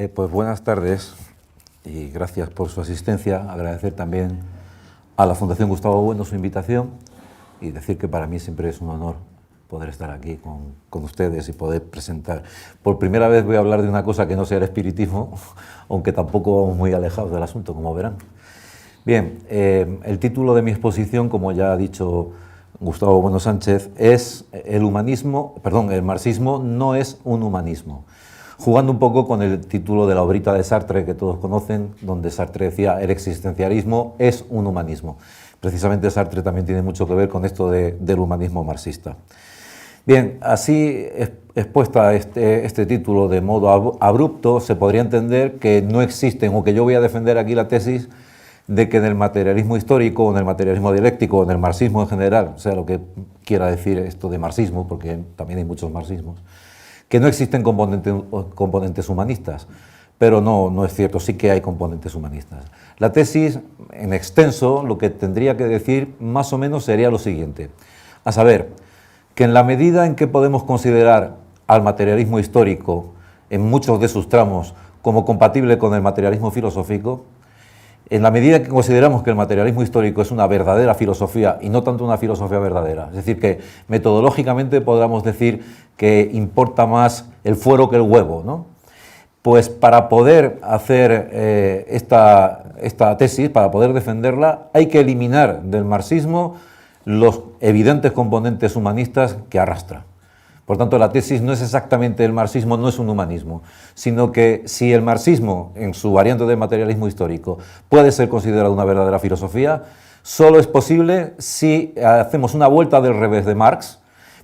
Pues buenas tardes y gracias por su asistencia. Agradecer también a la Fundación Gustavo Bueno su invitación y decir que para mí siempre es un honor poder estar aquí con ustedes y poder presentar. Por primera vez voy a hablar de una cosa que no sea el espiritismo, aunque tampoco vamos muy alejados del asunto, como verán. Bien, el título de mi exposición, como ya ha dicho Gustavo Bueno Sánchez, es el marxismo no es un humanismo. Jugando un poco con el título de la obrita de Sartre, que todos conocen, donde Sartre decía el existencialismo es un humanismo. Precisamente Sartre también tiene mucho que ver con esto del humanismo marxista. Bien, así expuesta este título de modo abrupto, se podría entender que no existen, o que yo voy a defender aquí la tesis de que en el materialismo histórico, o en el materialismo dialéctico, o en el marxismo en general, o sea, lo que quiera decir esto de marxismo, porque también hay muchos marxismos, que no existen componentes humanistas, pero no es cierto, sí que hay componentes humanistas. La tesis, en extenso, lo que tendría que decir más o menos sería lo siguiente, a saber, que en la medida en que podemos considerar al materialismo histórico, en muchos de sus tramos, como compatible con el materialismo filosófico, en la medida que consideramos que el materialismo histórico es una verdadera filosofía y no tanto una filosofía verdadera, es decir, que metodológicamente podamos decir que importa más el fuero que el huevo, ¿no? Pues para poder hacer esta tesis, para poder defenderla, hay que eliminar del marxismo los evidentes componentes humanistas que arrastra. Por tanto, la tesis no es exactamente el marxismo, no es un humanismo, sino que si el marxismo, en su variante de materialismo histórico, puede ser considerado una verdadera filosofía, solo es posible si hacemos una vuelta del revés de Marx,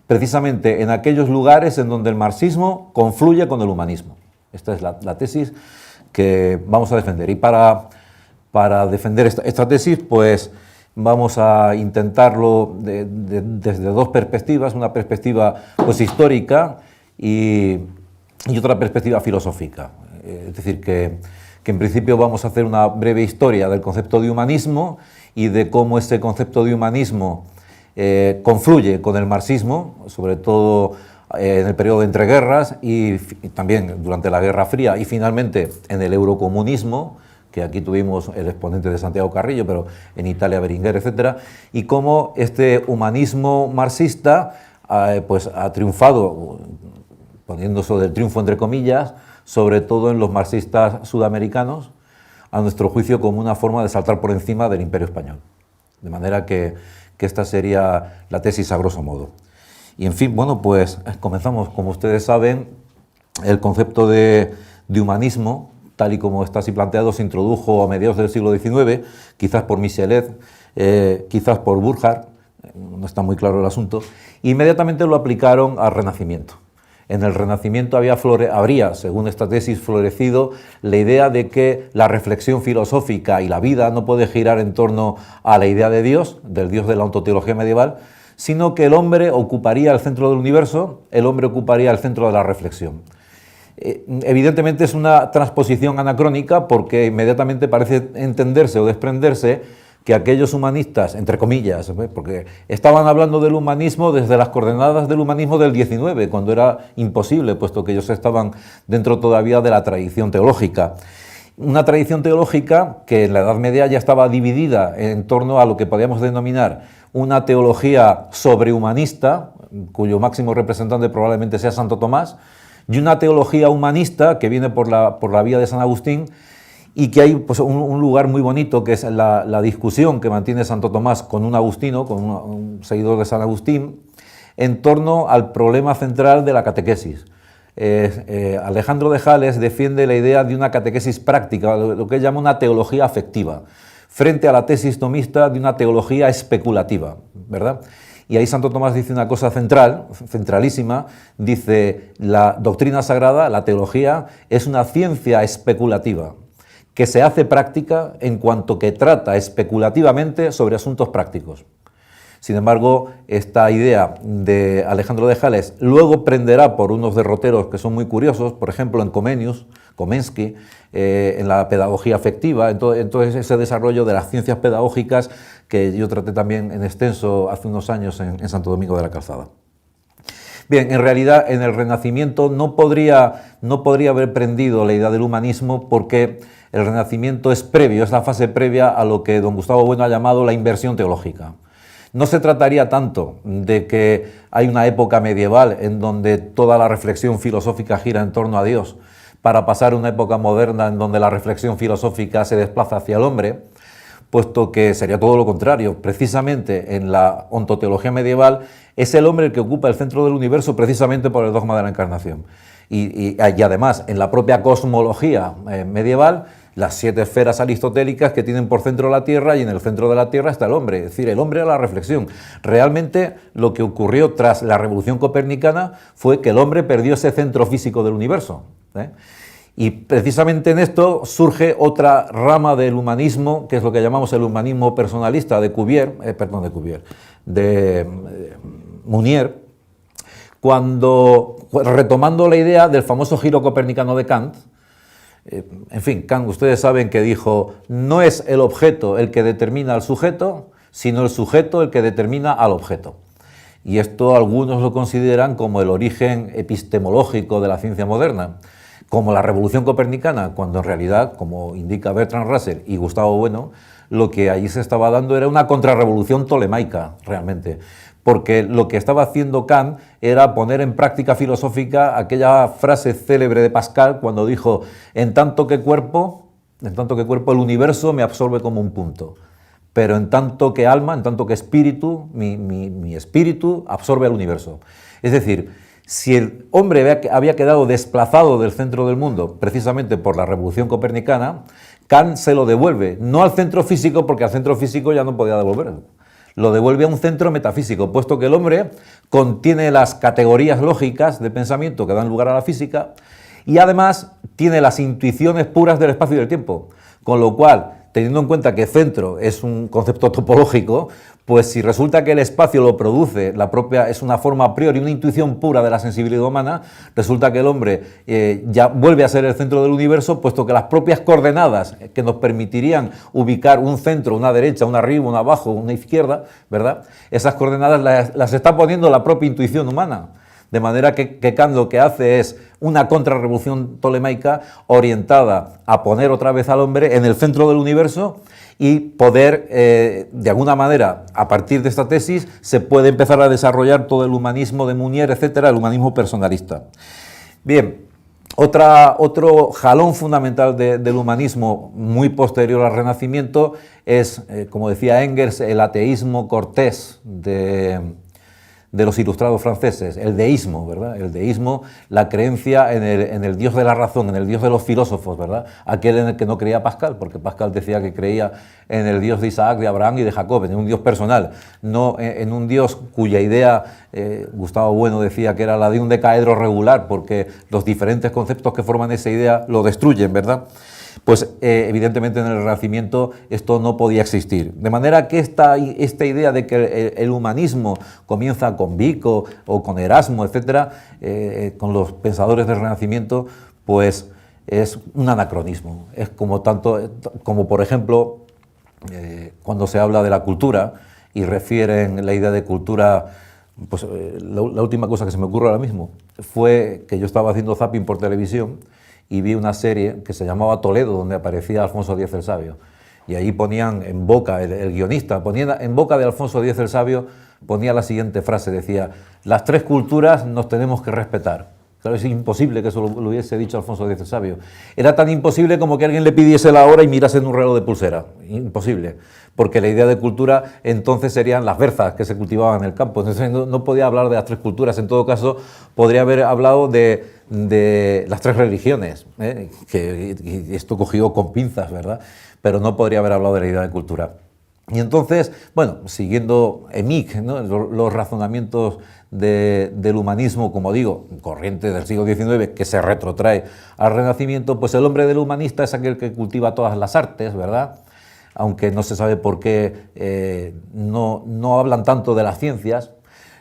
precisamente en aquellos lugares en donde el marxismo confluye con el humanismo. Esta es la tesis que vamos a defender. Y para defender esta tesis, pues vamos a intentarlo desde dos perspectivas, una perspectiva pues histórica y otra perspectiva filosófica. Es decir, que en principio vamos a hacer una breve historia del concepto de humanismo y de cómo ese concepto de humanismo confluye con el marxismo, sobre todo en el periodo de entreguerras y también durante la Guerra Fría y finalmente en el eurocomunismo, que aquí tuvimos el exponente de Santiago Carrillo, pero en Italia Berenguer, etc., y cómo este humanismo marxista pues ha triunfado, poniéndose del triunfo entre comillas, sobre todo en los marxistas sudamericanos, a nuestro juicio como una forma de saltar por encima del Imperio Español. De manera que esta sería la tesis a grosso modo. Y en fin, bueno, pues comenzamos. Como ustedes saben, el concepto de humanismo, tal y como está así planteado, se introdujo a mediados del siglo XIX, quizás por Michelet, quizás por Burckhardt, no está muy claro el asunto, e inmediatamente lo aplicaron al Renacimiento. En el Renacimiento habría, según esta tesis, florecido la idea de que la reflexión filosófica y la vida no puede girar en torno a la idea de Dios, del Dios de la ontoteología medieval, sino que el hombre ocuparía el centro del universo, el hombre ocuparía el centro de la reflexión. Evidentemente es una transposición anacrónica porque inmediatamente parece entenderse o desprenderse que aquellos humanistas, entre comillas, porque estaban hablando del humanismo desde las coordenadas del humanismo del XIX, cuando era imposible, puesto que ellos estaban dentro todavía de la tradición teológica. Una tradición teológica que en la Edad Media ya estaba dividida en torno a lo que podríamos denominar una teología sobrehumanista, cuyo máximo representante probablemente sea Santo Tomás, y una teología humanista que viene por la vía de San Agustín, y que hay pues, un lugar muy bonito que es la discusión que mantiene Santo Tomás con un agustino, con un seguidor de San Agustín, en torno al problema central de la catequesis. Alejandro de Jales defiende la idea de una catequesis práctica, lo que él llama una teología afectiva, frente a la tesis tomista de una teología especulativa, ¿verdad? Y ahí Santo Tomás dice una cosa centralísima, dice, la doctrina sagrada, la teología, es una ciencia especulativa, que se hace práctica en cuanto que trata especulativamente sobre asuntos prácticos. Sin embargo, esta idea de Alejandro de Jales luego prenderá por unos derroteros que son muy curiosos, por ejemplo en Komensky, en la pedagogía afectiva, entonces ese desarrollo de las ciencias pedagógicas que yo traté también en extenso hace unos años en Santo Domingo de la Calzada. Bien, en realidad en el Renacimiento no podría haber prendido la idea del humanismo porque el Renacimiento es previo, es la fase previa a lo que don Gustavo Bueno ha llamado la inversión teológica. No se trataría tanto de que hay una época medieval en donde toda la reflexión filosófica gira en torno a Dios, para pasar a una época moderna en donde la reflexión filosófica se desplaza hacia el hombre, puesto que sería todo lo contrario. Precisamente en la ontoteología medieval es el hombre el que ocupa el centro del universo precisamente por el dogma de la encarnación. Y además, en la propia cosmología medieval, las 7 esferas aristotélicas que tienen por centro la Tierra, y en el centro de la Tierra está el hombre, es decir, el hombre a la reflexión. Realmente lo que ocurrió tras la revolución copernicana fue que el hombre perdió ese centro físico del universo, ¿eh? Y precisamente en esto surge otra rama del humanismo, que es lo que llamamos el humanismo personalista de Mounier, cuando, retomando la idea del famoso giro copernicano de Kant. En fin, Kant, ustedes saben que dijo, no es el objeto el que determina al sujeto, sino el sujeto el que determina al objeto. Y esto algunos lo consideran como el origen epistemológico de la ciencia moderna, como la revolución copernicana, cuando en realidad, como indica Bertrand Russell y Gustavo Bueno, lo que allí se estaba dando era una contrarrevolución tolemaica, realmente. Porque lo que estaba haciendo Kant era poner en práctica filosófica aquella frase célebre de Pascal cuando dijo, en tanto que cuerpo el universo me absorbe como un punto, pero en tanto que alma, en tanto que espíritu, mi espíritu absorbe al universo. Es decir, si el hombre había quedado desplazado del centro del mundo precisamente por la revolución copernicana, Kant se lo devuelve, no al centro físico, porque al centro físico ya no podía devolverlo. Lo devuelve a un centro metafísico, puesto que el hombre contiene las categorías lógicas de pensamiento que dan lugar a la física y además tiene las intuiciones puras del espacio y del tiempo, con lo cual, teniendo en cuenta que centro es un concepto topológico, pues si resulta que el espacio lo produce, es una forma a priori, una intuición pura de la sensibilidad humana, resulta que el hombre ya vuelve a ser el centro del universo, puesto que las propias coordenadas que nos permitirían ubicar un centro, una derecha, una arriba, una abajo, una izquierda, ¿verdad? Esas coordenadas las está poniendo la propia intuición humana. De manera que Kant lo que hace es una contrarrevolución tolemaica orientada a poner otra vez al hombre en el centro del universo y poder, de alguna manera, a partir de esta tesis, se puede empezar a desarrollar todo el humanismo de Mounier, etcétera, el humanismo personalista. Bien, otro jalón fundamental del humanismo muy posterior al Renacimiento es, como decía Engels, el ateísmo cortés de los ilustrados franceses, el deísmo, ¿verdad? El deísmo, la creencia en el Dios de la razón, en el Dios de los filósofos, ¿verdad? Aquel en el que no creía Pascal, porque Pascal decía que creía en el Dios de Isaac, de Abraham y de Jacob, en un Dios personal, no en un Dios cuya idea, Gustavo Bueno decía que era la de un decaedro regular, porque los diferentes conceptos que forman esa idea lo destruyen, ¿verdad? Pues evidentemente en el Renacimiento esto no podía existir. De manera que esta idea de que el humanismo comienza con Vico o con Erasmo, etcétera, con los pensadores del Renacimiento, pues es un anacronismo. Es como por ejemplo, cuando se habla de la cultura y refieren la idea de cultura, pues la última cosa que se me ocurre ahora mismo fue que yo estaba haciendo zapping por televisión y vi una serie que se llamaba Toledo, donde aparecía Alfonso X el Sabio. Y ahí ponían en boca, el guionista, ponía en boca de Alfonso X el Sabio, ponía la siguiente frase, decía, las 3 culturas nos tenemos que respetar. Claro, es imposible que eso lo hubiese dicho Alfonso X el Sabio. Era tan imposible como que alguien le pidiese la hora y mirase en un reloj de pulsera. Imposible, porque la idea de cultura entonces serían las berzas que se cultivaban en el campo. Entonces no podía hablar de las 3 culturas. En todo caso, podría haber hablado de las 3 religiones, que esto cogido con pinzas, ¿verdad? Pero no podría haber hablado de la idea de cultura. Y entonces, bueno, siguiendo Emich, ¿no?, los razonamientos del humanismo, como digo, corriente del siglo XIX, que se retrotrae al Renacimiento, pues el hombre del humanista es aquel que cultiva todas las artes, ¿verdad? Aunque no se sabe por qué no hablan tanto de las ciencias.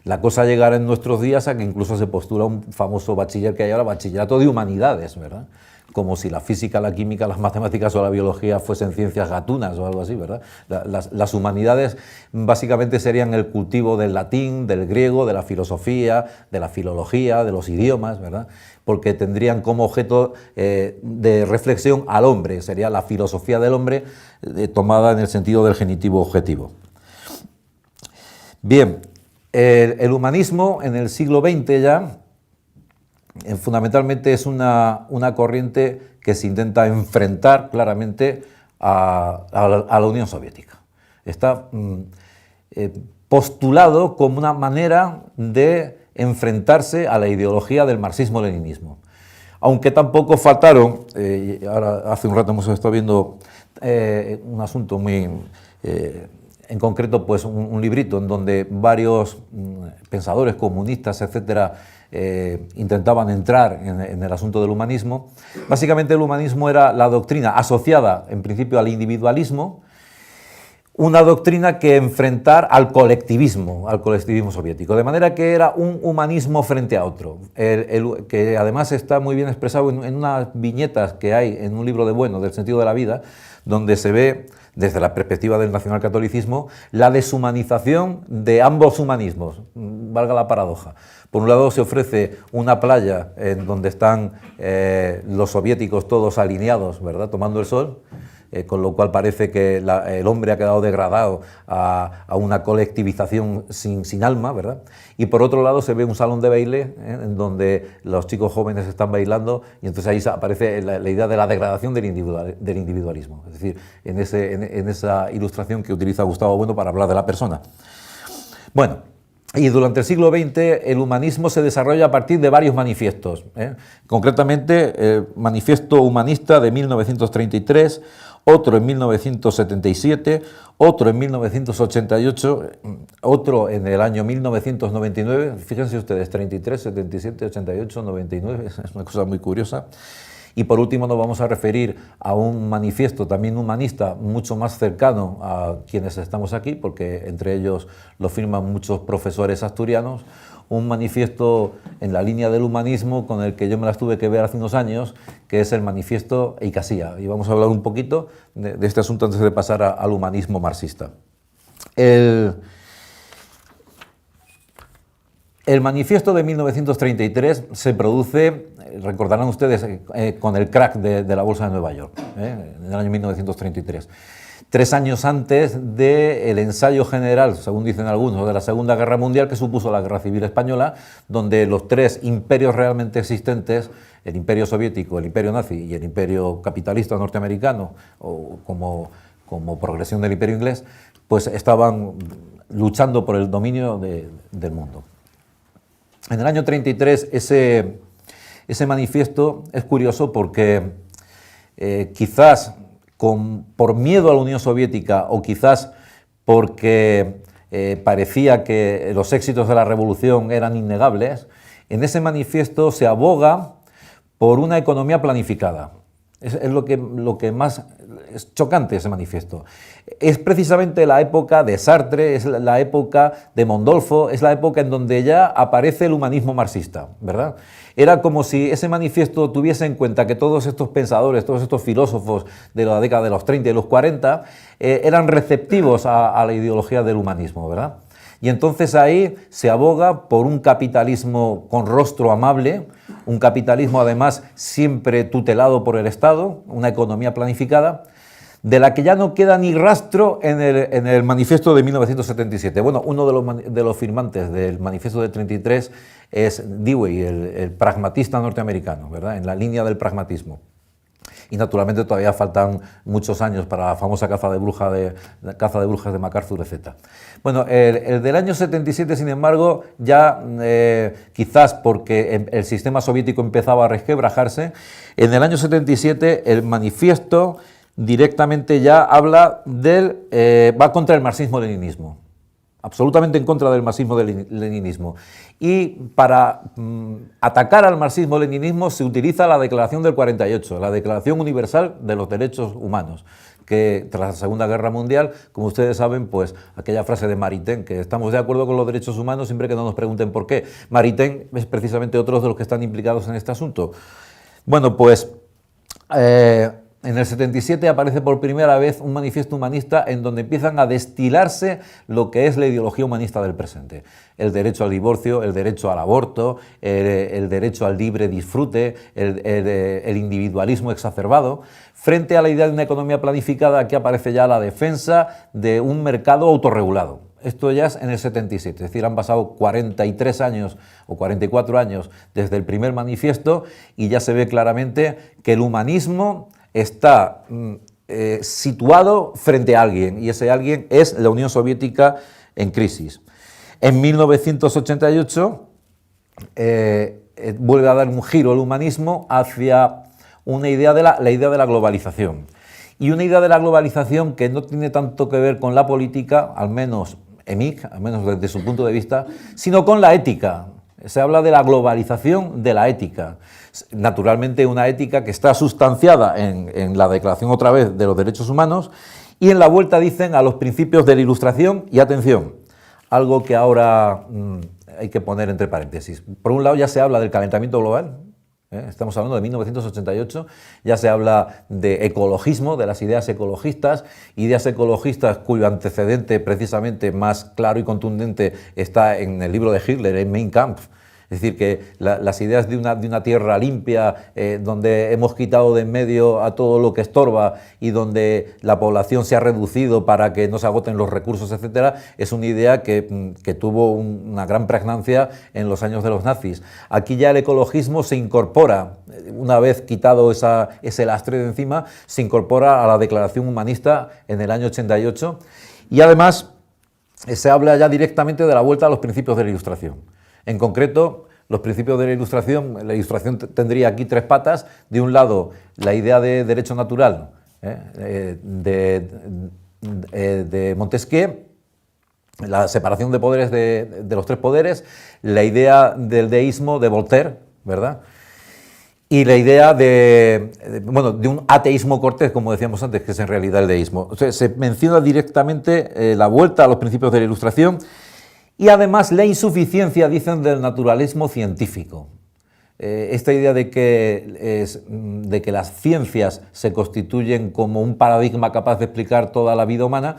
La cosa llegará en nuestros días a que incluso se postula un famoso bachiller que hay ahora, bachillerato de humanidades, ¿verdad? como si la física, la química, las matemáticas o la biología fuesen ciencias gatunas o algo así, ¿verdad? Las humanidades básicamente serían el cultivo del latín, del griego, de la filosofía, de la filología, de los idiomas, ¿verdad? Porque tendrían como objeto de reflexión al hombre, sería la filosofía del hombre tomada en el sentido del genitivo objetivo. Bien, el humanismo en el siglo XX ya fundamentalmente es una corriente que se intenta enfrentar claramente a la Unión Soviética. Está postulado como una manera de enfrentarse a la ideología del marxismo-leninismo. Aunque tampoco faltaron, ahora hace un rato hemos estado viendo un asunto muy... en concreto, pues un librito en donde varios pensadores comunistas, etcétera, intentaban entrar en el asunto del humanismo. Básicamente el humanismo era la doctrina asociada en principio al individualismo, una doctrina que enfrentar al colectivismo soviético, de manera que era un humanismo frente a otro, que además está muy bien expresado en unas viñetas que hay en un libro de Bueno, del sentido de la vida, donde se ve, desde la perspectiva del nacionalcatolicismo, la deshumanización de ambos humanismos, valga la paradoja. Por un lado se ofrece una playa en donde están los soviéticos todos alineados, ¿verdad?, tomando el sol, con lo cual parece que el hombre ha quedado degradado a una colectivización sin alma, ¿verdad? Y por otro lado se ve un salón de baile en donde los chicos jóvenes están bailando y entonces ahí aparece la idea de la degradación del individualismo, es decir, en esa ilustración que utiliza Gustavo Bueno para hablar de la persona. Bueno, y durante el siglo XX el humanismo se desarrolla a partir de varios manifiestos, concretamente el Manifiesto Humanista de 1933, otro en 1977, otro en 1988, otro en el año 1999, fíjense ustedes, 33, 77, 88, 99, es una cosa muy curiosa. Y por último nos vamos a referir a un manifiesto también humanista mucho más cercano a quienes estamos aquí, porque entre ellos lo firman muchos profesores asturianos, un manifiesto en la línea del humanismo con el que yo me las tuve que ver hace unos años, que es el manifiesto Eikasía. Y vamos a hablar un poquito de este asunto antes de pasar al humanismo marxista. El manifiesto de 1933 se produce, recordarán ustedes, con el crack de la Bolsa de Nueva York, en el año 1933. 3 años antes del ensayo general, según dicen algunos, de la Segunda Guerra Mundial, que supuso la Guerra Civil Española, donde los 3 imperios realmente existentes, el imperio soviético, el imperio nazi y el imperio capitalista norteamericano, o como progresión del imperio inglés, pues estaban luchando por el dominio del mundo. En el año 33 ese manifiesto es curioso porque quizás por miedo a la Unión Soviética o quizás porque parecía que los éxitos de la revolución eran innegables, en ese manifiesto se aboga por una economía planificada. Es lo que más es chocante ese manifiesto. Es precisamente la época de Sartre, es la época de Mondolfo, es la época en donde ya aparece el humanismo marxista, ¿verdad? Era como si ese manifiesto tuviese en cuenta que todos estos pensadores, todos estos filósofos de la década de los 30 y los 40 eran receptivos a la ideología del humanismo, ¿verdad? Y entonces ahí se aboga por un capitalismo con rostro amable, un capitalismo además siempre tutelado por el Estado, una economía planificada, de la que ya no queda ni rastro en el manifiesto de 1977. Bueno, uno de los firmantes del manifiesto de 33 es Dewey, el pragmatista norteamericano, ¿verdad?, en la línea del pragmatismo. Y naturalmente todavía faltan muchos años para la famosa caza de brujas de MacArthur, etc. Bueno, el del año 77, sin embargo, ya quizás porque el sistema soviético empezaba a resquebrajarse, en el año 77 el manifiesto directamente ya habla va contra el marxismo-leninismo, absolutamente en contra del marxismo-leninismo. Y para atacar al marxismo-leninismo se utiliza la Declaración del 48, la Declaración Universal de los Derechos Humanos, que tras la Segunda Guerra Mundial, como ustedes saben, pues aquella frase de Maritain, que estamos de acuerdo con los derechos humanos siempre que no nos pregunten por qué. Maritain es precisamente otro de los que están implicados en este asunto. Bueno, pues En el 77 aparece por primera vez un manifiesto humanista en donde empiezan a destilarse lo que es la ideología humanista del presente. El derecho al divorcio, el derecho al aborto, el derecho al libre disfrute, el individualismo exacerbado, frente a la idea de una economía planificada. Aquí aparece ya la defensa de un mercado autorregulado. Esto ya es en el 77, es decir, han pasado 43 años o 44 años desde el primer manifiesto y ya se ve claramente que el humanismo está situado frente a alguien, y ese alguien es la Unión Soviética en crisis. En 1988 vuelve a dar un giro el humanismo hacia una idea de la idea de la globalización. Y una idea de la globalización que no tiene tanto que ver con la política, al menos EMIC, al menos desde su punto de vista, sino con la ética. Se habla de la globalización de la ética. Naturalmente una ética que está sustanciada en la Declaración otra vez de los Derechos Humanos, y en la vuelta dicen a los principios de la Ilustración, y atención, algo que ahora hay que poner entre paréntesis. Por un lado ya se habla del calentamiento global, estamos hablando de 1988, ya se habla de ecologismo, de las ideas ecologistas cuyo antecedente precisamente más claro y contundente está en el libro de Hitler, en Mein Kampf. Es decir, que las ideas de una tierra limpia, donde hemos quitado de en medio a todo lo que estorba y donde la población se ha reducido para que no se agoten los recursos, etcétera, es una idea que tuvo una gran pregnancia en los años de los nazis. Aquí ya el ecologismo se incorpora, una vez quitado ese lastre de encima, se incorpora a la Declaración Humanista en el año 88, y además se habla ya directamente de la vuelta a los principios de la Ilustración. En concreto, los principios de la Ilustración tendría aquí tres patas. De un lado, la idea de derecho natural de Montesquieu, la separación de poderes de los tres poderes, la idea del deísmo de Voltaire, ¿verdad? Y la idea de un ateísmo cortés, como decíamos antes, que es en realidad el deísmo. O sea, se menciona directamente la vuelta a los principios de la Ilustración. Y además la insuficiencia, dicen, del naturalismo científico. Esta idea de que las ciencias se constituyen como un paradigma capaz de explicar toda la vida humana,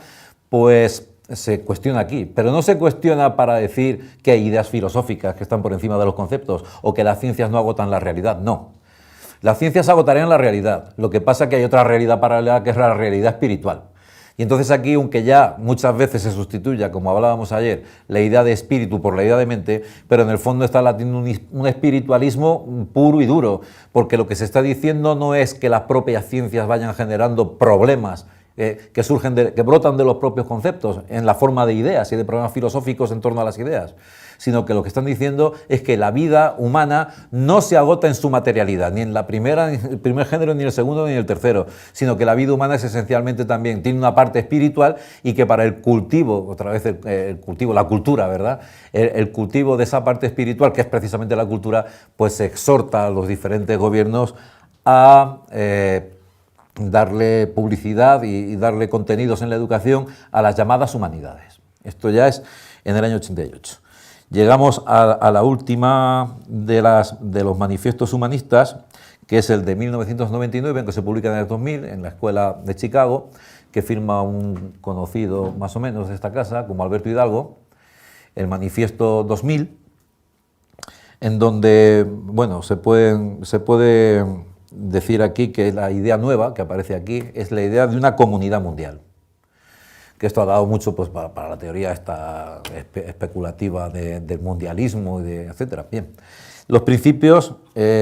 pues se cuestiona aquí. Pero no se cuestiona para decir que hay ideas filosóficas que están por encima de los conceptos o que las ciencias no agotan la realidad. No. Las ciencias agotarían la realidad. Lo que pasa es que hay otra realidad paralela, que es la realidad espiritual. Y entonces aquí, aunque ya muchas veces se sustituya, como hablábamos ayer, la idea de espíritu por la idea de mente, pero en el fondo está latiendo un espiritualismo puro y duro, porque lo que se está diciendo no es que las propias ciencias vayan generando problemas que brotan de los propios conceptos en la forma de ideas y de problemas filosóficos en torno a las ideas, sino que lo que están diciendo es que la vida humana no se agota en su materialidad, ni en la primera, ni en el primer género, ni en el segundo, ni en el tercero, sino que la vida humana es esencialmente también, tiene una parte espiritual, y que para el cultivo, otra vez el cultivo, la cultura, ¿verdad? El cultivo de esa parte espiritual, que es precisamente la cultura, pues se exhorta a los diferentes gobiernos a darle publicidad y darle contenidos en la educación a las llamadas humanidades. Esto ya es en el año 88. Llegamos a la última de los manifiestos humanistas, que es el de 1999, que se publica en el 2000 en la Escuela de Chicago, que firma un conocido más o menos de esta casa, como Alberto Hidalgo, el Manifiesto 2000, en donde, bueno, se puede decir aquí que la idea nueva que aparece aquí es la idea de una comunidad mundial, que esto ha dado mucho pues para la teoría esta especulativa del mundialismo, etcétera. Bien, los principios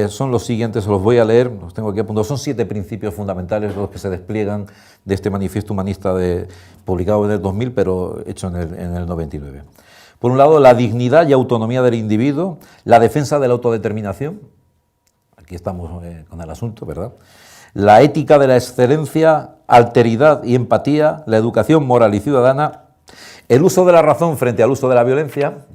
son los siguientes, los voy a leer, los tengo aquí apuntados. Son 7 principios fundamentales los que se despliegan de este manifiesto humanista publicado en el 2000, pero hecho en el 99. Por un lado, la dignidad y autonomía del individuo, la defensa de la autodeterminación. Aquí estamos con el asunto, ¿verdad? La ética de la excelencia, alteridad y empatía, la educación moral y ciudadana, el uso de la razón frente al uso de la violencia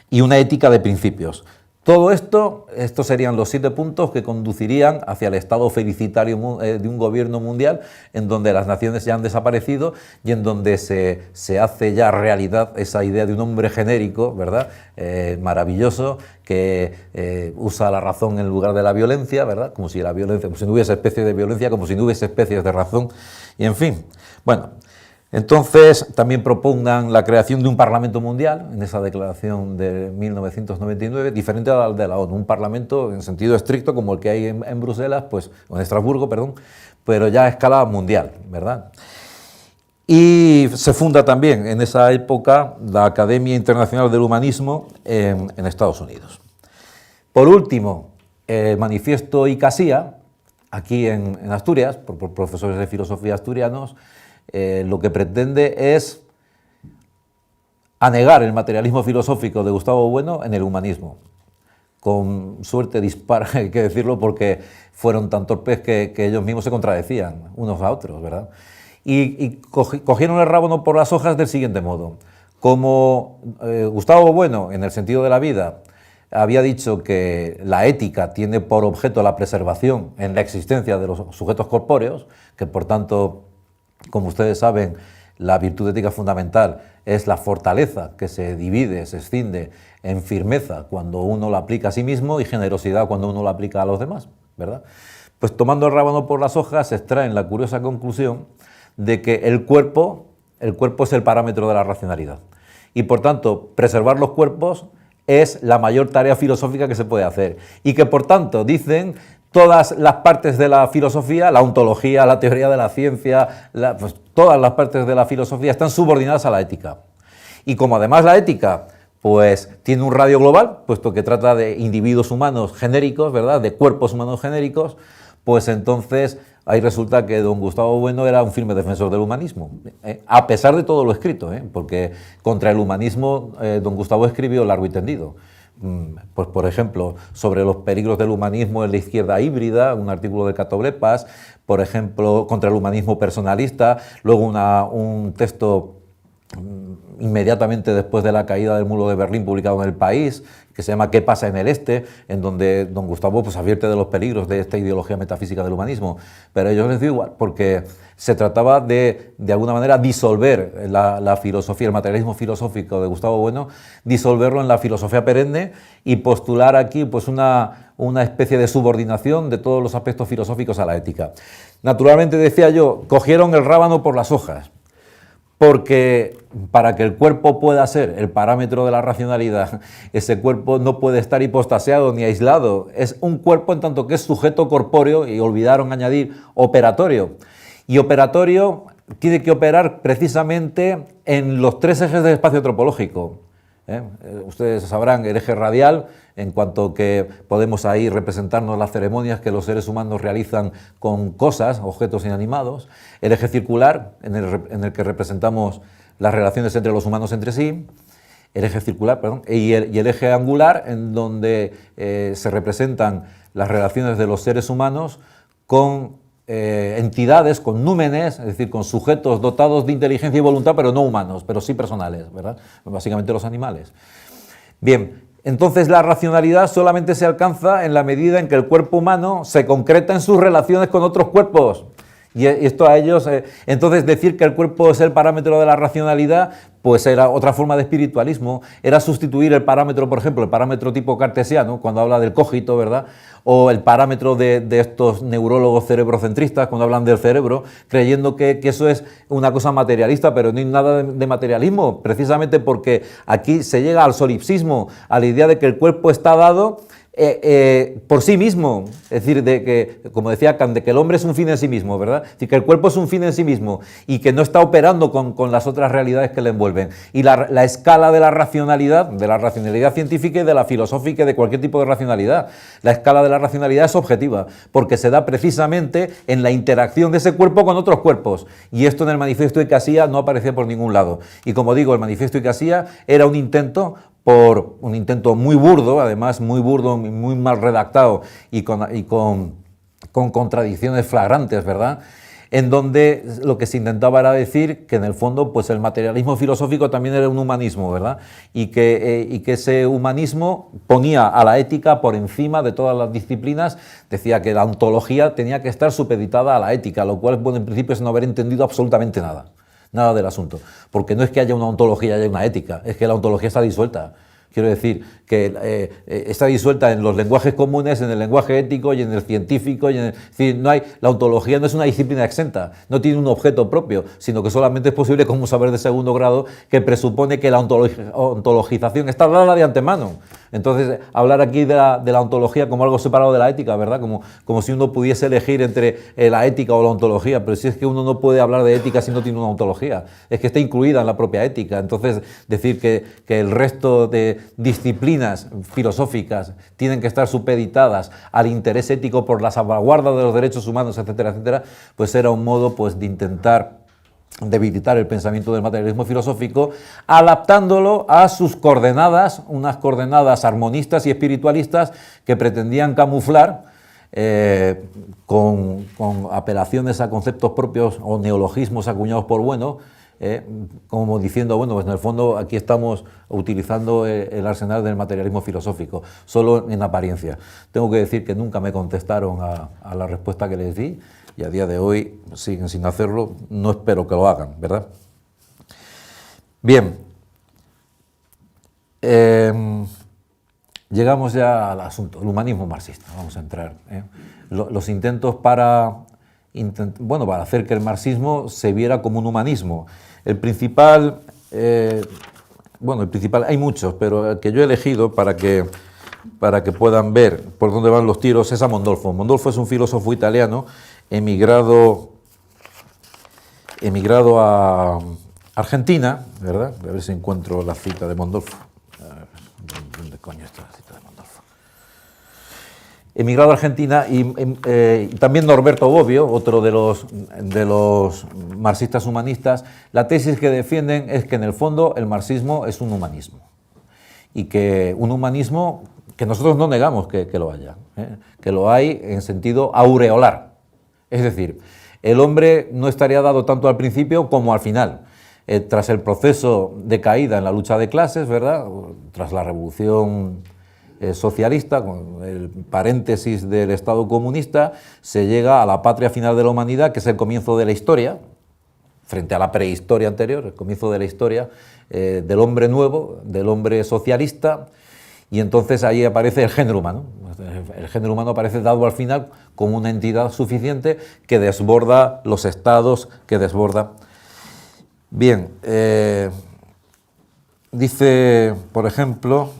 y una ética de principios. Todo esto, estos serían los 7 puntos que conducirían hacia el estado felicitario de un gobierno mundial en donde las naciones ya han desaparecido y en donde se hace ya realidad esa idea de un hombre genérico, ¿verdad? Maravilloso, que usa la razón en lugar de la violencia, ¿verdad? Como si la violencia, como si no hubiese especies de violencia, como si no hubiese especies de razón, y en fin. Bueno, entonces también propongan la creación de un Parlamento Mundial, en esa declaración de 1999, diferente al de la ONU, un Parlamento en sentido estricto como el que hay en Bruselas, pues, o en Estrasburgo, perdón, pero ya a escala mundial, ¿verdad? Y se funda también en esa época la Academia Internacional del Humanismo en Estados Unidos. Por último, el Manifiesto Icasía, aquí en Asturias, por profesores de filosofía asturianos, lo que pretende es anegar el materialismo filosófico de Gustavo Bueno en el humanismo. Con suerte dispara, hay que decirlo, porque fueron tan torpes que ellos mismos se contradecían unos a otros, ¿verdad? Y cogieron el rábano por las hojas del siguiente modo. Como Gustavo Bueno, en el sentido de la vida, había dicho que la ética tiene por objeto la preservación en la existencia de los sujetos corpóreos, que por tanto, como ustedes saben, la virtud ética fundamental es la fortaleza que se divide, se escinde en firmeza cuando uno la aplica a sí mismo y generosidad cuando uno la aplica a los demás, ¿verdad? Pues tomando el rábano por las hojas se extraen la curiosa conclusión de que el cuerpo es el parámetro de la racionalidad y por tanto preservar los cuerpos es la mayor tarea filosófica que se puede hacer y que por tanto dicen todas las partes de la filosofía, la ontología, la teoría de la ciencia, pues todas las partes de la filosofía están subordinadas a la ética. Y como además la ética pues tiene un radio global, puesto que trata de individuos humanos genéricos, ¿verdad?, de cuerpos humanos genéricos, pues entonces ahí resulta que don Gustavo Bueno era un firme defensor del humanismo, a pesar de todo lo escrito, porque contra el humanismo don Gustavo escribió largo y tendido. Pues por ejemplo, sobre los peligros del humanismo en la izquierda híbrida, un artículo de Cato Blepas, por ejemplo, contra el humanismo personalista, luego un texto inmediatamente después de la caída del muro de Berlín publicado en El País, que se llama ¿Qué pasa en el Este?, en donde don Gustavo pues advierte de los peligros de esta ideología metafísica del humanismo, pero a ellos les dio igual, porque se trataba de alguna manera disolver la filosofía, el materialismo filosófico de Gustavo Bueno, disolverlo en la filosofía perenne y postular aquí pues una especie de subordinación de todos los aspectos filosóficos a la ética. Naturalmente, decía yo, cogieron el rábano por las hojas, porque para que el cuerpo pueda ser el parámetro de la racionalidad, ese cuerpo no puede estar hipostaseado ni aislado. Es un cuerpo en tanto que es sujeto corpóreo, y olvidaron añadir operatorio. Y operatorio tiene que operar precisamente en los 3 ejes del espacio antropológico. Ustedes sabrán, el eje radial, en cuanto que podemos ahí representarnos las ceremonias que los seres humanos realizan con cosas, objetos inanimados, el eje circular, en el que representamos las relaciones entre los humanos entre sí, el eje circular, perdón, y el eje angular, en donde se representan las relaciones de los seres humanos con entidades, con númenes, es decir, con sujetos dotados de inteligencia y voluntad, pero no humanos, pero sí personales, ¿verdad? Básicamente los animales. Bien, entonces la racionalidad solamente se alcanza en la medida en que el cuerpo humano se concreta en sus relaciones con otros cuerpos. Y esto a ellos, entonces decir que el cuerpo es el parámetro de la racionalidad, pues era otra forma de espiritualismo, era sustituir el parámetro, por ejemplo, el parámetro tipo cartesiano, cuando habla del cogito, ¿verdad?, o el parámetro de estos neurólogos cerebrocentristas, cuando hablan del cerebro, creyendo que eso es una cosa materialista, pero no hay nada de materialismo, precisamente porque aquí se llega al solipsismo, a la idea de que el cuerpo está dado por sí mismo, es decir, de que, como decía Kant, de que el hombre es un fin en sí mismo, ¿verdad? Es decir, que el cuerpo es un fin en sí mismo y que no está operando con las otras realidades que le envuelven. Y la escala de la racionalidad científica y de la filosófica y de cualquier tipo de racionalidad, la escala de la racionalidad es objetiva, porque se da precisamente en la interacción de ese cuerpo con otros cuerpos. Y esto en el Manifiesto Icasía no aparecía por ningún lado. Y como digo, el Manifiesto Icasía era un intento muy burdo, además muy burdo, muy mal redactado y con contradicciones flagrantes, ¿verdad?, en donde lo que se intentaba era decir que en el fondo pues el materialismo filosófico también era un humanismo, ¿verdad? Y que ese humanismo ponía a la ética por encima de todas las disciplinas, decía que la ontología tenía que estar supeditada a la ética, lo cual, bueno, en principio es no haber entendido absolutamente nada del asunto, porque no es que haya una ontología y haya una ética, es que la ontología está disuelta. Quiero decir que está disuelta en los lenguajes comunes, en el lenguaje ético y en el científico. Es decir, la ontología no es una disciplina exenta, no tiene un objeto propio, sino que solamente es posible como un saber de segundo grado que presupone que la ontologización está dada de antemano. Entonces, hablar aquí de la ontología como algo separado de la ética, ¿verdad? Como si uno pudiese elegir entre la ética o la ontología, pero si es que uno no puede hablar de ética si no tiene una ontología, es que está incluida en la propia ética. Entonces, decir que el resto de disciplinas filosóficas tienen que estar supeditadas al interés ético por la salvaguarda de los derechos humanos, etcétera, etcétera, pues era un modo pues de intentar debilitar el pensamiento del materialismo filosófico, adaptándolo a sus coordenadas, unas coordenadas armonistas y espiritualistas que pretendían camuflar con apelaciones a conceptos propios o neologismos acuñados por Bueno, como diciendo, bueno, pues en el fondo aquí estamos utilizando el arsenal del materialismo filosófico, solo en apariencia. Tengo que decir que nunca me contestaron a la respuesta que les di y a día de hoy siguen sin hacerlo, no espero que lo hagan, ¿verdad? Bien, llegamos ya al asunto, el humanismo marxista, vamos a entrar. Los intentos para hacer que el marxismo se viera como un humanismo. El principal, hay muchos, pero el que yo he elegido para que puedan ver por dónde van los tiros es a Mondolfo. Mondolfo es un filósofo italiano emigrado a Argentina, ¿verdad? A ver si encuentro la cita de Mondolfo. ¿Dónde coño está la cita de Mondolfo? Emigrado a Argentina y también Norberto Bobbio, otro de los marxistas humanistas, la tesis que defienden es que en el fondo el marxismo es un humanismo y que un humanismo que nosotros no negamos que lo haya, que lo hay en sentido aureolar, es decir, el hombre no estaría dado tanto al principio como al final. Tras el proceso de caída en la lucha de clases, ¿verdad? Tras la revolución socialista, con el paréntesis del Estado comunista, se llega a la patria final de la humanidad, que es el comienzo de la historia, frente a la prehistoria anterior, el comienzo de la historia del hombre nuevo, del hombre socialista, y entonces ahí aparece el género humano. El género humano aparece dado al final como una entidad suficiente que desborda los estados, que desborda. Bien, dice, por ejemplo,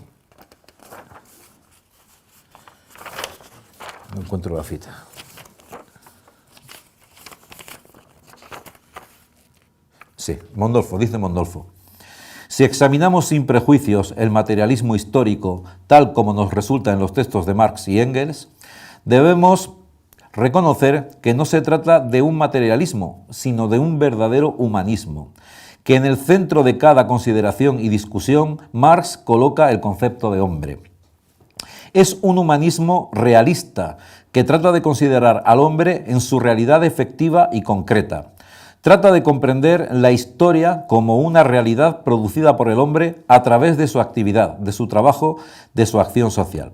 no encuentro la cita. Sí, Mondolfo, dice Mondolfo. Si examinamos sin prejuicios el materialismo histórico, tal como nos resulta en los textos de Marx y Engels, debemos reconocer que no se trata de un materialismo, sino de un verdadero humanismo, que en el centro de cada consideración y discusión Marx coloca el concepto de hombre. Es un humanismo realista, que trata de considerar al hombre en su realidad efectiva y concreta. Trata de comprender la historia como una realidad producida por el hombre a través de su actividad, de su trabajo, de su acción social.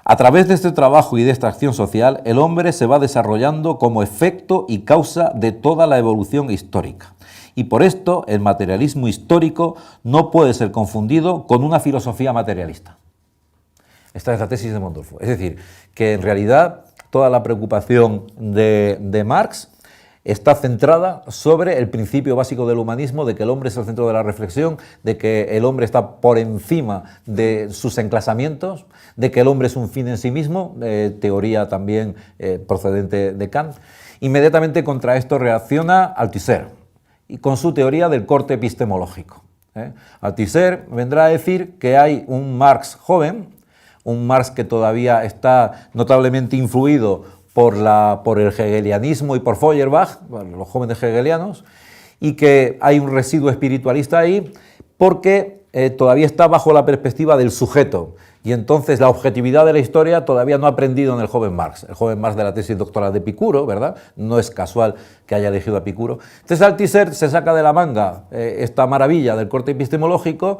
A través de este trabajo y de esta acción social, el hombre se va desarrollando como efecto y causa de toda la evolución histórica. Y por esto, el materialismo histórico no puede ser confundido con una filosofía materialista. Esta es la tesis de Mondolfo. Es decir, que en realidad toda la preocupación de Marx está centrada sobre el principio básico del humanismo, de que el hombre es el centro de la reflexión, de que el hombre está por encima de sus enclasamientos, de que el hombre es un fin en sí mismo, teoría también procedente de Kant. Inmediatamente contra esto reacciona Althusser, y con su teoría del corte epistemológico. Althusser vendrá a decir que hay un Marx joven, un Marx que todavía está notablemente influido por el hegelianismo y por Feuerbach, los jóvenes hegelianos, y que hay un residuo espiritualista ahí, porque todavía está bajo la perspectiva del sujeto, y entonces la objetividad de la historia todavía no ha aprendido en el joven Marx de la tesis doctoral de Epicuro, ¿verdad? No es casual que haya elegido a Epicuro. Entonces Althusser se saca de la manga esta maravilla del corte epistemológico,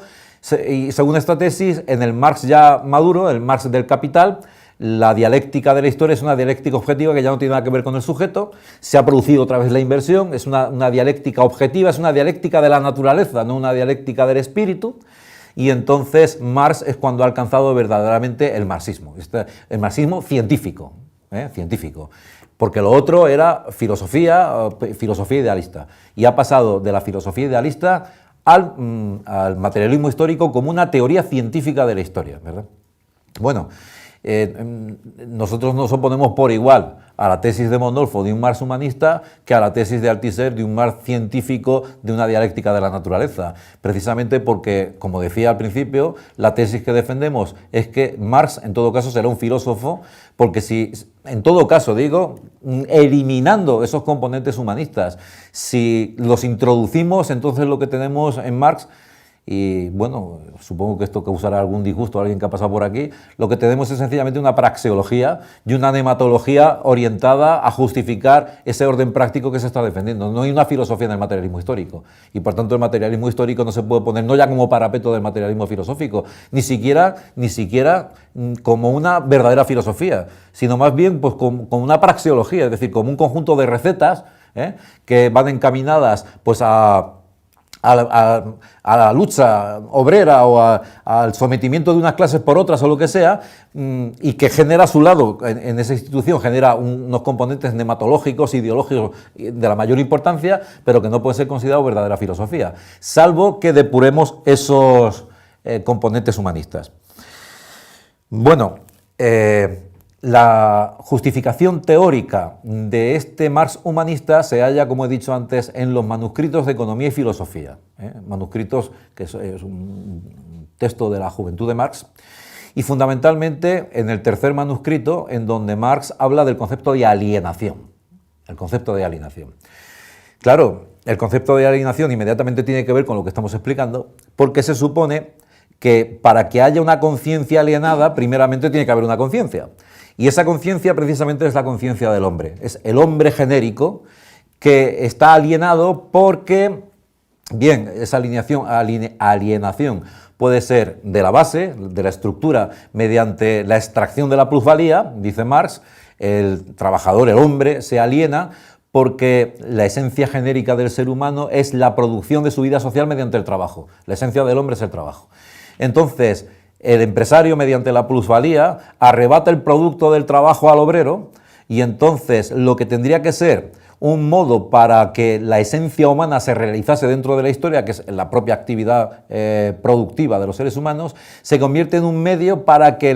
y según esta tesis, en el Marx ya maduro, el Marx del Capital, la dialéctica de la historia es una dialéctica objetiva que ya no tiene nada que ver con el sujeto, se ha producido otra vez la inversión, es una dialéctica objetiva, es una dialéctica de la naturaleza, no una dialéctica del espíritu, y entonces Marx es cuando ha alcanzado verdaderamente el marxismo científico, científico, porque lo otro era filosofía idealista, y ha pasado de la filosofía idealista al materialismo histórico como una teoría científica de la historia, ¿verdad? Bueno, nosotros nos oponemos por igual a la tesis de Mondolfo de un Marx humanista que a la tesis de Althusser de un Marx científico de una dialéctica de la naturaleza, precisamente porque, como decía al principio, la tesis que defendemos es que Marx en todo caso será un filósofo, porque si, en todo caso digo, eliminando esos componentes humanistas, si los introducimos, entonces lo que tenemos en Marx, y bueno, supongo que esto causará algún disgusto a alguien que ha pasado por aquí, lo que tenemos es sencillamente una praxeología y una nematología orientada a justificar ese orden práctico que se está defendiendo. No hay una filosofía en el materialismo histórico, y por tanto el materialismo histórico no se puede poner no ya como parapeto del materialismo filosófico, ni siquiera como una verdadera filosofía, sino más bien pues como una praxeología, es decir, como un conjunto de recetas que van encaminadas pues a la lucha obrera o al sometimiento de unas clases por otras o lo que sea, y que genera a su lado, en esa institución, genera unos componentes nematológicos, ideológicos de la mayor importancia, pero que no pueden ser considerados verdadera filosofía, salvo que depuremos esos componentes humanistas. Bueno, la justificación teórica de este Marx humanista se halla, como he dicho antes, en los manuscritos de Economía y Filosofía, manuscritos que es un texto de la juventud de Marx, y fundamentalmente en el tercer manuscrito, en donde Marx habla del concepto de alienación. El concepto de alienación. Claro, el concepto de alienación inmediatamente tiene que ver con lo que estamos explicando, porque se supone que para que haya una conciencia alienada, primeramente tiene que haber una conciencia. Y esa conciencia precisamente es la conciencia del hombre. Es el hombre genérico que está alienado porque, bien, esa alienación puede ser de la base, de la estructura, mediante la extracción de la plusvalía, dice Marx, el trabajador, el hombre, se aliena porque la esencia genérica del ser humano es la producción de su vida social mediante el trabajo. La esencia del hombre es el trabajo. Entonces, el empresario, mediante la plusvalía, arrebata el producto del trabajo al obrero, y entonces lo que tendría que ser un modo para que la esencia humana se realizase dentro de la historia, que es la propia actividad productiva de los seres humanos, se convierte en un medio para que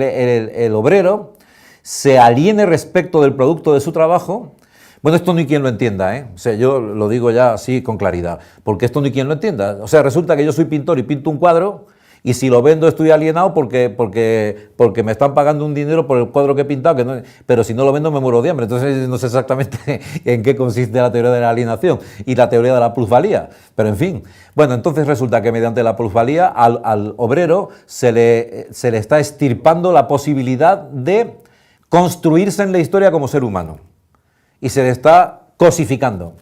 el obrero se aliene respecto del producto de su trabajo. Bueno, esto no hay quien lo entienda, O sea, yo lo digo ya así con claridad, porque esto no hay quien lo entienda. O sea, resulta que yo soy pintor y pinto un cuadro, y si lo vendo estoy alienado porque me están pagando un dinero por el cuadro que he pintado, pero si no lo vendo me muero de hambre. Entonces no sé exactamente en qué consiste la teoría de la alienación y la teoría de la plusvalía, pero en fin. Bueno, entonces resulta que mediante la plusvalía al obrero se le está extirpando la posibilidad de construirse en la historia como ser humano, y se le está cosificando.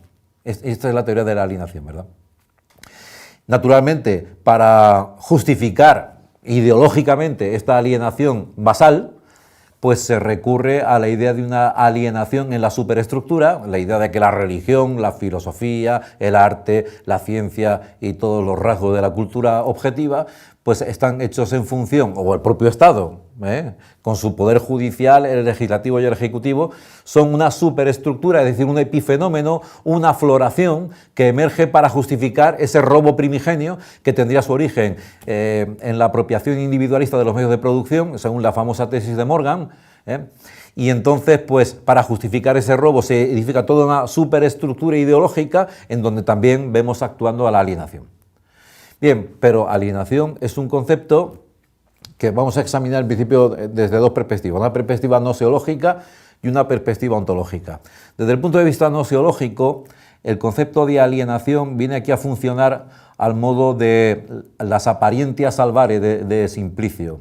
Esta es la teoría de la alienación, ¿verdad? Naturalmente, para justificar ideológicamente esta alienación basal, pues se recurre a la idea de una alienación en la superestructura, la idea de que la religión, la filosofía, el arte, la ciencia y todos los rasgos de la cultura objetiva, pues están hechos en función, o el propio Estado, con su poder judicial, el legislativo y el ejecutivo, son una superestructura, es decir, un epifenómeno, una floración que emerge para justificar ese robo primigenio que tendría su origen en la apropiación individualista de los medios de producción, según la famosa tesis de Morgan, y entonces, pues, para justificar ese robo se edifica toda una superestructura ideológica en donde también vemos actuando a la alienación. Bien, pero alienación es un concepto que vamos a examinar en principio desde dos perspectivas, una perspectiva noseológica y una perspectiva ontológica. Desde el punto de vista noseológico, el concepto de alienación viene aquí a funcionar al modo de las apariencias salvares de Simplicio.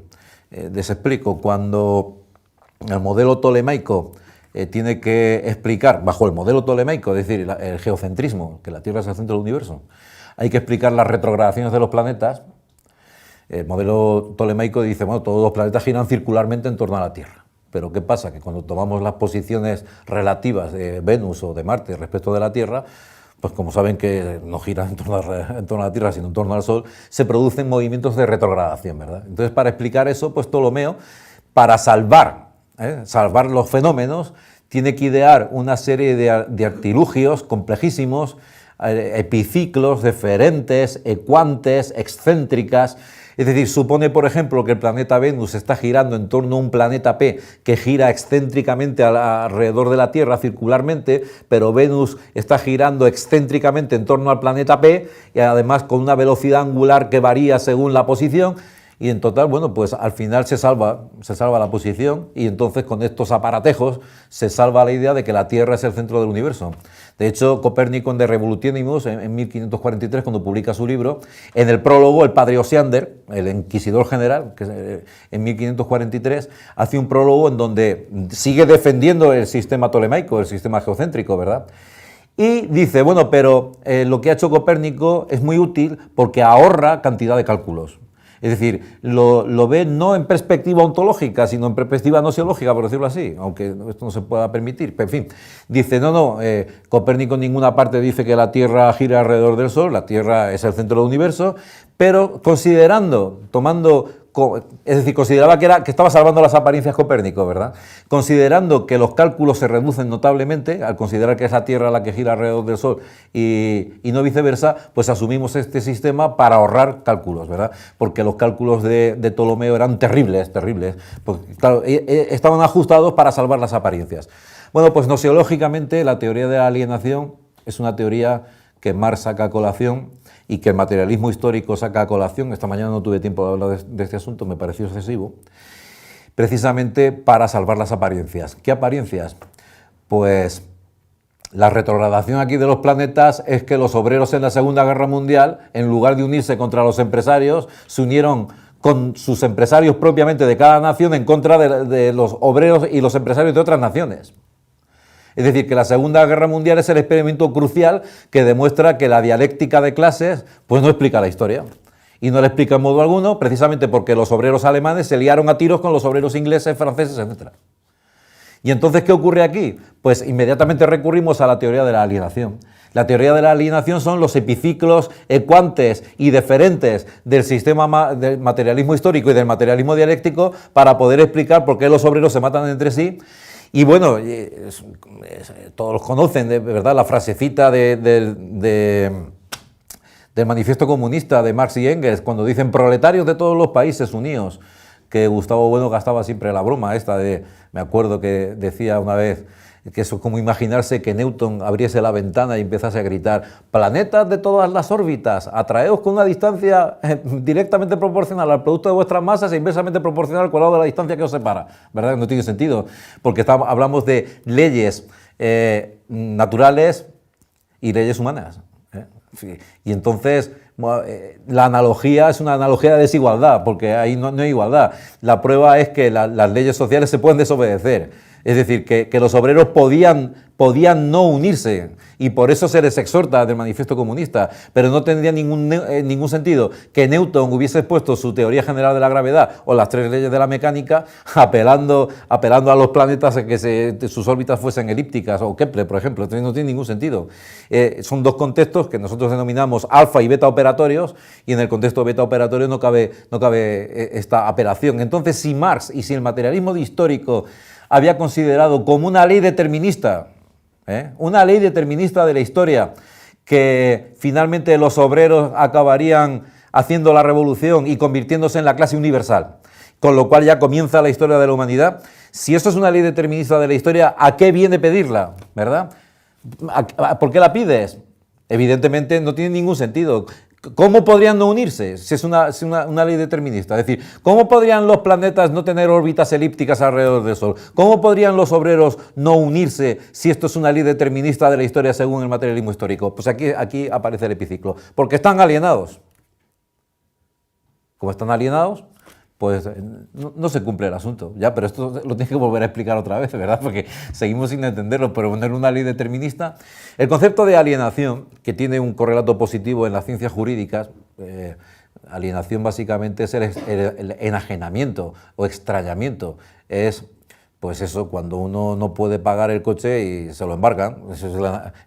Les explico, cuando el modelo tolemaico tiene que explicar, bajo el modelo tolemaico, es decir, el geocentrismo, que la Tierra es el centro del universo, hay que explicar las retrogradaciones de los planetas. El modelo tolemaico dice, bueno, todos los planetas giran circularmente en torno a la Tierra. Pero ¿qué pasa? Que cuando tomamos las posiciones relativas de Venus o de Marte respecto de la Tierra, pues como saben que no giran en torno a la Tierra, sino en torno al Sol, se producen movimientos de retrogradación, ¿verdad? Entonces, para explicar eso, pues Ptolomeo, para salvar los fenómenos, tiene que idear una serie de artilugios complejísimos, epiciclos, deferentes, ecuantes, excéntricas. Es decir, supone, por ejemplo, que el planeta Venus está girando en torno a un planeta P que gira excéntricamente alrededor de la Tierra circularmente, pero Venus está girando excéntricamente en torno al planeta P y además con una velocidad angular que varía según la posición. Y en total, bueno, pues al final se salva la posición y entonces con estos aparatejos se salva la idea de que la Tierra es el centro del universo. De hecho, Copérnico en De Revolutionimus, en 1543, cuando publica su libro, en el prólogo, el padre Osiander, el inquisidor general, que en 1543, hace un prólogo en donde sigue defendiendo el sistema tolemaico, el sistema geocéntrico, ¿verdad? Y dice, bueno, pero lo que ha hecho Copérnico es muy útil porque ahorra cantidad de cálculos. Es decir, lo ve no en perspectiva ontológica, sino en perspectiva nosiológica, por decirlo así, aunque esto no se pueda permitir. Pero, en fin, dice, Copérnico en ninguna parte dice que la Tierra gira alrededor del Sol, la Tierra es el centro del universo, pero consideraba que estaba salvando las apariencias Copérnico, ¿verdad? Considerando que los cálculos se reducen notablemente, al considerar que es la Tierra la que gira alrededor del Sol y no viceversa, pues asumimos este sistema para ahorrar cálculos, ¿verdad? Porque los cálculos de Ptolomeo eran terribles, porque, claro, estaban ajustados para salvar las apariencias. Bueno, pues nosiológicamente la teoría de la alienación es una teoría que Marx saca a colación y que el materialismo histórico saca a colación. Esta mañana no tuve tiempo de hablar de este asunto, me pareció excesivo, precisamente para salvar las apariencias. ¿Qué apariencias? Pues la retrogradación aquí de los planetas es que los obreros en la Segunda Guerra Mundial, en lugar de unirse contra los empresarios, se unieron con sus empresarios propiamente de cada nación en contra de los obreros y los empresarios de otras naciones. Es decir, que la Segunda Guerra Mundial es el experimento crucial que demuestra que la dialéctica de clases pues no explica la historia. Y no la explica en modo alguno, precisamente porque los obreros alemanes se liaron a tiros con los obreros ingleses, franceses, etc. ¿Y entonces qué ocurre aquí? Pues inmediatamente recurrimos a la teoría de la alienación. La teoría de la alienación son los epiciclos ecuantes y deferentes del sistema del materialismo histórico y del materialismo dialéctico para poder explicar por qué los obreros se matan entre sí. Y bueno, todos los conocen, de verdad, la frasecita del manifiesto comunista de Marx y Engels, cuando dicen proletarios de todos los países unidos, que Gustavo Bueno gastaba siempre la broma esta me acuerdo que decía una vez, que eso es como imaginarse que Newton abriese la ventana y empezase a gritar: planetas de todas las órbitas, atraeos con una distancia directamente proporcional al producto de vuestras masas e inversamente proporcional al cuadrado de la distancia que os separa. ¿Verdad? No tiene sentido, porque hablamos de leyes naturales y leyes humanas. Y entonces la analogía es una analogía de desigualdad, porque ahí no hay igualdad. La prueba es que las leyes sociales se pueden desobedecer. Es decir, que los obreros podían no unirse y por eso se les exhorta del manifiesto comunista, pero no tendría ningún sentido que Newton hubiese expuesto su teoría general de la gravedad o las tres leyes de la mecánica apelando a los planetas a que sus órbitas fuesen elípticas, o Kepler, por ejemplo. Entonces no tiene ningún sentido. Son dos contextos que nosotros denominamos alfa y beta operatorios, y en el contexto beta operatorio no cabe esta apelación. Entonces, si Marx y si el materialismo histórico había considerado como una ley determinista de la historia, que finalmente los obreros acabarían haciendo la revolución y convirtiéndose en la clase universal, con lo cual ya comienza la historia de la humanidad. Si eso es una ley determinista de la historia, ¿a qué viene pedirla? ¿Verdad? ¿Por qué la pides? Evidentemente no tiene ningún sentido. ¿Cómo podrían no unirse si es una ley determinista? Es decir, ¿cómo podrían los planetas no tener órbitas elípticas alrededor del Sol? ¿Cómo podrían los obreros no unirse si esto es una ley determinista de la historia según el materialismo histórico? Pues aquí aparece el epiciclo, porque están alienados. Como están alienados, pues no se cumple el asunto. Ya, pero esto lo tienes que volver a explicar otra vez, ¿verdad? Porque seguimos sin entenderlo, pero poner una ley determinista. El concepto de alienación, que tiene un correlato positivo en las ciencias jurídicas, alienación básicamente es el enajenamiento o extrañamiento. Es, pues eso, cuando uno no puede pagar el coche y se lo embarcan. Eso es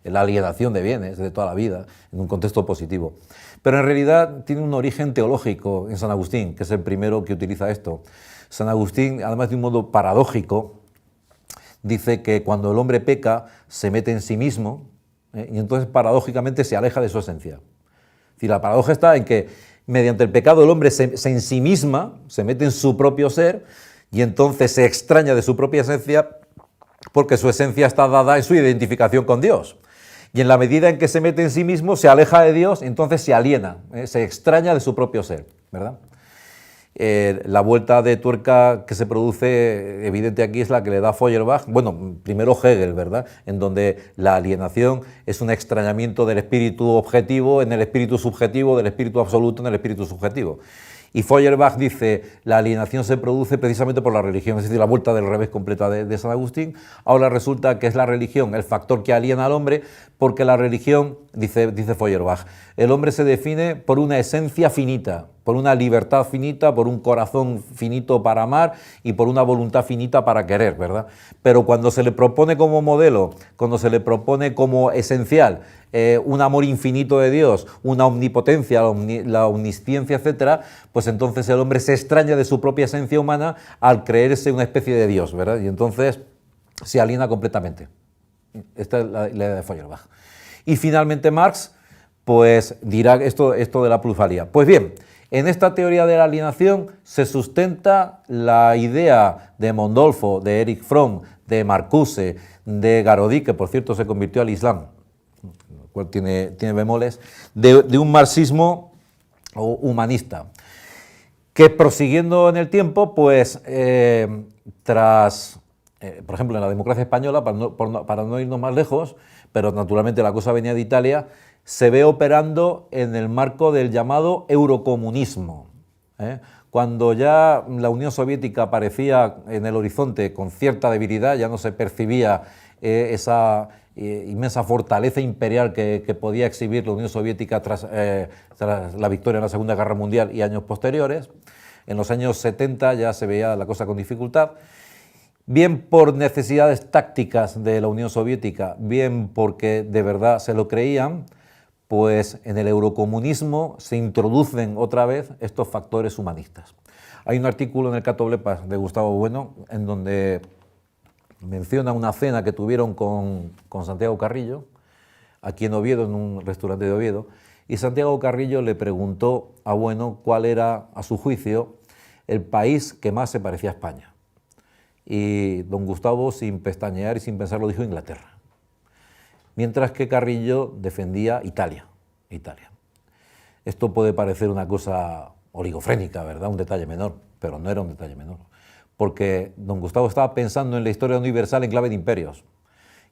la alienación de bienes de toda la vida, en un contexto positivo. Pero en realidad tiene un origen teológico en San Agustín, que es el primero que utiliza esto. San Agustín, además de un modo paradójico, dice que cuando el hombre peca, se mete en sí mismo, y entonces paradójicamente se aleja de su esencia. Es decir, la paradoja está en que mediante el pecado el hombre se ensimisma, se mete en su propio ser, y entonces se extraña de su propia esencia porque su esencia está dada en su identificación con Dios. Y en la medida en que se mete en sí mismo, se aleja de Dios, entonces se aliena, se extraña de su propio ser, ¿verdad? La vuelta de tuerca que se produce, evidente aquí, es la que le da Feuerbach, bueno, primero Hegel, ¿verdad?, en donde la alienación es un extrañamiento del espíritu objetivo en el espíritu subjetivo, del espíritu absoluto en el espíritu subjetivo. Y Feuerbach dice, la alienación se produce precisamente por la religión, es decir, la vuelta del revés completa de San Agustín. Ahora resulta que es la religión el factor que aliena al hombre, porque la religión, dice Feuerbach, el hombre se define por una esencia finita, por una libertad finita, por un corazón finito para amar y por una voluntad finita para querer, ¿verdad? Pero cuando se le propone como modelo, cuando se le propone como esencial, un amor infinito de Dios, una omnipotencia, la omnisciencia, etcétera, pues entonces el hombre se extraña de su propia esencia humana al creerse una especie de Dios, ¿verdad? Y entonces se aliena completamente. Esta es la idea de Feuerbach. Y finalmente Marx, pues dirá esto de la plusvalía. Pues bien, en esta teoría de la alienación se sustenta la idea de Mondolfo, de Erich Fromm, de Marcuse, de Garodí, que por cierto se convirtió al Islam, lo cual tiene bemoles, de un marxismo humanista, que prosiguiendo en el tiempo, pues por ejemplo, en la democracia española, para no irnos más lejos, pero naturalmente la cosa venía de Italia, se ve operando en el marco del llamado eurocomunismo. Cuando ya la Unión Soviética aparecía en el horizonte con cierta debilidad, ya no se percibía esa inmensa fortaleza imperial que podía exhibir la Unión Soviética tras la victoria en la Segunda Guerra Mundial y años posteriores. En los años 70 ya se veía la cosa con dificultad, bien por necesidades tácticas de la Unión Soviética, bien porque de verdad se lo creían, pues en el eurocomunismo se introducen otra vez estos factores humanistas. Hay un artículo en el Catoblepas de Gustavo Bueno en donde menciona una cena que tuvieron con Santiago Carrillo, aquí en Oviedo, en un restaurante de Oviedo, y Santiago Carrillo le preguntó a Bueno cuál era, a su juicio, el país que más se parecía a España. Y don Gustavo, sin pestañear y sin pensarlo, dijo Inglaterra. Mientras que Carrillo defendía Italia. Esto puede parecer una cosa oligofrénica, ¿verdad? Un detalle menor, pero no era un detalle menor. Porque don Gustavo estaba pensando en la historia universal en clave de imperios.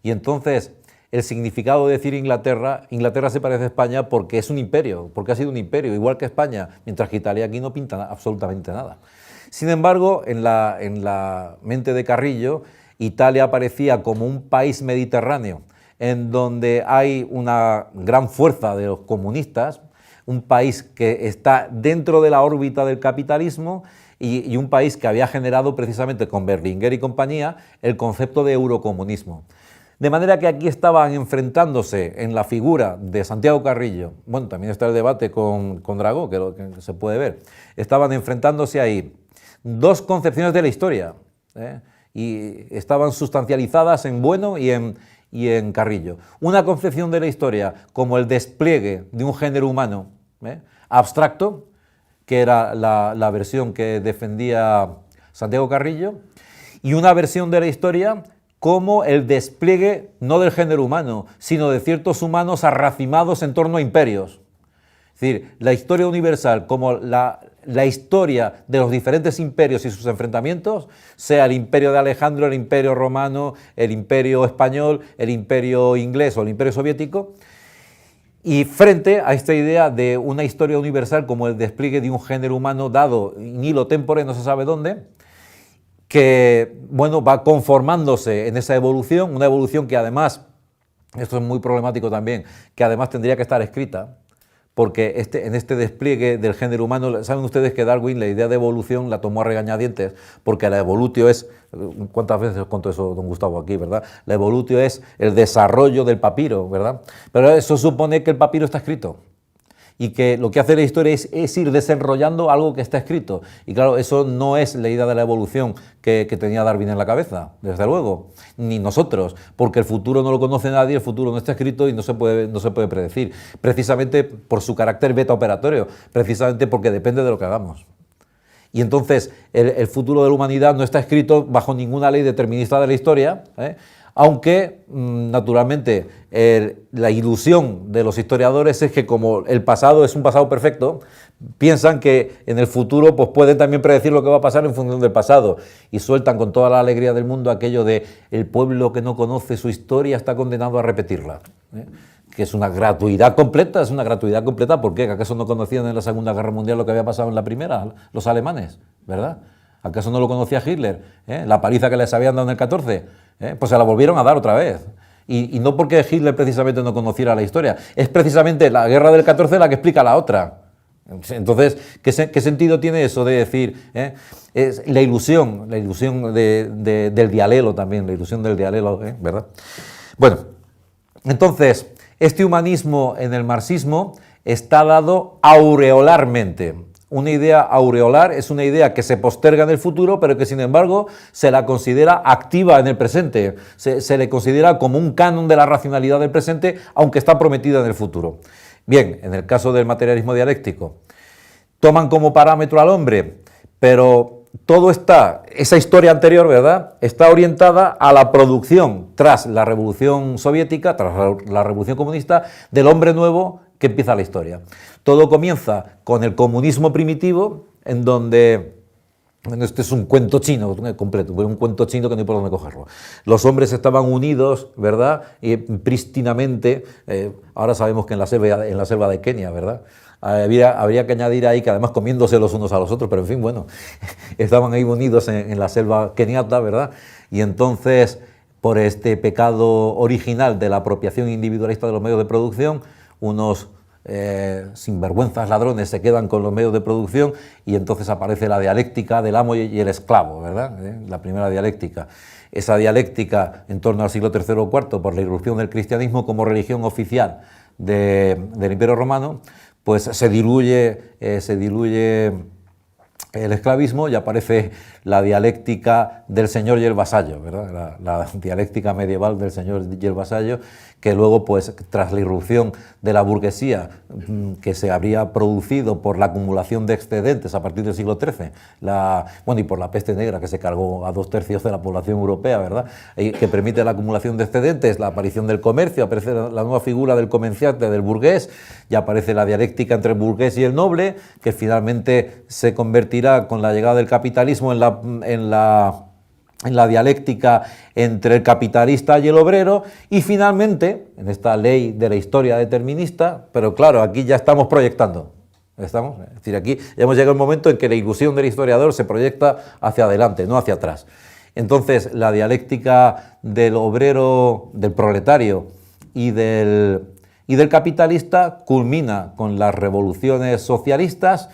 Y entonces, el significado de decir Inglaterra se parece a España porque es un imperio, porque ha sido un imperio, igual que España, mientras que Italia aquí no pinta absolutamente nada. Sin embargo, en la mente de Carrillo, Italia aparecía como un país mediterráneo, en donde hay una gran fuerza de los comunistas, un país que está dentro de la órbita del capitalismo y un país que había generado precisamente con Berlinguer y compañía el concepto de eurocomunismo. De manera que aquí estaban enfrentándose en la figura de Santiago Carrillo, bueno, también está el debate con Dragó, que se puede ver, estaban enfrentándose ahí dos concepciones de la historia, y estaban sustancializadas en Bueno y en Carrillo. Una concepción de la historia como el despliegue de un género humano abstracto, que era la versión que defendía Santiago Carrillo, y una versión de la historia como el despliegue no del género humano, sino de ciertos humanos arracimados en torno a imperios. Es Es decir, la historia universal como la historia de los diferentes imperios y sus enfrentamientos, sea el imperio de Alejandro, el imperio romano, el imperio español, el imperio inglés o el imperio soviético, y frente a esta idea de una historia universal como el despliegue de un género humano dado in hilo tempore, no se sabe dónde, que bueno, va conformándose en esa evolución, una evolución que además, esto es muy problemático también, que además tendría que estar escrita, porque en este despliegue del género humano, saben ustedes que Darwin la idea de evolución la tomó a regañadientes, porque la evolutio es, ¿cuántas veces os cuento eso, don Gustavo, aquí, verdad? La evolutio es el desarrollo del papiro, ¿verdad? Pero eso supone que el papiro está escrito, y que lo que hace la historia es ir desenrollando algo que está escrito. Y claro, eso no es la idea de la evolución que tenía Darwin en la cabeza, desde luego, ni nosotros, porque el futuro no lo conoce nadie, el futuro no está escrito y no se puede predecir, precisamente por su carácter beta operatorio, precisamente porque depende de lo que hagamos. Y entonces el futuro de la humanidad no está escrito bajo ninguna ley determinista de la historia, aunque naturalmente la ilusión de los historiadores es que como el pasado es un pasado perfecto, piensan que en el futuro pues pueden también predecir lo que va a pasar en función del pasado y sueltan con toda la alegría del mundo aquello de el pueblo que no conoce su historia está condenado a repetirla, que es una gratuidad completa, ¿por qué? ¿Acaso no conocían en la Segunda Guerra Mundial lo que había pasado en la Primera, los alemanes, verdad? ¿Acaso no lo conocía Hitler? La paliza que les habían dado en el 14, pues se la volvieron a dar otra vez. Y no porque Hitler precisamente no conociera la historia, es precisamente la guerra del 14 la que explica la otra. Entonces, ¿qué sentido tiene eso de decir? Es la ilusión del dialelo también, la ilusión del dialelo, ¿verdad? Bueno, entonces, este humanismo en el marxismo está dado aureolarmente. Una idea aureolar es una idea que se posterga en el futuro, pero que sin embargo se la considera activa en el presente, se le considera como un canon de la racionalidad del presente, aunque está prometida en el futuro. Bien, en el caso del materialismo dialéctico, toman como parámetro al hombre, pero todo esa historia anterior, ¿verdad?, está orientada a la producción tras la Revolución Soviética, tras la Revolución Comunista, del hombre nuevo que empieza la historia. Todo comienza con el comunismo primitivo, en donde, bueno, este es un cuento chino completo, un cuento chino que no hay por dónde cogerlo. Los hombres estaban unidos, ¿verdad?, y prístinamente, ahora sabemos que en la selva de Kenia, ¿verdad?, habría que añadir ahí que además comiéndose los unos a los otros, pero en fin, bueno, estaban ahí unidos en la selva keniata, ¿verdad? Y entonces, por este pecado original de la apropiación individualista de los medios de producción, unos sinvergüenzas ladrones se quedan con los medios de producción y entonces aparece la dialéctica del amo y el esclavo, ¿verdad? La primera dialéctica. Esa dialéctica en torno al siglo III o IV, por la irrupción del cristianismo como religión oficial del Imperio Romano, pues se diluye el esclavismo y aparece la dialéctica del señor y el vasallo, ¿verdad? La dialéctica medieval del señor y el vasallo, que luego, pues, tras la irrupción de la burguesía que se habría producido por la acumulación de excedentes a partir del siglo XIII, y por la peste negra que se cargó a 2/3 de la población europea, ¿verdad?, y que permite la acumulación de excedentes, la aparición del comercio, aparece la nueva figura del comerciante, del burgués, y aparece la dialéctica entre el burgués y el noble, que finalmente se convertirá con la llegada del capitalismo en la dialéctica entre el capitalista y el obrero, y finalmente, en esta ley de la historia determinista, pero claro, aquí ya estamos proyectando, es decir, aquí ya hemos llegado al momento en que la ilusión del historiador se proyecta hacia adelante, no hacia atrás. Entonces, la dialéctica del obrero, del proletario y del capitalista culmina con las revoluciones socialistas,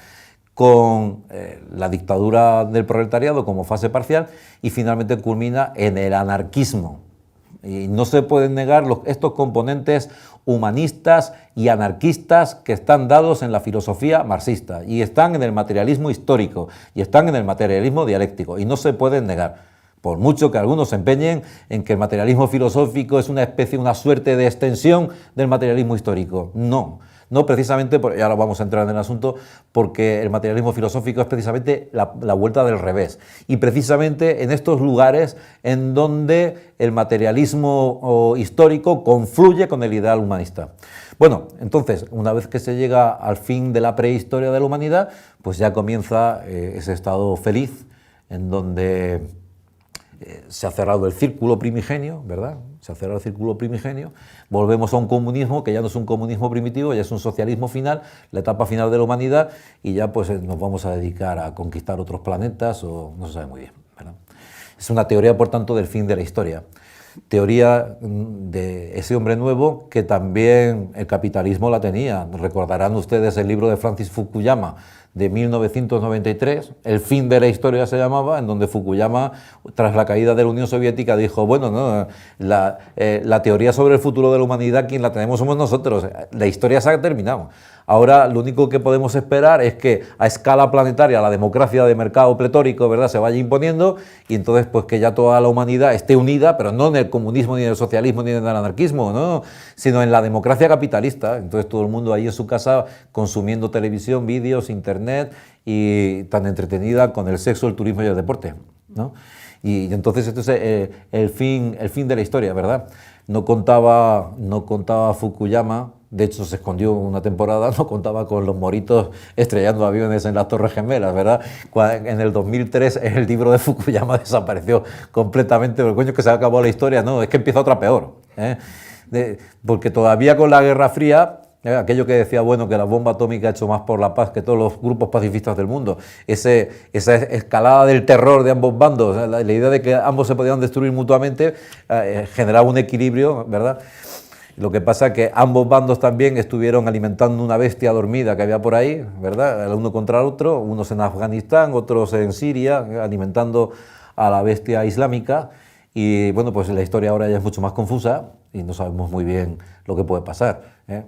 con la dictadura del proletariado como fase parcial y finalmente culmina en el anarquismo. Y no se pueden negar estos componentes humanistas y anarquistas que están dados en la filosofía marxista y están en el materialismo histórico y están en el materialismo dialéctico y no se pueden negar. Por mucho que algunos se empeñen en que el materialismo filosófico es una suerte de extensión del materialismo histórico. No precisamente, y ahora vamos a entrar en el asunto, porque el materialismo filosófico es precisamente la vuelta del revés. Y precisamente en estos lugares en donde el materialismo histórico confluye con el ideal humanista. Bueno, entonces, una vez que se llega al fin de la prehistoria de la humanidad, pues ya comienza ese estado feliz en donde se ha cerrado el círculo primigenio, ¿verdad? Se ha cerrado el círculo primigenio, volvemos a un comunismo que ya no es un comunismo primitivo, ya es un socialismo final, la etapa final de la humanidad, y ya pues nos vamos a dedicar a conquistar otros planetas, o no se sabe muy bien, ¿verdad? Es una teoría, por tanto, del fin de la historia. Teoría de ese hombre nuevo que también el capitalismo la tenía. Recordarán ustedes el libro de Francis Fukuyama de 1993, El fin de la historia se llamaba, en donde Fukuyama, tras la caída de la Unión Soviética, dijo, bueno, no, la teoría sobre el futuro de la humanidad, quien la tenemos somos nosotros, la historia se ha terminado. Ahora lo único que podemos esperar es que a escala planetaria la democracia de mercado pletórico, ¿verdad?, se vaya imponiendo, y entonces pues que ya toda la humanidad esté unida, pero no en el comunismo, ni en el socialismo, ni en el anarquismo, ¿no?, sino en la democracia capitalista. Entonces todo el mundo ahí en su casa consumiendo televisión, vídeos, internet, y tan entretenida con el sexo, el turismo y el deporte, ¿no? Y entonces esto es el fin de la historia, ¿verdad? No contaba Fukuyama, de hecho se escondió una temporada, no contaba con los moritos estrellando aviones en las Torres Gemelas, ¿verdad? En el 2003 el libro de Fukuyama desapareció completamente, pero coño, que se ha acabado la historia, no, es que empieza otra peor, ¿eh? Porque todavía con la Guerra Fría, aquello que decía, bueno, que la bomba atómica ha hecho más por la paz que todos los grupos pacifistas del mundo, esa escalada del terror de ambos bandos, la idea de que ambos se podían destruir mutuamente, generaba un equilibrio, ¿verdad? Lo que pasa es que ambos bandos también estuvieron alimentando una bestia dormida que había por ahí, ¿verdad? El uno contra el otro, unos en Afganistán, otros en Siria, alimentando a la bestia islámica. Y bueno, pues la historia ahora ya es mucho más confusa y no sabemos muy bien lo que puede pasar, ¿eh?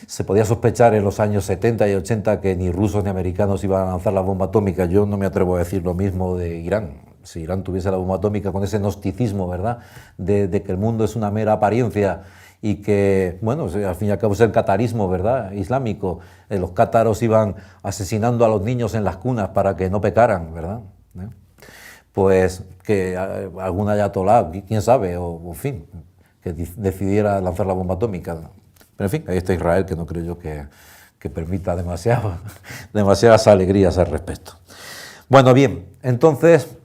Se podía sospechar en los años 70 y 80 que ni rusos ni americanos iban a lanzar la bomba atómica. Yo no me atrevo a decir lo mismo de Irán. Si Irán tuviese la bomba atómica, con ese gnosticismo, ¿verdad?, de que el mundo es una mera apariencia y que, bueno, al fin y al cabo es el catarismo, ¿verdad?, islámico. Los cátaros iban asesinando a los niños en las cunas para que no pecaran, ¿verdad? Pues que algún ayatolá, quién sabe, o en fin, que decidiera lanzar la bomba atómica. Pero en fin, ahí está Israel, que no creo yo que permita demasiadas alegrías al respecto. Bueno, bien, entonces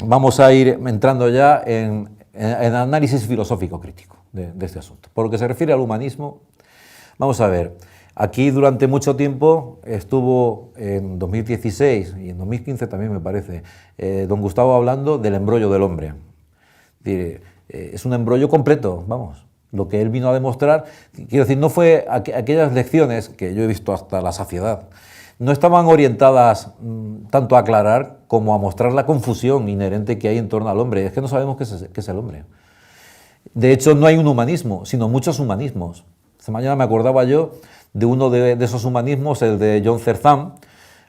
vamos a ir entrando ya en análisis filosófico crítico de este asunto. Por lo que se refiere al humanismo, vamos a ver, aquí durante mucho tiempo estuvo en 2016 y en 2015 también me parece, don Gustavo hablando del embrollo del hombre. Es un embrollo completo, vamos. Lo que él vino a demostrar, quiero decir, no fue aquellas lecciones que yo he visto hasta la saciedad, no estaban orientadas tanto a aclarar como a mostrar la confusión inherente que hay en torno al hombre. Es que no sabemos qué es el hombre. De hecho, no hay un humanismo, sino muchos humanismos. Esta mañana me acordaba yo de uno de esos humanismos, el de John Zerzan,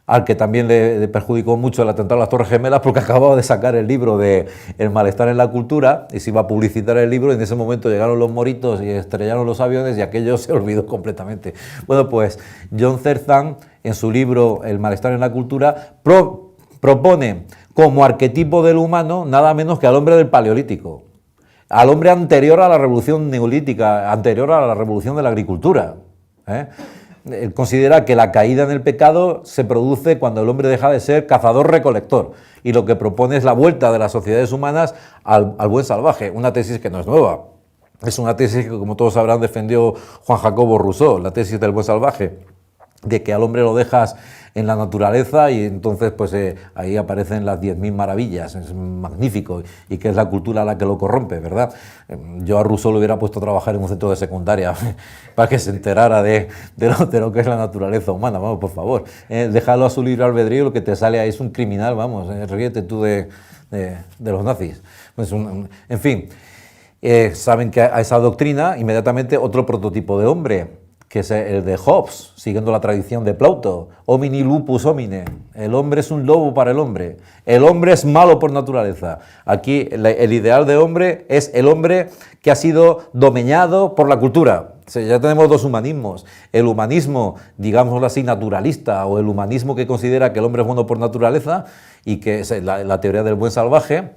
al que también le perjudicó mucho el atentado a las Torres Gemelas, porque acababa de sacar el libro de El malestar en la cultura y se iba a publicitar el libro, y en ese momento llegaron los moritos y estrellaron los aviones y aquello se olvidó completamente. Bueno, pues John Zerzan, en su libro El malestar en la cultura, propone como arquetipo del humano nada menos que al hombre del Paleolítico, al hombre anterior a la revolución neolítica, anterior a la revolución de la agricultura, ¿eh? Él considera que la caída en el pecado se produce cuando el hombre deja de ser cazador-recolector, y lo que propone es la vuelta de las sociedades humanas al buen salvaje, una tesis que no es nueva. Es una tesis que, como todos sabrán, defendió Juan Jacobo Rousseau, la tesis del buen salvaje, de que al hombre lo dejas en la naturaleza y entonces pues ahí aparecen las 10.000 maravillas, es magnífico, y que es la cultura la que lo corrompe, ¿verdad? Yo a Rousseau lo hubiera puesto a trabajar en un centro de secundaria para que se enterara de lo que es la naturaleza humana, vamos, por favor. Déjalo a su libre albedrío, lo que te sale ahí es un criminal, vamos, ríete tú de los nazis. Pues en fin, saben que a esa doctrina inmediatamente otro prototipo de hombre, que es el de Hobbes, siguiendo la tradición de Plauto, homini lupus homine, el hombre es un lobo para el hombre es malo por naturaleza. Aquí el ideal de hombre es el hombre que ha sido domeñado por la cultura, O sea, ya tenemos dos humanismos. El humanismo, digámoslo así, naturalista, o el humanismo que considera que el hombre es bueno por naturaleza, y que es la teoría del buen salvaje,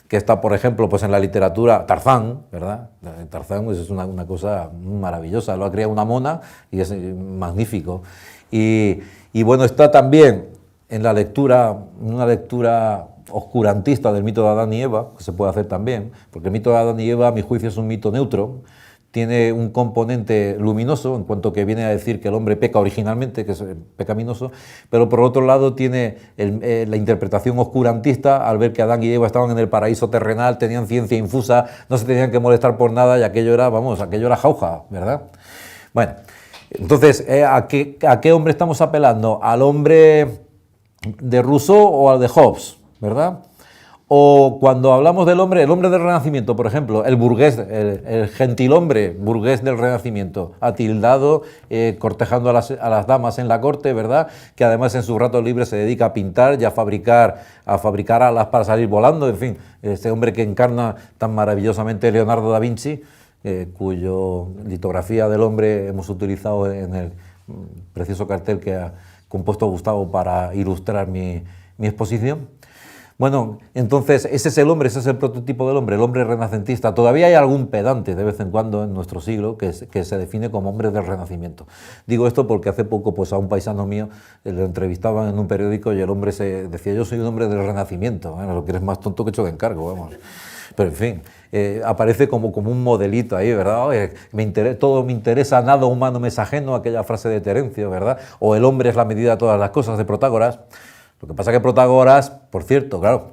que está, por ejemplo, pues en la literatura Tarzán, ¿verdad? Tarzán pues, es una cosa maravillosa, lo ha creado una mona y es magnífico. Y bueno, está también en la lectura, una lectura oscurantista del mito de Adán y Eva, que se puede hacer también, porque el mito de Adán y Eva, a mi juicio, es un mito neutro, tiene un componente luminoso, en cuanto que viene a decir que el hombre peca originalmente, que es pecaminoso, pero por otro lado tiene la interpretación oscurantista al ver que Adán y Eva estaban en el paraíso terrenal, tenían ciencia infusa, no se tenían que molestar por nada y aquello era, vamos, aquello era jauja, ¿verdad? Bueno, entonces, ¿a qué hombre estamos apelando? ¿Al hombre de Rousseau o al de Hobbes, verdad? O cuando hablamos del hombre, el hombre del Renacimiento, por ejemplo, el burgués, el gentilhombre burgués del Renacimiento, atildado, cortejando a las damas en la corte, ¿verdad? Que además en su rato libre se dedica a pintar y a fabricar alas para salir volando, en fin, este hombre que encarna tan maravillosamente Leonardo da Vinci, cuyo litografía del hombre hemos utilizado en el precioso cartel que ha compuesto Gustavo para ilustrar mi exposición. Bueno, entonces ese es el hombre, ese es el prototipo del hombre, el hombre renacentista. Todavía hay algún pedante de vez en cuando en nuestro siglo que se define como hombre del Renacimiento. Digo esto porque hace poco pues, a un paisano mío lo entrevistaban en un periódico y el hombre decía, yo soy un hombre del Renacimiento. Bueno, lo que eres más tonto que hecho de encargo, vamos. Pero en fin, aparece como un modelito ahí, ¿verdad? Todo me interesa, nada humano me es ajeno, aquella frase de Terencio, ¿verdad? O el hombre es la medida de todas las cosas, de Protágoras. Lo que pasa es que Protágoras, por cierto, claro,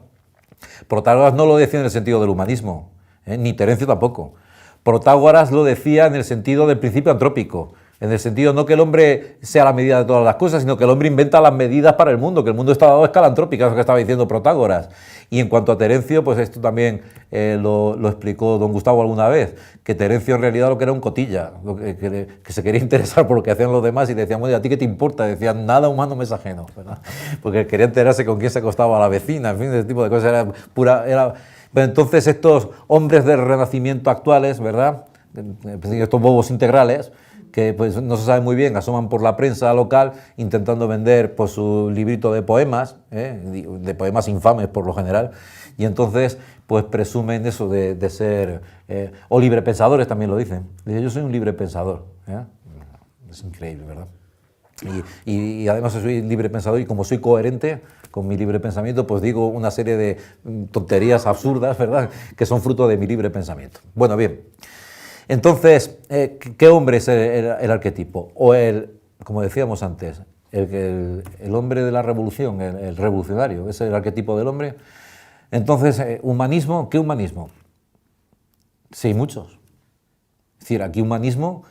Protágoras no lo decía en el sentido del humanismo, ni Terencio tampoco. Protágoras lo decía en el sentido del principio antrópico, en el sentido no que el hombre sea la medida de todas las cosas, sino que el hombre inventa las medidas para el mundo, que el mundo está dado a escala antrópica, es lo que estaba diciendo Protágoras. Y en cuanto a Terencio, pues esto también lo explicó don Gustavo alguna vez, que Terencio en realidad lo que era un cotilla, que se quería interesar por lo que hacían los demás y decían, bueno, ¿a ti qué te importa? Decían, nada humano me es ajeno, ¿verdad? Porque quería enterarse con quién se acostaba a la vecina, en fin, ese tipo de cosas, era pura... Pero entonces estos hombres del Renacimiento actuales, ¿verdad? Estos bobos integrales, que pues, no se sabe muy bien, asoman por la prensa local intentando vender pues, su librito de poemas, de poemas infames por lo general, y entonces pues presumen eso de ser, o librepensadores también lo dicen. Dicen, yo soy un librepensador. Es increíble, ¿verdad? Y además soy librepensador y como soy coherente con mi libre pensamiento, pues digo una serie de tonterías absurdas, ¿verdad?, que son fruto de mi libre pensamiento. Bueno, bien. Entonces, ¿qué hombre es el arquetipo? O como decíamos antes, el hombre de la revolución, el revolucionario, ¿es el arquetipo del hombre? Entonces, ¿humanismo? ¿Qué humanismo? Sí, muchos. Es decir, aquí humanismo,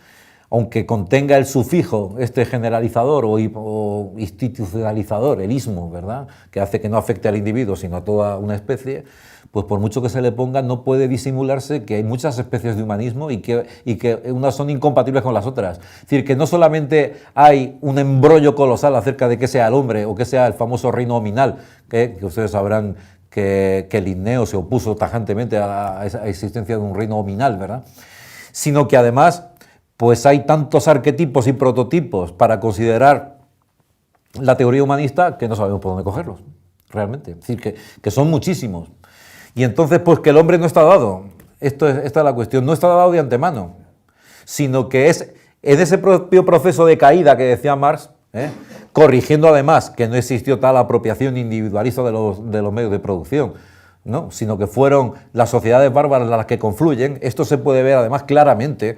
aunque contenga el sufijo, generalizador o institucionalizador, el ismo, ¿verdad?, que hace que no afecte al individuo, sino a toda una especie, pues por mucho que se le ponga, no puede disimularse que hay muchas especies de humanismo y que unas son incompatibles con las otras. Es decir, que no solamente hay un embrollo colosal acerca de qué sea el hombre o qué sea el famoso reino nominal, que ustedes sabrán que Linneo se opuso tajantemente a esa existencia de un reino nominal, ¿verdad?, sino que además pues hay tantos arquetipos y prototipos para considerar la teoría humanista que no sabemos por dónde cogerlos, realmente. Es decir, que son muchísimos. Y entonces, pues que el hombre no está dado. Esta es la cuestión, no está dado de antemano, sino que es en ese propio proceso de caída que decía Marx, corrigiendo además que no existió tal apropiación individualista de los medios de producción, ¿no?, sino que fueron las sociedades bárbaras las que confluyen. Esto se puede ver además claramente,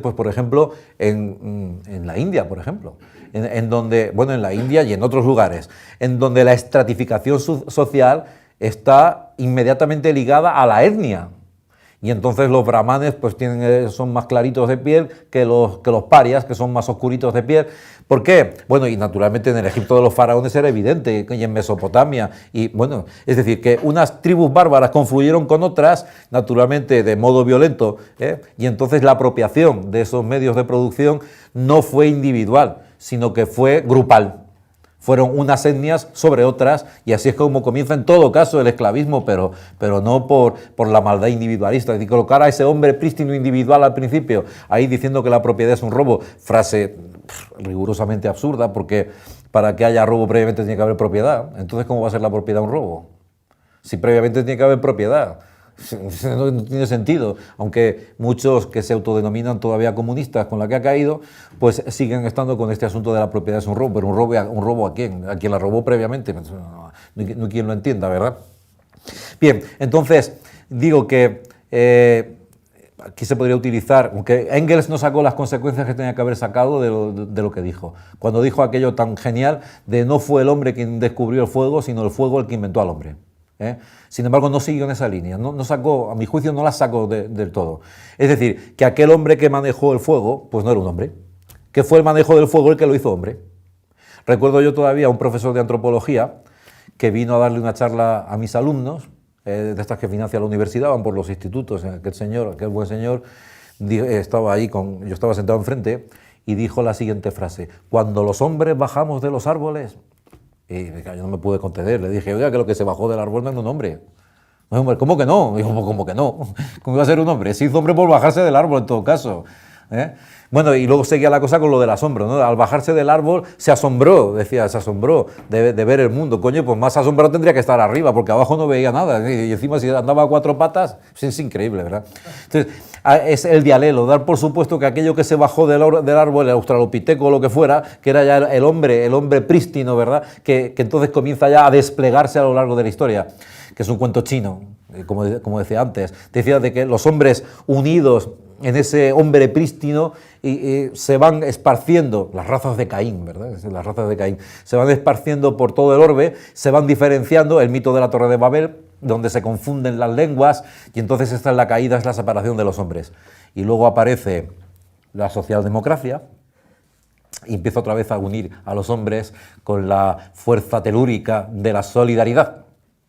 pues por ejemplo, en la India, por ejemplo, en donde, bueno, en la India y en otros lugares, en donde la estratificación social está inmediatamente ligada a la etnia. Y entonces los brahmanes pues son más claritos de piel que los parias, que son más oscuritos de piel. ¿Por qué? Bueno, y naturalmente en el Egipto de los faraones era evidente, y en Mesopotamia, y bueno, es decir, que unas tribus bárbaras confluyeron con otras, naturalmente de modo violento, y entonces la apropiación de esos medios de producción no fue individual, sino que fue grupal. Fueron unas etnias sobre otras, y así es como comienza en todo caso el esclavismo, pero no por la maldad individualista. Es decir, colocar a ese hombre prístino individual al principio, ahí diciendo que la propiedad es un robo, frase rigurosamente absurda, porque para que haya robo previamente tiene que haber propiedad. Entonces, ¿cómo va a ser la propiedad un robo? Si previamente tiene que haber propiedad. No tiene sentido, aunque muchos que se autodenominan todavía comunistas con la que ha caído, pues siguen estando con este asunto de la propiedad es un robo, pero un robo ¿a quién? ¿A quien la robó previamente? No hay quien lo entienda, ¿verdad? Bien, entonces digo que aquí se podría utilizar, aunque Engels no sacó las consecuencias que tenía que haber sacado de lo que dijo, cuando dijo aquello tan genial de no fue el hombre quien descubrió el fuego, sino el fuego el que inventó al hombre. Sin embargo, no siguió en esa línea, no sacó, a mi juicio no la sacó del todo. Es decir, que aquel hombre que manejó el fuego, pues no era un hombre, que fue el manejo del fuego el que lo hizo hombre. Recuerdo yo todavía a un profesor de antropología que vino a darle una charla a mis alumnos, de estas que financia la universidad, van por los institutos, aquel buen señor, estaba ahí, yo estaba sentado enfrente, y dijo la siguiente frase: cuando los hombres bajamos de los árboles. Y yo no me pude contener, le dije, oiga, que lo que se bajó del árbol no es un hombre. No, hombre, ¿cómo que no? Dijo, ¿cómo que no? ¿Cómo iba a ser un hombre? Se hizo hombre por bajarse del árbol en todo caso. Bueno, y luego seguía la cosa con lo del asombro, ¿no? Al bajarse del árbol se asombró, decía, se asombró de ver el mundo. Coño, pues más asombrado tendría que estar arriba, porque abajo no veía nada. Y encima si andaba a cuatro patas, pues es increíble, ¿verdad? Entonces, es el dialelo, dar por supuesto que aquello que se bajó del árbol, el australopiteco o lo que fuera, que era ya el hombre prístino, ¿verdad? Que entonces comienza ya a desplegarse a lo largo de la historia, que es un cuento chino, como decía antes. Decía de que los hombres unidos en ese hombre prístino y se van esparciendo, las razas de Caín, ¿verdad? Las razas de Caín, se van esparciendo por todo el orbe, se van diferenciando, el mito de la Torre de Babel, donde se confunden las lenguas, y entonces esta es la caída, es la separación de los hombres. Y luego aparece la socialdemocracia, y empieza otra vez a unir a los hombres con la fuerza telúrica de la solidaridad.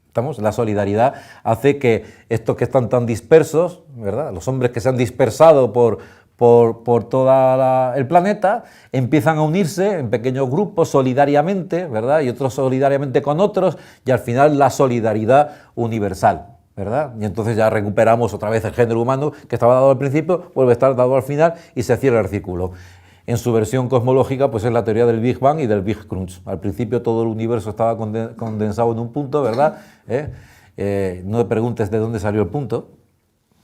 ¿Estamos? La solidaridad hace que estos que están tan dispersos, ¿verdad? Los hombres que se han dispersado por todo el planeta, empiezan a unirse en pequeños grupos solidariamente, ¿verdad? Y otros solidariamente con otros, y al final la solidaridad universal, ¿verdad? Y entonces ya recuperamos otra vez el género humano que estaba dado al principio, vuelve a estar dado al final y se cierra el círculo. En su versión cosmológica, pues es la teoría del Big Bang y del Big Crunch. Al principio todo el universo estaba condensado en un punto, ¿verdad? No te preguntes de dónde salió el punto.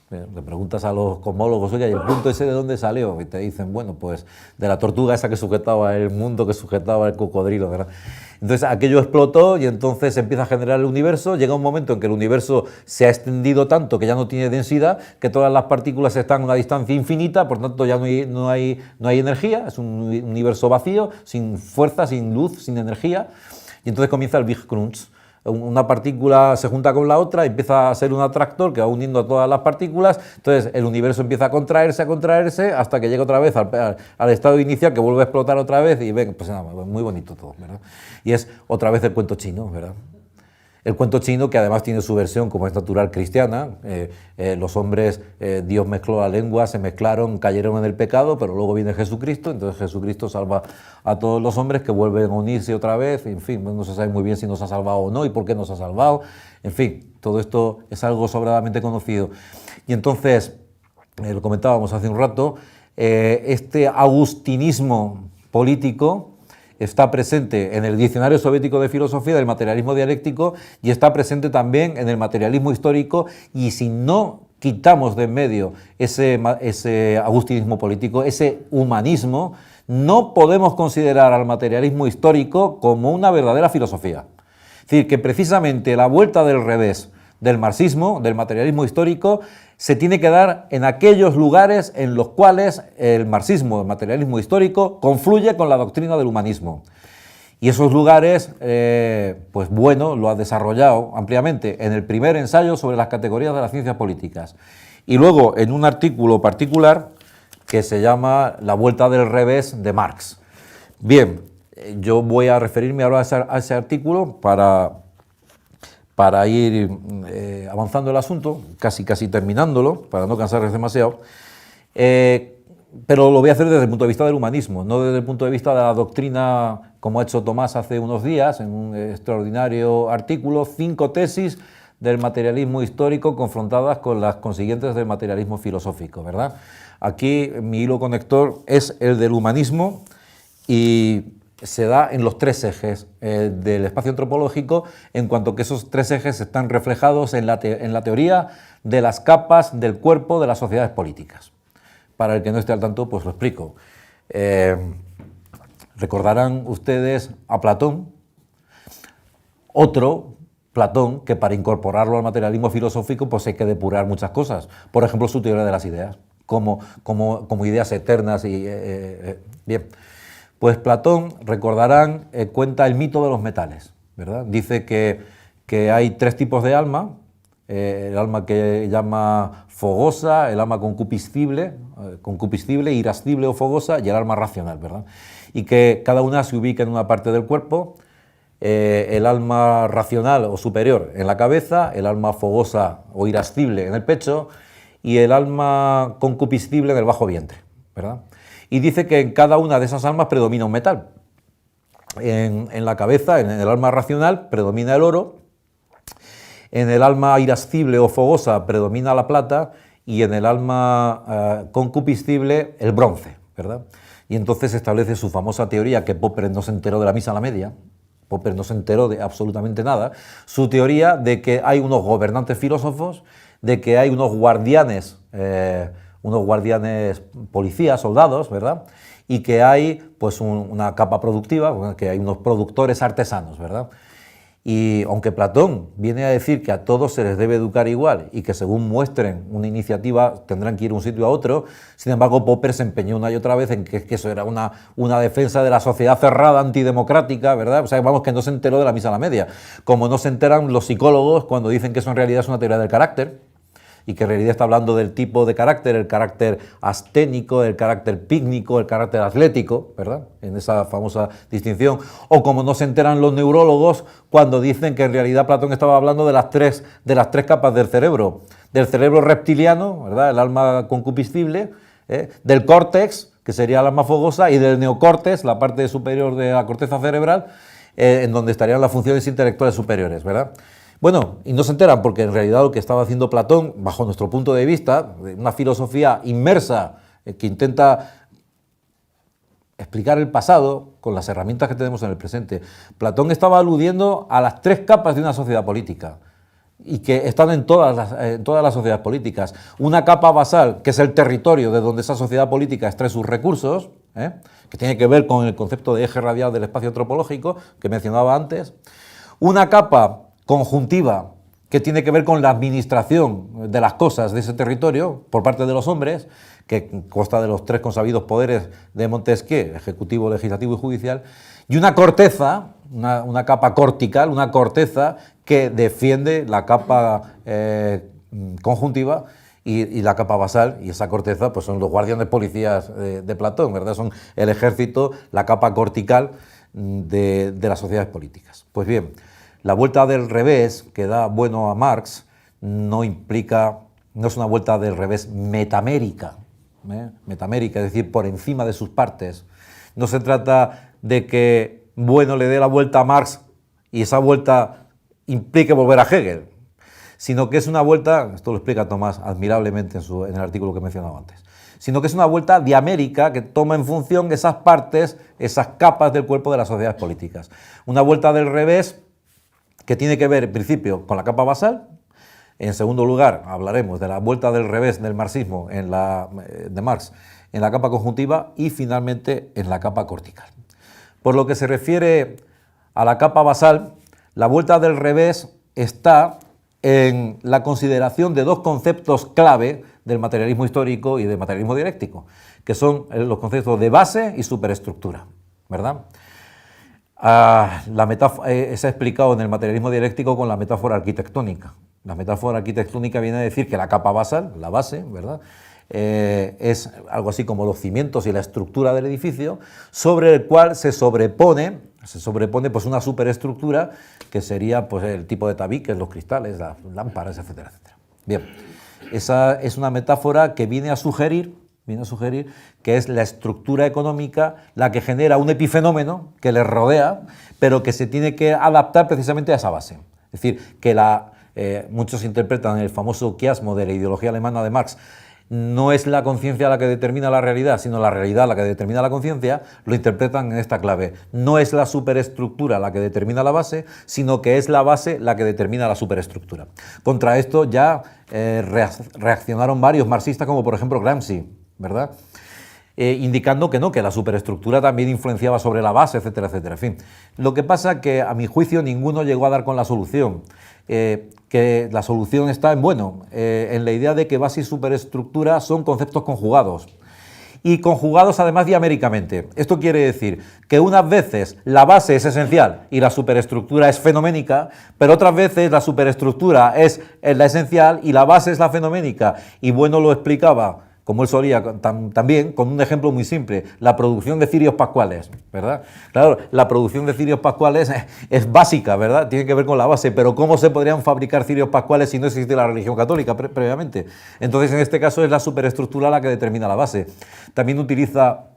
Le preguntas a los cosmólogos, oye, ¿y el punto ese de dónde salió? Y te dicen, bueno, pues de la tortuga esa que sujetaba el mundo, que sujetaba el cocodrilo, ¿verdad? Entonces aquello explotó y entonces se empieza a generar el universo. Llega un momento en que el universo se ha extendido tanto que ya no tiene densidad, que todas las partículas están a una distancia infinita, por tanto ya no hay energía, es un universo vacío, sin fuerza, sin luz, sin energía, y entonces comienza el Big Crunch. Una partícula se junta con la otra, empieza a ser un atractor que va uniendo a todas las partículas, entonces el universo empieza a contraerse hasta que llega otra vez al estado inicial, que vuelve a explotar otra vez y ven, pues nada, muy bonito todo, ¿verdad? Y es otra vez el cuento chino, ¿verdad? El cuento chino, que además tiene su versión, como es natural, cristiana. Los hombres, Dios mezcló la lengua, se mezclaron, cayeron en el pecado, pero luego viene Jesucristo, entonces Jesucristo salva a todos los hombres que vuelven a unirse otra vez, en fin, no se sabe muy bien si nos ha salvado o no y por qué nos ha salvado, en fin, todo esto es algo sobradamente conocido. Y entonces, lo comentábamos hace un rato, este agustinismo político está presente en el Diccionario Soviético de Filosofía del materialismo dialéctico y está presente también en el materialismo histórico, y si no quitamos de en medio ese agustinismo político, ese humanismo, no podemos considerar al materialismo histórico como una verdadera filosofía. Es decir, que precisamente la vuelta del revés del marxismo, del materialismo histórico, se tiene que dar en aquellos lugares en los cuales el marxismo, el materialismo histórico, confluye con la doctrina del humanismo. Y esos lugares, pues bueno, lo ha desarrollado ampliamente en el primer ensayo sobre las categorías de las ciencias políticas. Y luego en un artículo particular que se llama La vuelta del revés de Marx. Bien, yo voy a referirme ahora a ese artículo para ir avanzando el asunto, casi terminándolo, para no cansarles demasiado. pero lo voy a hacer desde el punto de vista del humanismo, no desde el punto de vista de la doctrina, como ha hecho Tomás hace unos días, en un extraordinario artículo, 5 tesis del materialismo histórico confrontadas con las consiguientes del materialismo filosófico, ¿verdad? Aquí mi hilo conector es el del humanismo y se da en los 3 ejes del espacio antropológico, en cuanto que esos 3 ejes están reflejados en la teoría de las capas del cuerpo de las sociedades políticas. Para el que no esté al tanto, pues lo explico. Recordarán ustedes a Platón, otro Platón que para incorporarlo al materialismo filosófico pues hay que depurar muchas cosas. Por ejemplo, su teoría de las ideas, como ideas eternas. Bien, pues Platón, recordarán, cuenta el mito de los metales, ¿verdad? Dice que hay 3 tipos de alma, el alma que llama fogosa, el alma concupiscible, irascible o fogosa, y el alma racional, ¿verdad? Y que cada una se ubica en una parte del cuerpo, el alma racional o superior en la cabeza, el alma fogosa o irascible en el pecho y el alma concupiscible en el bajo vientre, ¿verdad? Y dice que en cada una de esas almas predomina un metal. En la cabeza, en el alma racional, predomina el oro. En el alma irascible o fogosa predomina la plata y en el alma concupiscible el bronce, ¿verdad? Y entonces establece su famosa teoría, que Popper no se enteró de la misa a la media, Popper no se enteró de absolutamente nada, su teoría de que hay unos gobernantes filósofos, de que hay unos guardianes policías, soldados, ¿verdad? Y que hay pues una capa productiva, que hay unos productores artesanos, ¿verdad? Y aunque Platón viene a decir que a todos se les debe educar igual y que según muestren una iniciativa tendrán que ir de un sitio a otro, sin embargo Popper se empeñó una y otra vez en que eso era una defensa de la sociedad cerrada, antidemocrática, ¿verdad? O sea, vamos, que no se enteró de la misa a la media, como no se enteran los psicólogos cuando dicen que eso en realidad es una teoría del carácter, y que en realidad está hablando del tipo de carácter, el carácter asténico, el carácter pícnico, el carácter atlético, ¿verdad? En esa famosa distinción. O como no se enteran los neurólogos cuando dicen que en realidad Platón estaba hablando de las tres capas del cerebro reptiliano, ¿verdad? El alma concupiscible, del córtex, que sería el alma fogosa, y del neocórtex, la parte superior de la corteza cerebral, en donde estarían las funciones intelectuales superiores, ¿verdad? Bueno, y no se enteran porque en realidad lo que estaba haciendo Platón, bajo nuestro punto de vista, una filosofía inmersa que intenta explicar el pasado con las herramientas que tenemos en el presente. Platón estaba aludiendo a las 3 capas de una sociedad política y que están en todas las sociedades políticas. Una capa basal, que es el territorio de donde esa sociedad política extrae sus recursos, que tiene que ver con el concepto de eje radial del espacio antropológico que mencionaba antes. Una capa conjuntiva, que tiene que ver con la administración de las cosas de ese territorio por parte de los hombres, que consta de los 3 consabidos poderes de Montesquieu, ejecutivo, legislativo y judicial, y una corteza, una capa cortical, una corteza que defiende la capa conjuntiva y la capa basal, y esa corteza pues son los guardianes policías de Platón, ¿verdad? Son el ejército, la capa cortical de las sociedades políticas. Pues bien, la vuelta del revés que da bueno a Marx no es una vuelta del revés metamérica, metamérica, es decir, por encima de sus partes. No se trata de que Bueno le dé la vuelta a Marx y esa vuelta implique volver a Hegel, sino que es una vuelta, esto lo explica Tomás admirablemente en el artículo que he mencionado antes, sino que es una vuelta diamérica que toma en función esas partes, esas capas del cuerpo de las sociedades políticas. Una vuelta del revés que tiene que ver, en principio, con la capa basal. En segundo lugar, hablaremos de la vuelta del revés del marxismo de Marx en la capa conjuntiva y, finalmente, en la capa cortical. Por lo que se refiere a la capa basal, la vuelta del revés está en la consideración de 2 conceptos clave del materialismo histórico y del materialismo dialéctico, que son los conceptos de base y superestructura, ¿verdad? Se ha explicado en el materialismo dialéctico con la metáfora arquitectónica. La metáfora arquitectónica viene a decir que la capa basal, la base, ¿verdad?, es algo así como los cimientos y la estructura del edificio, sobre el cual se sobrepone pues una superestructura que sería pues el tipo de tabiques, los cristales, las lámparas, etcétera, etcétera. Bien, esa es una metáfora que viene a sugerir viene a sugerir que es la estructura económica la que genera un epifenómeno que le rodea, pero que se tiene que adaptar precisamente a esa base. Es decir, que muchos interpretan el famoso quiasmo de la ideología alemana de Marx, no es la conciencia la que determina la realidad, sino la realidad la que determina la conciencia, lo interpretan en esta clave. No es la superestructura la que determina la base, sino que es la base la que determina la superestructura. Contra esto ya reaccionaron varios marxistas, como por ejemplo Gramsci, ¿verdad? Indicando que no, que la superestructura también influenciaba sobre la base, etcétera, etcétera. En fin, lo que pasa es que a mi juicio ninguno llegó a dar con la solución. Que la solución está en la idea de que base y superestructura son conceptos conjugados. Y conjugados además diaméricamente. Esto quiere decir que unas veces la base es esencial y la superestructura es fenoménica, pero otras veces la superestructura es la esencial y la base es la fenoménica. Y Bueno lo explicaba, como él solía también, con un ejemplo muy simple, la producción de cirios pascuales, ¿verdad? Claro, la producción de cirios pascuales es básica, ¿verdad? Tiene que ver con la base, pero ¿cómo se podrían fabricar cirios pascuales si no existe la religión católica previamente? Entonces, en este caso es la superestructura la que determina la base. También utiliza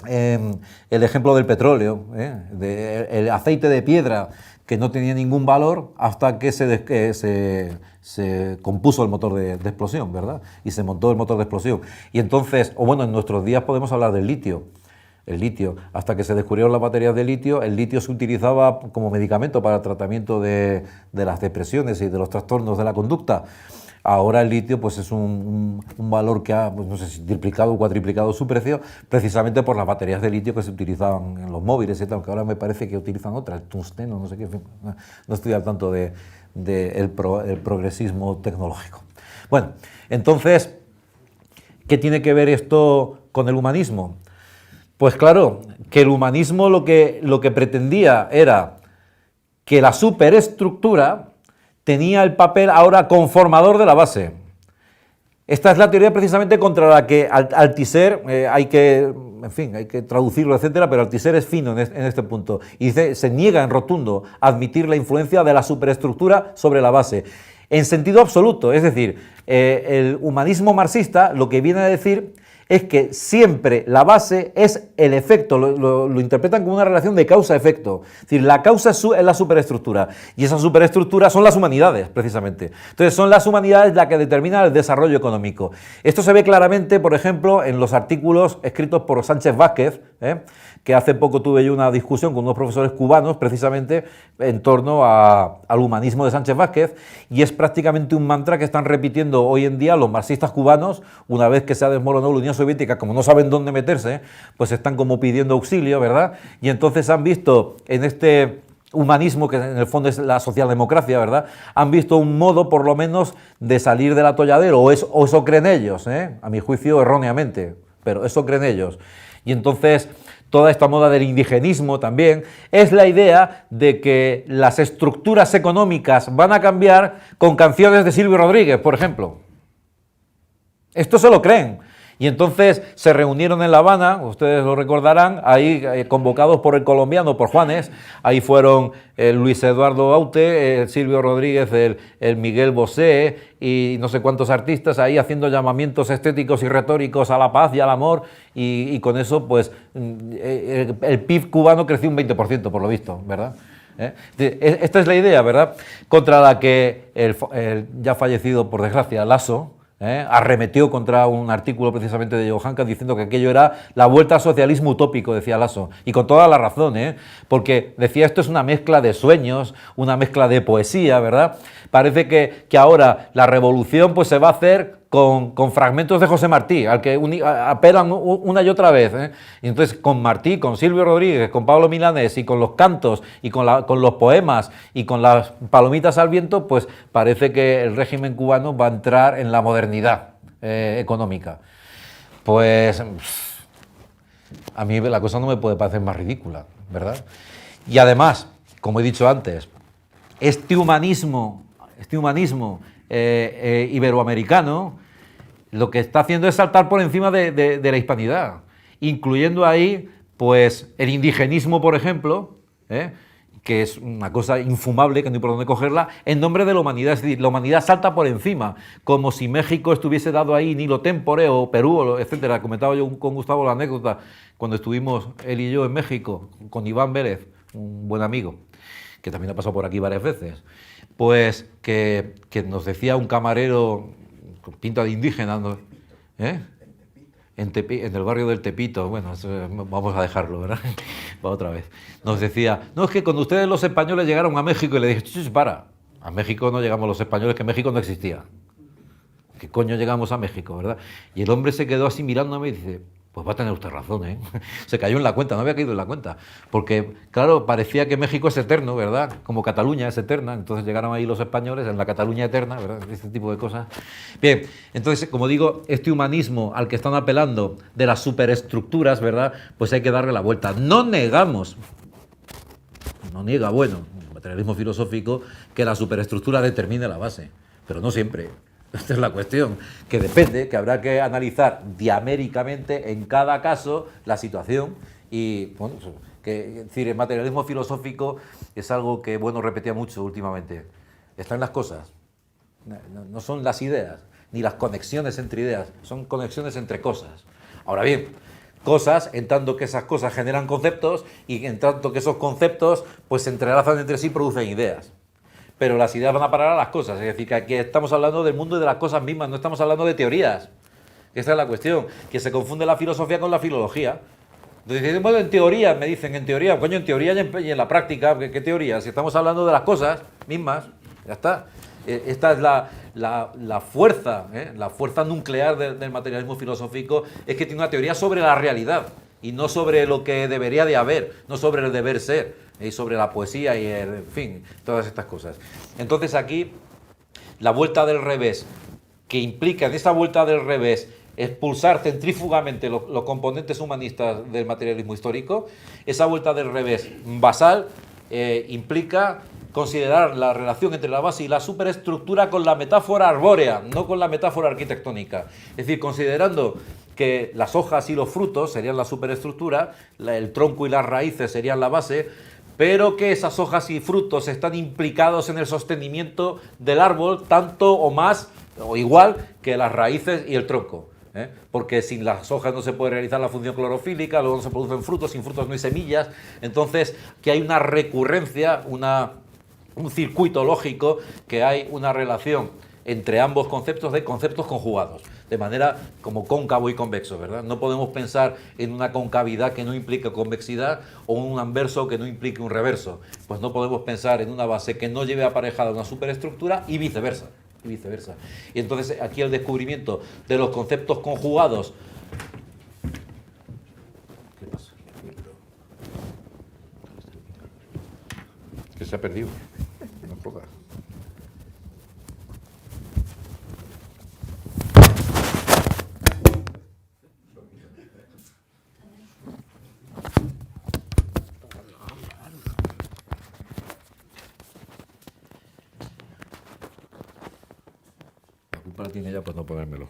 el ejemplo del petróleo, el aceite de piedra, que no tenía ningún valor hasta que se compuso el motor de explosión, ¿verdad? Y se montó el motor de explosión. Y entonces, en nuestros días podemos hablar del litio. El litio, hasta que se descubrieron las baterías de litio, el litio se utilizaba como medicamento para el tratamiento de las depresiones y de los trastornos de la conducta. Ahora el litio pues es un valor que ha, no sé si triplicado o cuatriplicado su precio, precisamente por las baterías de litio que se utilizaban en los móviles y tal, que ahora me parece que utilizan otras, el tungsteno, no sé qué, no estoy al tanto del progresismo tecnológico. Bueno, entonces, ¿qué tiene que ver esto con el humanismo? Pues claro, que el humanismo lo que pretendía era que la superestructura tenía el papel ahora conformador de la base. Esta es la teoría precisamente contra la que Althusser, hay que traducirlo, etcétera, pero Althusser es fino en este punto. Y se niega en rotundo a admitir la influencia de la superestructura sobre la base. En sentido absoluto, es decir, el humanismo marxista lo que viene a decir es que siempre la base es el efecto, lo interpretan como una relación de causa-efecto. Es decir, la causa es la superestructura, y esa superestructura son las humanidades, precisamente. Entonces, son las humanidades las que determinan el desarrollo económico. Esto se ve claramente, por ejemplo, en los artículos escritos por Sánchez Vázquez, que hace poco tuve yo una discusión con unos profesores cubanos, precisamente, en torno al humanismo de Sánchez Vázquez, y es prácticamente un mantra que están repitiendo hoy en día los marxistas cubanos, una vez que se ha desmoronado la Unión Soviética, como no saben dónde meterse, pues están como pidiendo auxilio, ¿verdad? Y entonces han visto en este humanismo, que en el fondo es la socialdemocracia, ¿verdad?, han visto un modo, por lo menos, de salir del atolladero, o eso creen ellos, a mi juicio erróneamente, pero eso creen ellos. Y entonces toda esta moda del indigenismo también es la idea de que las estructuras económicas van a cambiar con canciones de Silvio Rodríguez, por ejemplo. Esto se lo creen. Y entonces se reunieron en La Habana, ustedes lo recordarán, ahí convocados por el colombiano, por Juanes, ahí fueron Luis Eduardo Aute, Silvio Rodríguez, el Miguel Bosé y no sé cuántos artistas ahí haciendo llamamientos estéticos y retóricos a la paz y al amor, y con eso pues el PIB cubano creció un 20%, por lo visto, ¿verdad? Esta es la idea, ¿verdad?, contra la que el ya fallecido, por desgracia, Lasso, arremetió contra un artículo precisamente de Johanka diciendo que aquello era la vuelta al socialismo utópico, decía Lasso, y con toda la razón, porque decía esto es una mezcla de sueños, una mezcla de poesía, ¿verdad? Parece que ahora la revolución pues se va a hacer con fragmentos de José Martí, al que apelan una y otra vez, Y entonces con Martí, con Silvio Rodríguez, con Pablo Milanés y con los cantos y con los poemas y con las palomitas al viento, pues parece que el régimen cubano va a entrar en la modernidad económica. Pues a mí la cosa no me puede parecer más ridícula, ¿verdad? Y además, como he dicho antes, este humanismo iberoamericano lo que está haciendo es saltar por encima de la hispanidad, incluyendo ahí pues el indigenismo, por ejemplo, que es una cosa infumable, que no hay por dónde cogerla, en nombre de la humanidad. Es decir, la humanidad salta por encima, como si México estuviese dado ahí nilo tempore, o Perú, etcétera. Comentaba yo con Gustavo la anécdota cuando estuvimos él y yo en México, con Iván Vélez, un buen amigo, que también ha pasado por aquí varias veces, pues que nos decía un camarero con pinta de indígena, ¿no? En el barrio del Tepito, bueno, vamos a dejarlo, ¿verdad? Va otra vez. Nos decía, no, es que cuando ustedes los españoles llegaron a México, y le dije, para, a México no llegamos los españoles, que México no existía. ¿Qué coño llegamos a México, verdad? Y el hombre se quedó así mirándome y dice, pues va a tener usted razón, ¿eh? Se cayó en la cuenta, no había caído en la cuenta. Porque, claro, parecía que México es eterno, ¿verdad? Como Cataluña es eterna, entonces llegaron ahí los españoles en la Cataluña eterna, ¿verdad? Este tipo de cosas. Bien, entonces, como digo, este humanismo al que están apelando de las superestructuras, ¿verdad? Pues hay que darle la vuelta. No negamos, no niega, bueno, el materialismo filosófico, que la superestructura determine la base, pero no siempre. Esta es la cuestión, que depende, que habrá que analizar diaméricamente en cada caso la situación y, bueno, que, es decir, el materialismo filosófico es algo que, bueno, repetía mucho últimamente. Están las cosas, no son las ideas, ni las conexiones entre ideas, son conexiones entre cosas. Ahora bien, cosas, en tanto que esas cosas generan conceptos y en tanto que esos conceptos pues se entrelazan entre sí y producen ideas. Pero las ideas van a parar a las cosas, es decir, que aquí estamos hablando del mundo y de las cosas mismas, no estamos hablando de teorías. Esta es la cuestión, que se confunde la filosofía con la filología. Entonces, bueno, en teoría, me dicen, en teoría, coño, en teoría y en la práctica, ¿qué teoría? Si estamos hablando de las cosas mismas, ya está. Esta es la fuerza nuclear del materialismo filosófico, es que tiene una teoría sobre la realidad y no sobre lo que debería de haber, no sobre el deber ser, y sobre la poesía y en fin, todas estas cosas. Entonces aquí, la vuelta del revés, que implica en esta vuelta del revés expulsar centrífugamente los componentes humanistas del materialismo histórico, esa vuelta del revés basal implica considerar la relación entre la base y la superestructura con la metáfora arbórea, no con la metáfora arquitectónica. Es decir, considerando que las hojas y los frutos serían la superestructura, el tronco y las raíces serían la base, pero que esas hojas y frutos están implicados en el sostenimiento del árbol tanto o más o igual que las raíces y el tronco. Porque sin las hojas no se puede realizar la función clorofílica, luego no se producen frutos, sin frutos no hay semillas. Entonces, que hay una recurrencia, un circuito lógico, que hay una relación entre ambos conceptos de conceptos conjugados, de manera como cóncavo y convexo, ¿verdad? No podemos pensar en una concavidad que no implique convexidad o un anverso que no implique un reverso. Pues no podemos pensar en una base que no lleve aparejada una superestructura y viceversa. Y entonces aquí el descubrimiento de los conceptos conjugados. ¿Qué pasa? Que se ha perdido. No jodas. La culpa la tiene ella por no ponérmelo.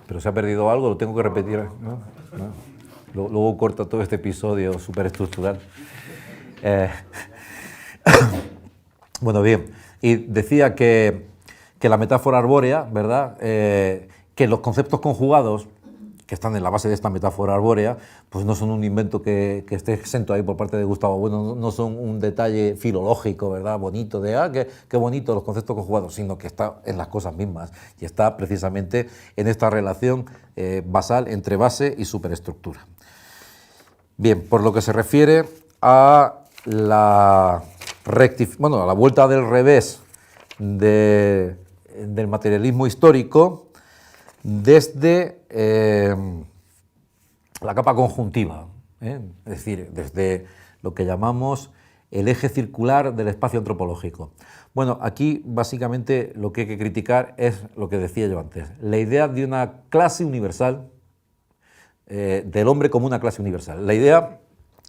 Pero se ha perdido algo, lo tengo que repetir. ¿No? Luego corta todo este episodio superestructural. Bueno, bien. Y decía que la metáfora arbórea, ¿verdad? Que los conceptos conjugados que están en la base de esta metáfora arbórea, pues no son un invento que esté exento ahí por parte de Gustavo Bueno, no son un detalle filológico, ¿verdad? Bonito, de qué bonito los conceptos conjugados, sino que está en las cosas mismas y está precisamente en esta relación basal entre base y superestructura. Bien, por lo que se refiere a la vuelta del revés del materialismo histórico, desde la capa conjuntiva, es decir, desde lo que llamamos el eje circular del espacio antropológico. Bueno, aquí básicamente lo que hay que criticar es lo que decía yo antes, la idea de una clase universal, del hombre como una clase universal, la idea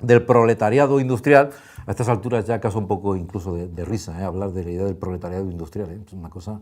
del proletariado industrial. A estas alturas ya causa un poco incluso de risa hablar de la idea del proletariado industrial, es una cosa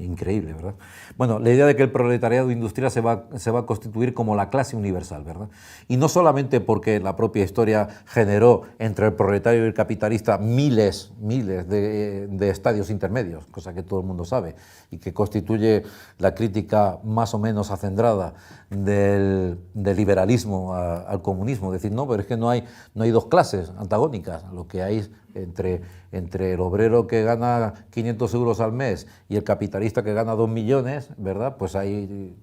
Increíble, ¿verdad? Bueno, la idea de que el proletariado industrial se va a constituir como la clase universal, ¿verdad? Y no solamente porque la propia historia generó entre el proletario y el capitalista miles de estadios intermedios, cosa que todo el mundo sabe, y que constituye la crítica más o menos acendrada del liberalismo al comunismo. Decir, no, pero es que no hay dos clases antagónicas, lo que hay entre el obrero que gana 500 euros al mes y el capitalista que gana 2 millones, ¿verdad? Pues hay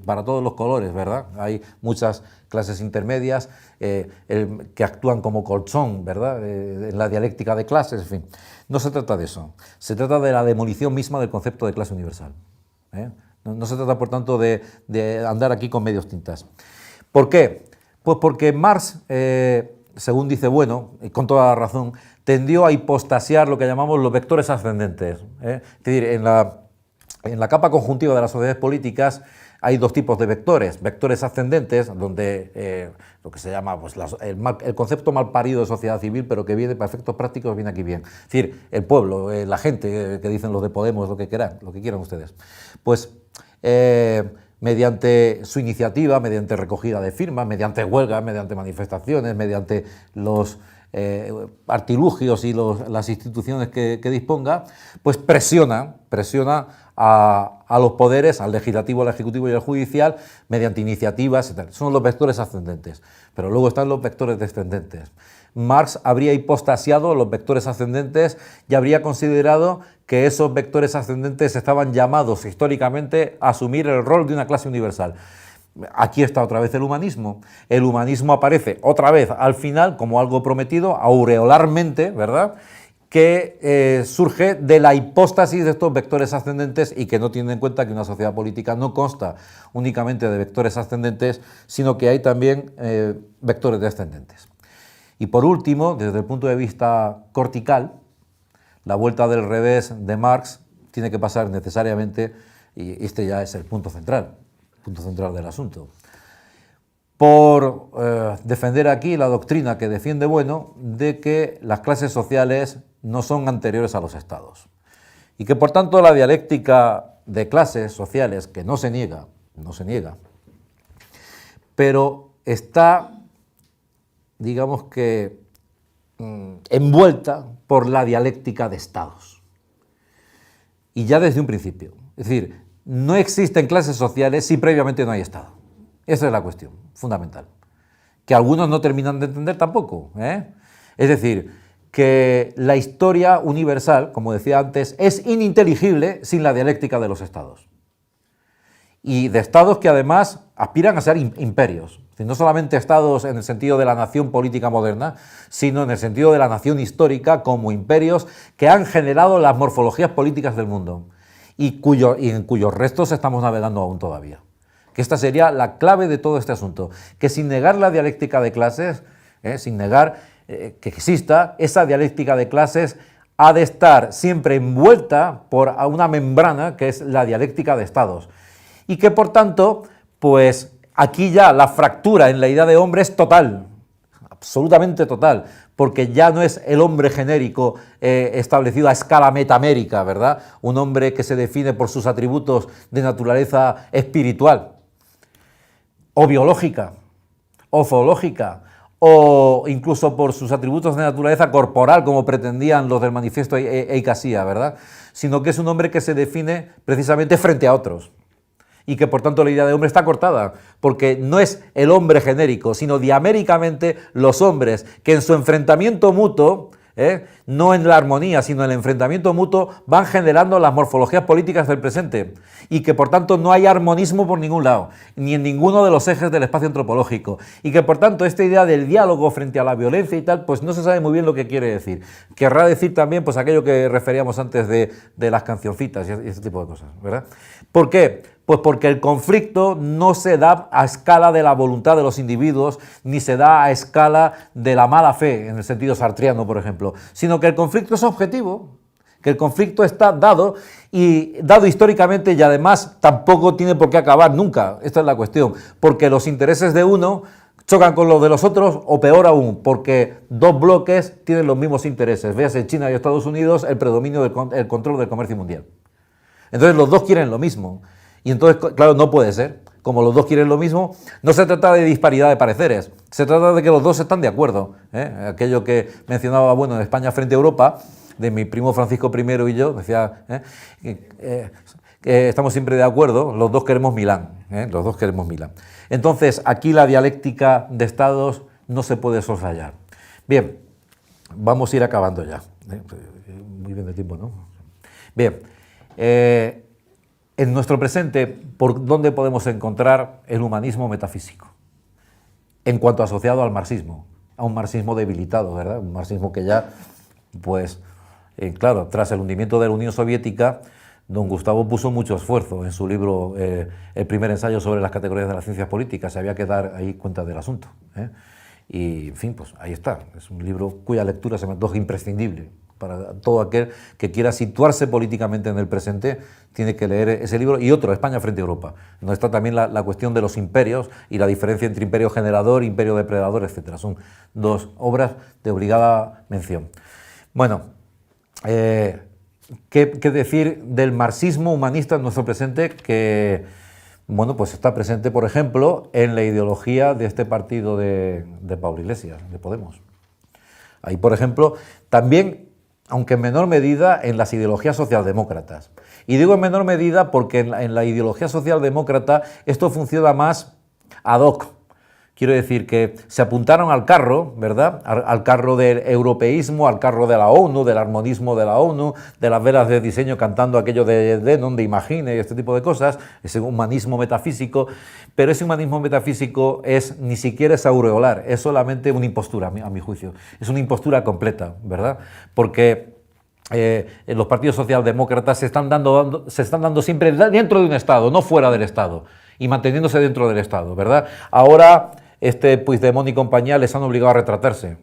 para todos los colores, ¿verdad? Hay muchas clases intermedias que actúan como colchón, ¿verdad? En la dialéctica de clases, en fin. No se trata de eso, se trata de la demolición misma del concepto de clase universal, ¿eh? No se trata, por tanto, de andar aquí con medios tintas. ¿Por qué? Pues porque Marx, según dice Bueno, y con toda la razón, tendió a hipostasiar lo que llamamos los vectores ascendentes, ¿eh? Es decir, en la capa conjuntiva de las sociedades políticas hay dos tipos de vectores ascendentes, donde lo que se llama pues, el concepto mal parido de sociedad civil, pero que viene para efectos prácticos, viene aquí bien. Es decir, el pueblo, la gente, que dicen los de Podemos, lo que quieran ustedes. Pues mediante su iniciativa, mediante recogida de firmas, mediante huelgas, mediante manifestaciones, mediante los artilugios y las instituciones que disponga, pues presiona a los poderes, al legislativo, al ejecutivo y al judicial, mediante iniciativas, etc. Son los vectores ascendentes, pero luego están los vectores descendentes. Marx habría hipostasiado los vectores ascendentes y habría considerado que esos vectores ascendentes estaban llamados históricamente a asumir el rol de una clase universal. Aquí está otra vez el humanismo. El humanismo aparece otra vez al final como algo prometido, aureolarmente, ¿verdad?, que surge de la hipóstasis de estos vectores ascendentes y que no tiene en cuenta que una sociedad política no consta únicamente de vectores ascendentes, sino que hay también vectores descendentes. Y por último, desde el punto de vista cortical, la vuelta del revés de Marx tiene que pasar necesariamente, y este ya es el punto central del asunto, por defender aquí la doctrina que defiende Bueno de que las clases sociales no son anteriores a los estados y que por tanto la dialéctica de clases sociales, que no se niega, pero está, digamos que, envuelta por la dialéctica de estados. Y ya desde un principio. Es decir, no existen clases sociales si previamente no hay estado. Esa es la cuestión fundamental, que algunos no terminan de entender tampoco, ¿eh? Es decir, que la historia universal, como decía antes, es ininteligible sin la dialéctica de los estados. Y de estados que además aspiran a ser imperios. No solamente estados en el sentido de la nación política moderna, sino en el sentido de la nación histórica como imperios que han generado las morfologías políticas del mundo y en cuyos restos estamos navegando aún todavía. Que esta sería la clave de todo este asunto, que sin negar la dialéctica de clases, sin negar que exista, esa dialéctica de clases ha de estar siempre envuelta por una membrana que es la dialéctica de estados. Y que por tanto, pues aquí ya la fractura en la idea de hombre es total, absolutamente total, porque ya no es el hombre genérico establecido a escala metamérica, ¿verdad? Un hombre que se define por sus atributos de naturaleza espiritual, o biológica, o zoológica, o incluso por sus atributos de naturaleza corporal, como pretendían los del manifiesto Eikasía, ¿verdad? Sino que es un hombre que se define precisamente frente a otros. Y que por tanto la idea de hombre está cortada, porque no es el hombre genérico, sino diaméricamente los hombres que en su enfrentamiento mutuo, no en la armonía, sino en el enfrentamiento mutuo, van generando las morfologías políticas del presente, y que por tanto no hay armonismo por ningún lado, ni en ninguno de los ejes del espacio antropológico, y que por tanto esta idea del diálogo frente a la violencia y tal, pues no se sabe muy bien lo que quiere decir. Querrá decir también pues aquello que referíamos antes de las cancioncitas y ese tipo de cosas, ¿verdad? ¿Por qué? Pues porque el conflicto no se da a escala de la voluntad de los individuos, ni se da a escala de la mala fe, en el sentido sartriano, por ejemplo, sino que el conflicto es objetivo, que el conflicto está dado, y dado históricamente, y además tampoco tiene por qué acabar nunca. Esta es la cuestión, porque los intereses de uno chocan con los de los otros, o peor aún, porque dos bloques tienen los mismos intereses. Véase China y Estados Unidos, el predominio del control del comercio mundial. Entonces los dos quieren lo mismo. Y entonces, claro, no puede ser. Como los dos quieren lo mismo, no se trata de disparidad de pareceres, se trata de que los dos están de acuerdo. Aquello que mencionaba, bueno, en España frente a Europa, de mi primo Francisco I y yo, decía que estamos siempre de acuerdo, los dos queremos Milán, los dos queremos Milán. Entonces, aquí la dialéctica de estados no se puede soslayar. Bien, vamos a ir acabando ya. Muy bien de tiempo, ¿no? Bien, en nuestro presente, ¿por dónde podemos encontrar el humanismo metafísico? En cuanto asociado al marxismo, a un marxismo debilitado, ¿verdad? Un marxismo que ya, pues, claro, tras el hundimiento de la Unión Soviética, don Gustavo puso mucho esfuerzo en su libro, el primer ensayo sobre las categorías de las ciencias políticas, había que dar ahí cuenta del asunto. Y, en fin, pues ahí está, es un libro cuya lectura se me antoja imprescindible. Para todo aquel que quiera situarse políticamente en el presente, tiene que leer ese libro y otro, España frente a Europa, donde está también la cuestión de los imperios y la diferencia entre imperio generador, imperio depredador, etc. Son dos obras de obligada mención. Bueno, ¿qué decir del marxismo humanista en nuestro presente? Que, bueno, pues está presente, por ejemplo, en la ideología de este partido de Pablo Iglesias, de Podemos. Ahí, por ejemplo, también, aunque en menor medida, en las ideologías socialdemócratas. Y digo en menor medida porque en la ideología socialdemócrata esto funciona más ad hoc. Quiero decir que se apuntaron al carro, ¿verdad? Al carro del europeísmo, al carro de la ONU, del armonismo de la ONU, de las velas de diseño cantando aquello de Lennon, de Imagine y este tipo de cosas, ese humanismo metafísico, pero ese humanismo metafísico ni siquiera es aureolar, es solamente una impostura, a mi juicio. Es una impostura completa, ¿verdad? Porque los partidos socialdemócratas se están dando siempre dentro de un Estado, no fuera del Estado, y manteniéndose dentro del Estado, ¿verdad? Ahora Puigdemont y compañía les han obligado a retratarse,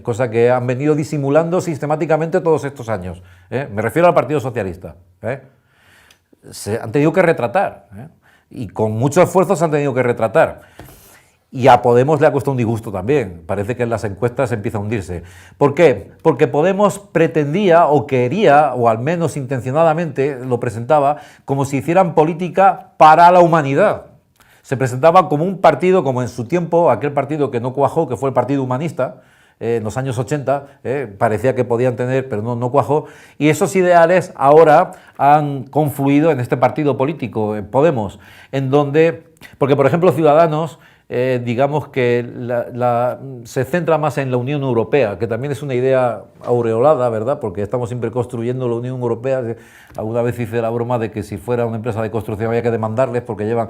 cosa que han venido disimulando sistemáticamente todos estos años. Me refiero al Partido Socialista. Se han tenido que retratar, y con mucho esfuerzo se han tenido que retratar. Y a Podemos le ha costado un disgusto también. Parece que en las encuestas empieza a hundirse. ¿Por qué? Porque Podemos pretendía o quería, o al menos intencionadamente lo presentaba, como si hicieran política para la humanidad. Se presentaba como un partido, como en su tiempo, aquel partido que no cuajó, que fue el Partido Humanista, en los años 80, parecía que podían tener, pero no cuajó, y esos ideales ahora han confluido en este partido político, Podemos, en donde, porque por ejemplo Ciudadanos, digamos que se centra más en la Unión Europea, que también es una idea aureolada, ¿verdad? Porque estamos siempre construyendo la Unión Europea. Alguna vez hice la broma de que si fuera una empresa de construcción había que demandarles porque llevan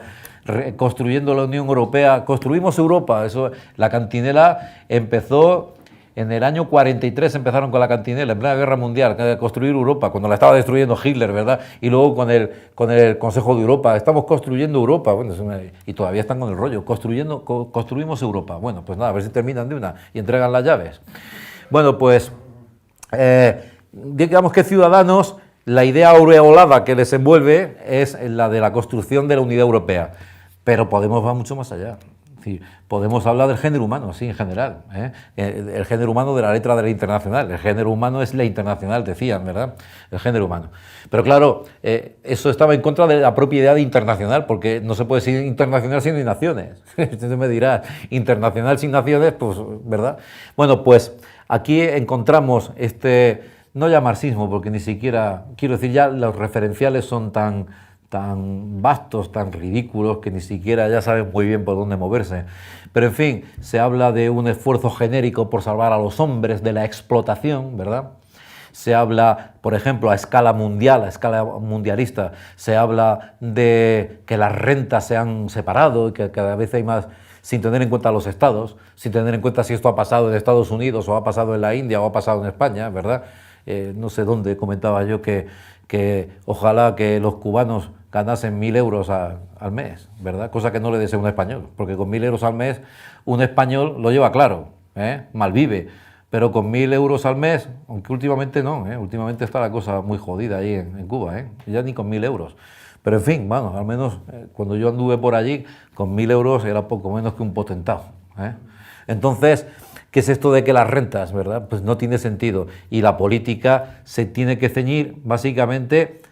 construyendo la Unión Europea. Construimos Europa. Eso, la cantinela empezó en el año 43, empezaron con la cantinela, en plena Guerra Mundial, construir Europa, cuando la estaba destruyendo Hitler, ¿verdad? Y luego con el Consejo de Europa, estamos construyendo Europa, bueno, y todavía están con el rollo, construimos Europa. Bueno, pues nada, a ver si terminan de una y entregan las llaves. Bueno, pues, digamos que Ciudadanos, la idea aureolada que les envuelve es la de la construcción de la unidad europea, pero Podemos va mucho más allá. Podemos hablar del género humano, sí, en general. El género humano de la letra de la Internacional. El género humano es la Internacional, decían, ¿verdad? El género humano. Pero claro, eso estaba en contra de la propia idea de internacional, porque no se puede ser internacional sin naciones. Entonces me dirás, internacional sin naciones, pues, ¿verdad? Bueno, pues aquí encontramos no ya marxismo, porque ni siquiera, quiero decir, ya los referenciales son tan vastos, tan ridículos, que ni siquiera ya saben muy bien por dónde moverse. Pero en fin, se habla de un esfuerzo genérico por salvar a los hombres de la explotación, ¿verdad? Se habla, por ejemplo, a escala mundial, a escala mundialista, se habla de que las rentas se han separado y que cada vez hay más, sin tener en cuenta los estados, sin tener en cuenta si esto ha pasado en Estados Unidos o ha pasado en la India o ha pasado en España, ¿verdad? No sé dónde comentaba yo que ojalá que los cubanos ganasen 1.000 euros al mes, ¿verdad? Cosa que no le desea un español, porque con 1.000 euros al mes un español lo lleva claro, malvive, pero con 1.000 euros al mes, aunque últimamente no, últimamente está la cosa muy jodida ahí en Cuba, ya ni con 1.000 euros. Pero en fin, bueno, al menos cuando yo anduve por allí, con 1.000 euros era poco menos que un potentado. Entonces, ¿qué es esto de que las rentas, verdad? Pues no tiene sentido. Y la política se tiene que ceñir básicamente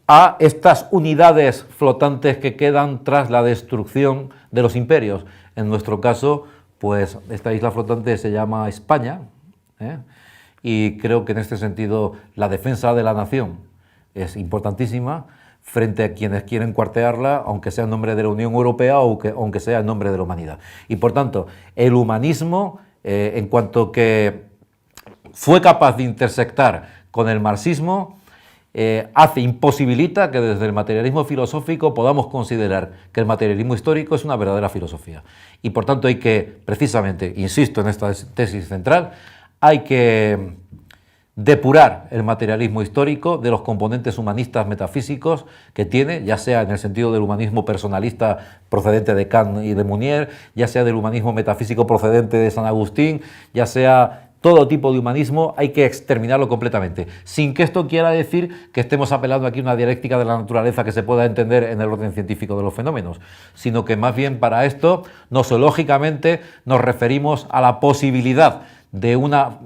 a estas unidades flotantes que quedan tras la destrucción de los imperios. En nuestro caso, pues esta isla flotante se llama España, y creo que en este sentido la defensa de la nación es importantísima frente a quienes quieren cuartearla, aunque sea en nombre de la Unión Europea o aunque sea en nombre de la humanidad. Y por tanto, el humanismo, en cuanto que fue capaz de intersectar con el marxismo, imposibilita que desde el materialismo filosófico podamos considerar que el materialismo histórico es una verdadera filosofía. Y por tanto hay que, precisamente, insisto en esta tesis central, hay que depurar el materialismo histórico de los componentes humanistas metafísicos que tiene, ya sea en el sentido del humanismo personalista procedente de Kant y de Mounier, ya sea del humanismo metafísico procedente de San Agustín, ya sea todo tipo de humanismo, hay que exterminarlo completamente, sin que esto quiera decir que estemos apelando aquí a una dialéctica de la naturaleza que se pueda entender en el orden científico de los fenómenos, sino que más bien para esto, nosológicamente, nos referimos a la posibilidad de una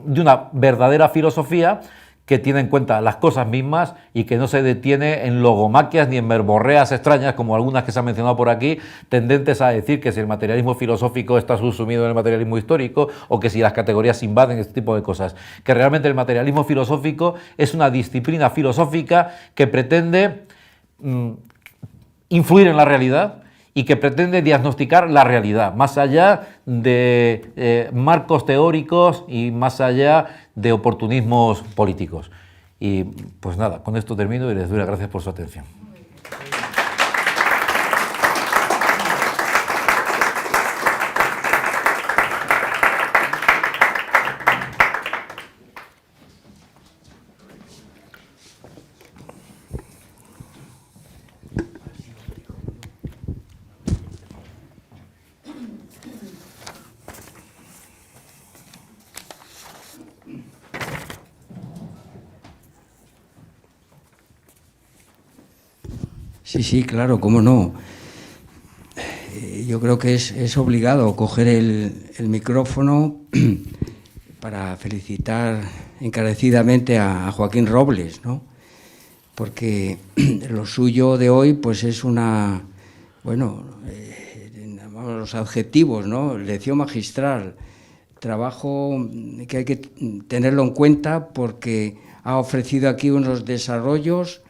verdadera filosofía que tiene en cuenta las cosas mismas y que no se detiene en logomaquias ni en verborreas extrañas, como algunas que se han mencionado por aquí, tendentes a decir que si el materialismo filosófico está subsumido en el materialismo histórico o que si las categorías invaden, este tipo de cosas. Que realmente el materialismo filosófico es una disciplina filosófica que pretende influir en la realidad y que pretende diagnosticar la realidad, más allá de marcos teóricos y más allá de oportunismos políticos. Y pues nada, con esto termino y les doy las gracias por su atención. Sí, claro, cómo no. Yo creo que es obligado coger el micrófono para felicitar encarecidamente a Joaquín Robles, ¿no? Porque lo suyo de hoy pues es una, bueno, los adjetivos, ¿no? Lección magistral, trabajo que hay que tenerlo en cuenta porque ha ofrecido aquí unos desarrollos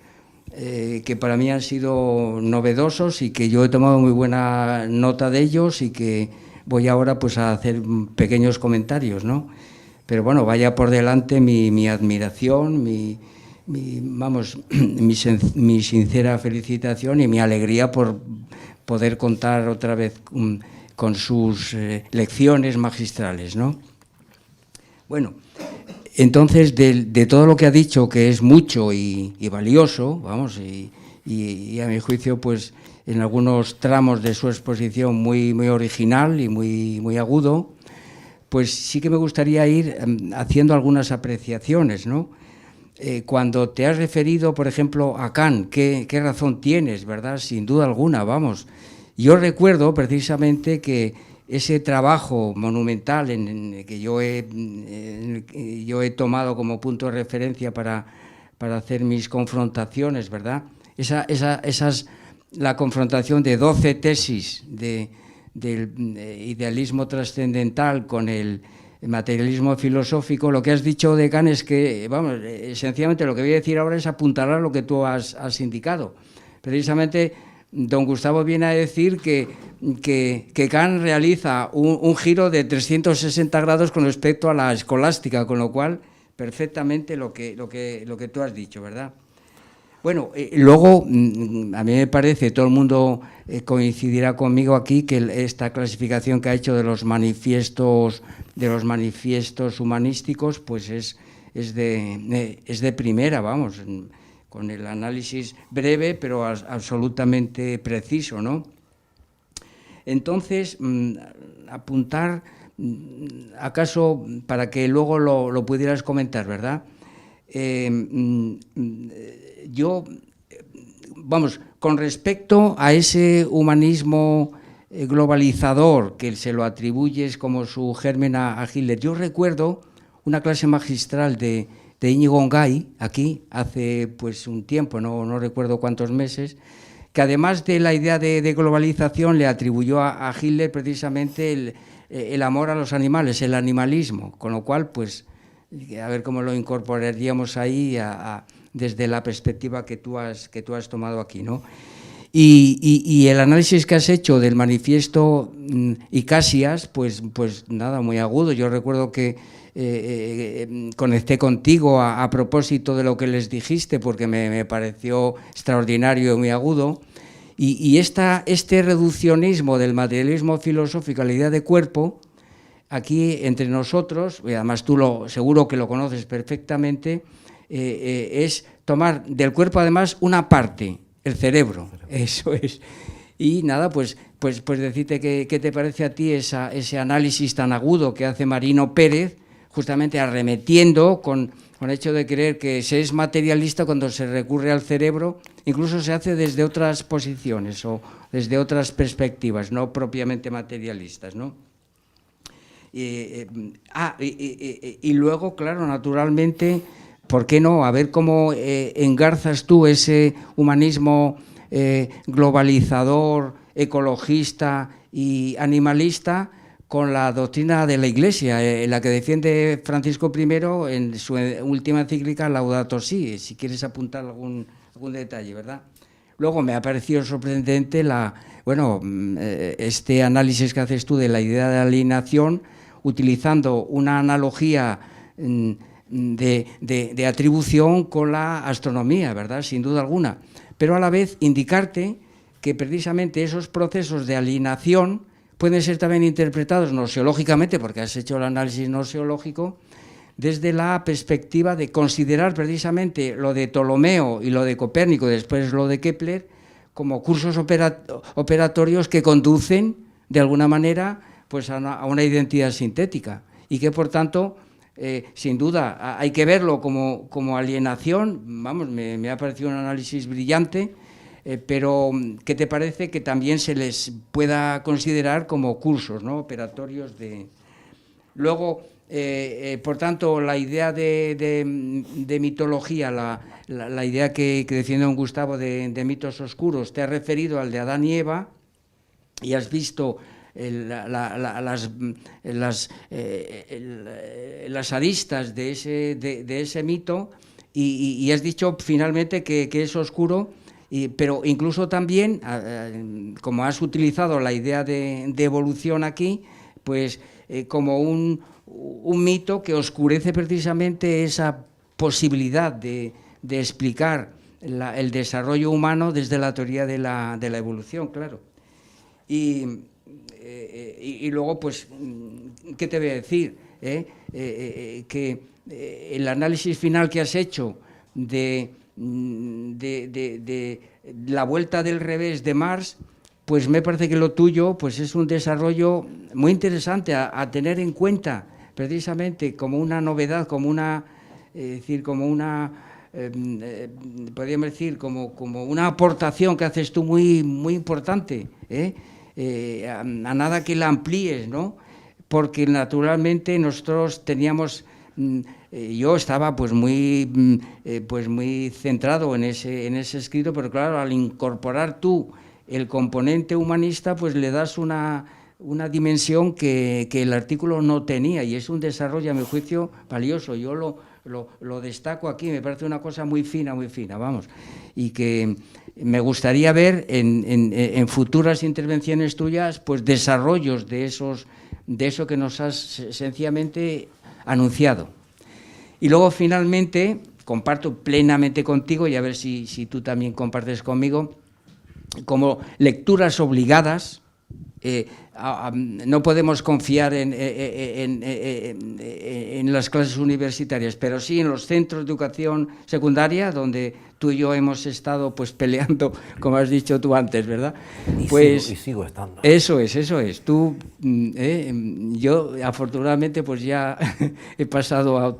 que para mí han sido novedosos y que yo he tomado muy buena nota de ellos y que voy ahora pues a hacer pequeños comentarios, ¿no? Pero bueno, vaya por delante mi admiración, mi sincera felicitación y mi alegría por poder contar otra vez con sus lecciones magistrales, ¿no? Bueno, entonces, de todo lo que ha dicho, que es mucho y valioso, vamos, y a mi juicio, pues, en algunos tramos de su exposición muy original y muy agudo, pues sí que me gustaría ir haciendo algunas apreciaciones, ¿no? Cuando te has referido, por ejemplo, a Kant, ¿qué razón tienes, verdad? Sin duda alguna, vamos. Yo recuerdo precisamente que ese trabajo monumental que yo he tomado como punto de referencia para hacer mis confrontaciones, ¿verdad? La confrontación de 12 tesis del idealismo trascendental con el materialismo filosófico. Lo que has dicho de Kant es que, vamos, sencillamente lo que voy a decir ahora es apuntalar lo que tú has indicado. Precisamente, don Gustavo viene a decir que Kant realiza un giro de 360 grados con respecto a la escolástica, con lo cual, perfectamente lo que tú has dicho, ¿verdad? Bueno, luego, a mí me parece, todo el mundo coincidirá conmigo aquí, que esta clasificación que ha hecho de los manifiestos humanísticos, pues es de primera, vamos, con el análisis breve, pero absolutamente preciso, ¿no? Entonces, apuntar, acaso, para que luego lo pudieras comentar, ¿verdad? Yo, vamos, con respecto a ese humanismo globalizador que se lo atribuyes como su germen a Hitler, yo recuerdo una clase magistral de de Íñigo Ongay, aquí, hace pues un tiempo, no recuerdo cuántos meses, que además de la idea de globalización le atribuyó a Hitler precisamente el amor a los animales, el animalismo, con lo cual, pues, a ver cómo lo incorporaríamos ahí desde la perspectiva que tú has tomado aquí, ¿no? Y el análisis que has hecho del manifiesto Icasias, pues nada, muy agudo. Yo recuerdo que conecté contigo a propósito de lo que les dijiste, porque me pareció extraordinario y muy agudo. Y este reduccionismo del materialismo filosófico a la idea de cuerpo, aquí entre nosotros, y además tú seguro que lo conoces perfectamente, es tomar del cuerpo además una parte, el cerebro, eso es. Y nada, pues decirte qué te parece a ti ese análisis tan agudo que hace Marino Pérez, justamente arremetiendo con el hecho de creer que se es materialista cuando se recurre al cerebro, incluso se hace desde otras posiciones o desde otras perspectivas, no propiamente materialistas, ¿no? Y luego, claro, naturalmente, ¿por qué no? A ver cómo engarzas tú ese humanismo globalizador, ecologista y animalista con la doctrina de la Iglesia, la que defiende Francisco I en su última encíclica Laudato Si, si quieres apuntar algún detalle, ¿verdad? Luego me ha parecido sorprendente este análisis que haces tú de la idea de alienación, utilizando una analogía de atribución con la astronomía, ¿verdad? Sin duda alguna. Pero a la vez indicarte que precisamente esos procesos de alienación pueden ser también interpretados noseológicamente, porque has hecho el análisis noseológico, desde la perspectiva de considerar precisamente lo de Ptolomeo y lo de Copérnico, después lo de Kepler, como cursos operatorios que conducen, de alguna manera, pues a una identidad sintética, y que, por tanto, sin duda, hay que verlo como alienación. Vamos, me ha parecido un análisis brillante, pero ¿qué te parece que también se les pueda considerar como cursos, ¿no?, operatorios de... Luego, por tanto, la idea de mitología, la idea que defiende don Gustavo de mitos oscuros, te has referido al de Adán y Eva y has visto las aristas de ese mito y has dicho finalmente que es oscuro, pero incluso también, como has utilizado la idea de evolución aquí, pues como un mito que oscurece precisamente esa posibilidad de explicar el desarrollo humano desde la teoría de la evolución, claro. Y luego, pues, ¿qué te voy a decir? Que el análisis final que has hecho de la vuelta del revés de Mars, pues me parece que lo tuyo pues es un desarrollo muy interesante a tener en cuenta, precisamente como una novedad, como una, podríamos decir, como una aportación que haces tú muy importante, a nada que la amplíes, ¿no? Porque naturalmente nosotros teníamos, yo estaba pues muy centrado en ese escrito, pero claro, al incorporar tú el componente humanista, pues le das una dimensión que el artículo no tenía, y es un desarrollo, a mi juicio, valioso. Yo lo destaco aquí, me parece una cosa muy fina, vamos, y que me gustaría ver en futuras intervenciones tuyas, pues desarrollos de eso que nos has sencillamente anunciado. Y luego, finalmente, comparto plenamente contigo, y a ver si tú también compartes conmigo, como lecturas obligadas. No podemos confiar en las clases universitarias, pero sí en los centros de educación secundaria, donde tú y yo hemos estado pues peleando, como has dicho tú antes, ¿verdad? Y sigo estando. Eso es. Tú, yo afortunadamente pues ya he pasado a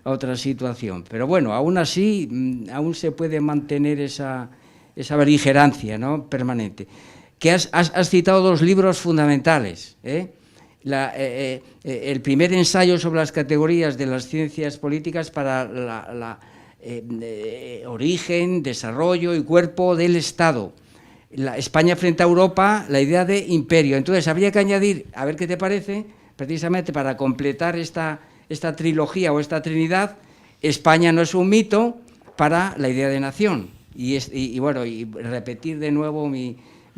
otra situación, pero bueno, aún así, aún se puede mantener esa beligerancia, ¿no?, permanente. Que has citado dos libros fundamentales, el primer ensayo sobre las categorías de las ciencias políticas para origen, desarrollo y cuerpo del Estado. España frente a Europa, la idea de imperio. Entonces habría que añadir, a ver qué te parece, precisamente para completar esta trilogía o esta trinidad, España no es un mito, para la idea de nación. Y bueno, y repetir de nuevo mi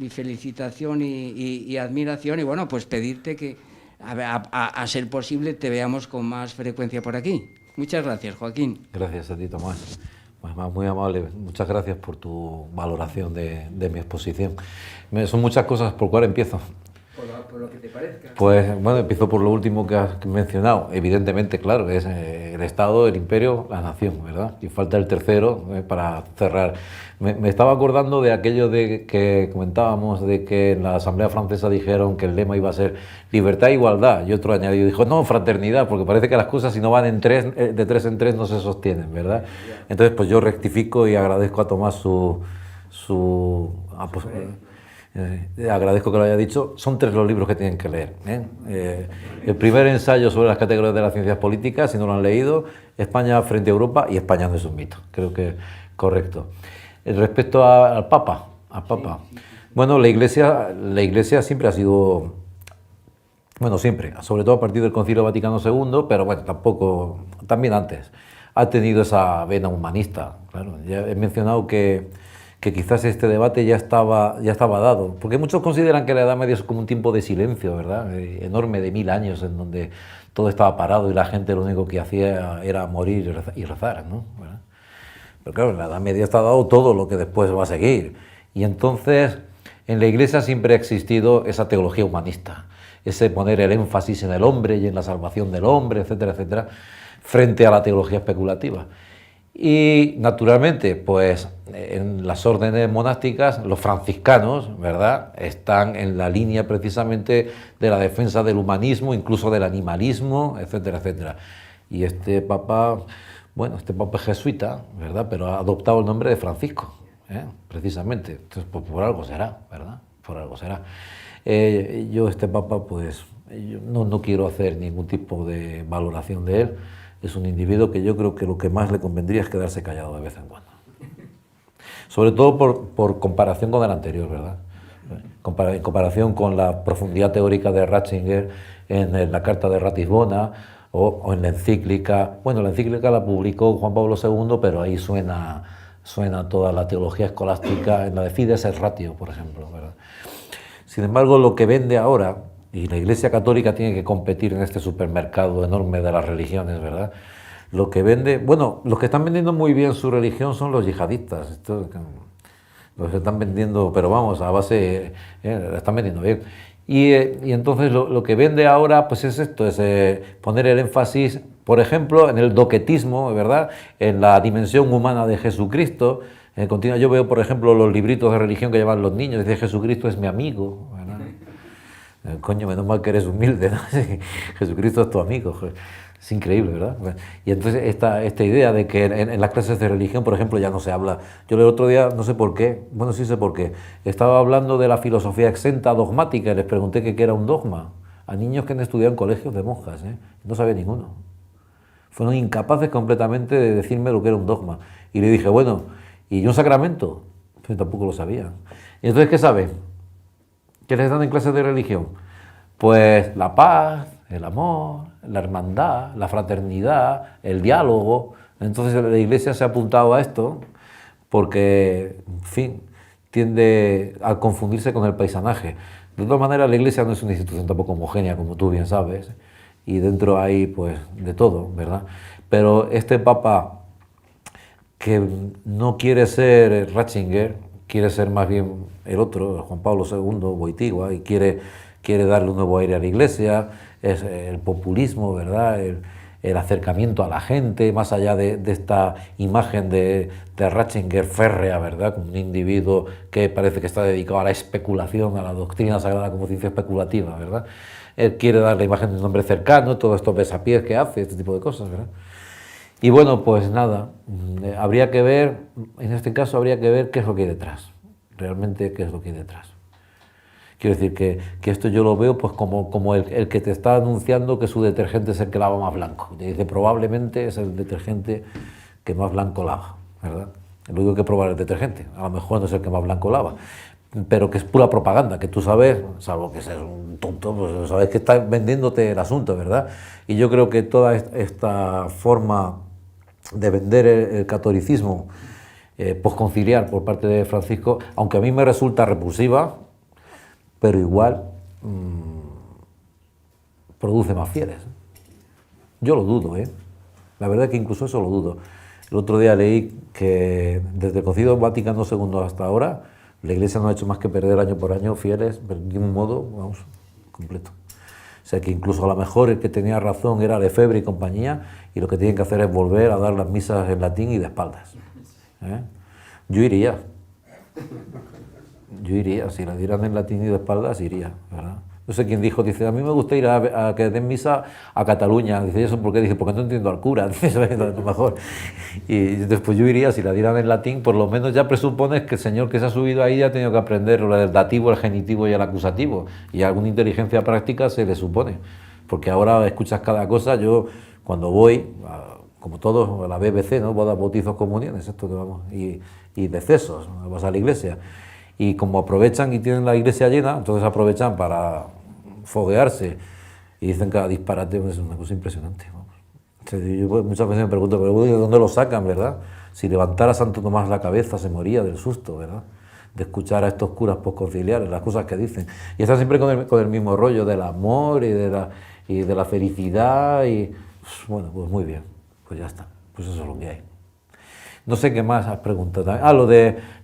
felicitación y admiración, y bueno, pues pedirte que a ser posible te veamos con más frecuencia por aquí. Muchas gracias, Joaquín. Gracias a ti, Tomás. Pues muy amable, muchas gracias por tu valoración de mi exposición. Son muchas cosas, ¿por cuál empiezo? Por lo que te parezca. Pues bueno, empiezo por lo último que has mencionado. Evidentemente, claro, es el Estado, el imperio, la nación, ¿verdad? Y falta el tercero para cerrar. Me estaba acordando de aquello de que comentábamos, de que en la Asamblea Francesa dijeron que el lema iba a ser libertad e igualdad, y otro añadió, dijo, no, fraternidad, porque parece que las cosas si no van de tres en tres no se sostienen, ¿verdad? Entonces, pues yo rectifico y agradezco a Tomás agradezco que lo haya dicho. Son 3 los libros que tienen que leer, el primer ensayo sobre las categorías de las ciencias políticas, si no lo han leído, España frente a Europa, y España no es un mito, creo que correcto. Respecto al Papa, bueno, la Iglesia siempre ha sido, bueno, siempre, sobre todo a partir del Concilio Vaticano II, pero bueno, también antes, ha tenido esa vena humanista, claro. Ya he mencionado que quizás este debate ya estaba dado, porque muchos consideran que la Edad Media es como un tiempo de silencio, ¿verdad? Enorme, de 1000 años, en donde todo estaba parado y la gente lo único que hacía era morir y rezar, ¿no? ¿Verdad? Pero claro, en la Edad Media está dado todo lo que después va a seguir, y entonces en la Iglesia siempre ha existido esa teología humanista, ese poner el énfasis en el hombre y en la salvación del hombre, etcétera, etcétera, frente a la teología especulativa. Y naturalmente, pues en las órdenes monásticas, los franciscanos, ¿verdad?, están en la línea precisamente de la defensa del humanismo, incluso del animalismo, etcétera, etcétera. Y este Papa, bueno, este Papa es jesuita, ¿verdad?, pero ha adoptado el nombre de Francisco, precisamente. Entonces, pues por algo será, ¿verdad?, por algo será. Yo, este Papa, pues yo no quiero hacer ningún tipo de valoración de él. Es un individuo que yo creo que lo que más le convendría es quedarse callado de vez en cuando. Sobre todo por comparación con el anterior, ¿verdad? En comparación con la profundidad teórica de Ratzinger en la Carta de Ratisbona o en la encíclica. Bueno, la encíclica la publicó Juan Pablo II, pero ahí suena toda la teología escolástica en la de Fides et Ratio, por ejemplo, ¿verdad? Sin embargo, lo que vende ahora, y la Iglesia Católica tiene que competir en este supermercado enorme de las religiones, ¿verdad? Lo que vende, bueno, los que están vendiendo muy bien su religión son los yihadistas. Los que están vendiendo, pero vamos, a base, la están vendiendo bien. Y entonces lo que vende ahora, pues es esto, es poner el énfasis, por ejemplo, en el doquetismo, ¿verdad?, en la dimensión humana de Jesucristo. Yo veo, por ejemplo, los libritos de religión que llevan los niños, dice Jesucristo es mi amigo, ¿verdad? Coño, menos mal que eres humilde, ¿no? Jesucristo es tu amigo, es increíble, ¿verdad? Y entonces esta idea de que en las clases de religión, por ejemplo, ya no se habla. Yo el otro día, no sé por qué, bueno, sí sé por qué, estaba hablando de la filosofía exenta dogmática y les pregunté qué era un dogma a niños que han estudiado en colegios de monjas, no sabía ninguno. Fueron incapaces completamente de decirme lo que era un dogma. Y le dije, bueno, ¿y un sacramento? Pues tampoco lo sabían. ¿Y entonces qué saben? ¿Qué les dan en clases de religión? Pues la paz, el amor, la hermandad, la fraternidad, el diálogo. Entonces la Iglesia se ha apuntado a esto porque, en fin, tiende a confundirse con el paisanaje. De todas maneras, la Iglesia no es una institución tampoco homogénea, como tú bien sabes, y dentro hay, pues, de todo, ¿verdad? Pero este Papa, que no quiere ser Ratzinger, quiere ser más bien el otro, Juan Pablo II, Wojtyła, y quiere darle un nuevo aire a la Iglesia, es el populismo, ¿verdad?, el acercamiento a la gente, más allá de esta imagen de Ratzinger férrea, ¿verdad?, como un individuo que parece que está dedicado a la especulación, a la doctrina sagrada como ciencia especulativa, ¿verdad? Él quiere dar la imagen de un hombre cercano, todos estos besapiés que hace, este tipo de cosas, ¿verdad? Y bueno, pues nada, habría que ver, en este caso habría que ver qué es lo que hay detrás, realmente qué es lo que hay detrás. Quiero decir que esto yo lo veo pues como el que te está anunciando que su detergente es el que lava más blanco. Te dice, probablemente es el detergente que más blanco lava, ¿verdad? Lo único que probar el detergente, a lo mejor no es el que más blanco lava, pero que es pura propaganda, que tú sabes, salvo que seas un tonto, pues sabes que está vendiéndote el asunto, ¿verdad? Y yo creo que toda esta forma de vender el catolicismo posconciliar por parte de Francisco, aunque a mí me resulta repulsiva, pero igual produce más fieles. Yo lo dudo, ¿eh? La verdad es que incluso eso lo dudo. El otro día leí que desde el Concilio Vaticano II hasta ahora, la Iglesia no ha hecho más que perder año por año fieles, de un modo, vamos, completo. O sea que incluso a lo mejor el que tenía razón era Lefebvre y compañía, y lo que tienen que hacer es volver a dar las misas en latín y de espaldas. Yo iría, si la dieran en latín y de espaldas, iría, ¿verdad? No sé quién dijo, dice, a mí me gusta ir a que den misa a Cataluña. Dice, ¿eso por qué? Dice, porque no entiendo al cura, dice, a lo mejor. Y después yo iría, si la dieran en latín, por lo menos ya presupones que el señor que se ha subido ahí ya ha tenido que aprender el dativo, el genitivo y el acusativo. Y alguna inteligencia práctica se le supone. Porque ahora escuchas cada cosa. Yo, cuando voy, como todos, a la BBC, ¿no? Bodas, bautizos, comuniones, esto que vamos, y decesos, ¿no? Vas a la iglesia. Y como aprovechan y tienen la iglesia llena, entonces aprovechan para foguearse y dicen cada disparate, es una cosa impresionante. Yo muchas veces me pregunto, pero ¿de dónde lo sacan, verdad? Si levantara Santo Tomás la cabeza se moría del susto, ¿verdad? De escuchar a estos curas posconciliares, las cosas que dicen. Y están siempre con el mismo rollo del amor y de la felicidad y bueno, pues muy bien, pues ya está, pues eso es lo que hay. No sé qué más has preguntado.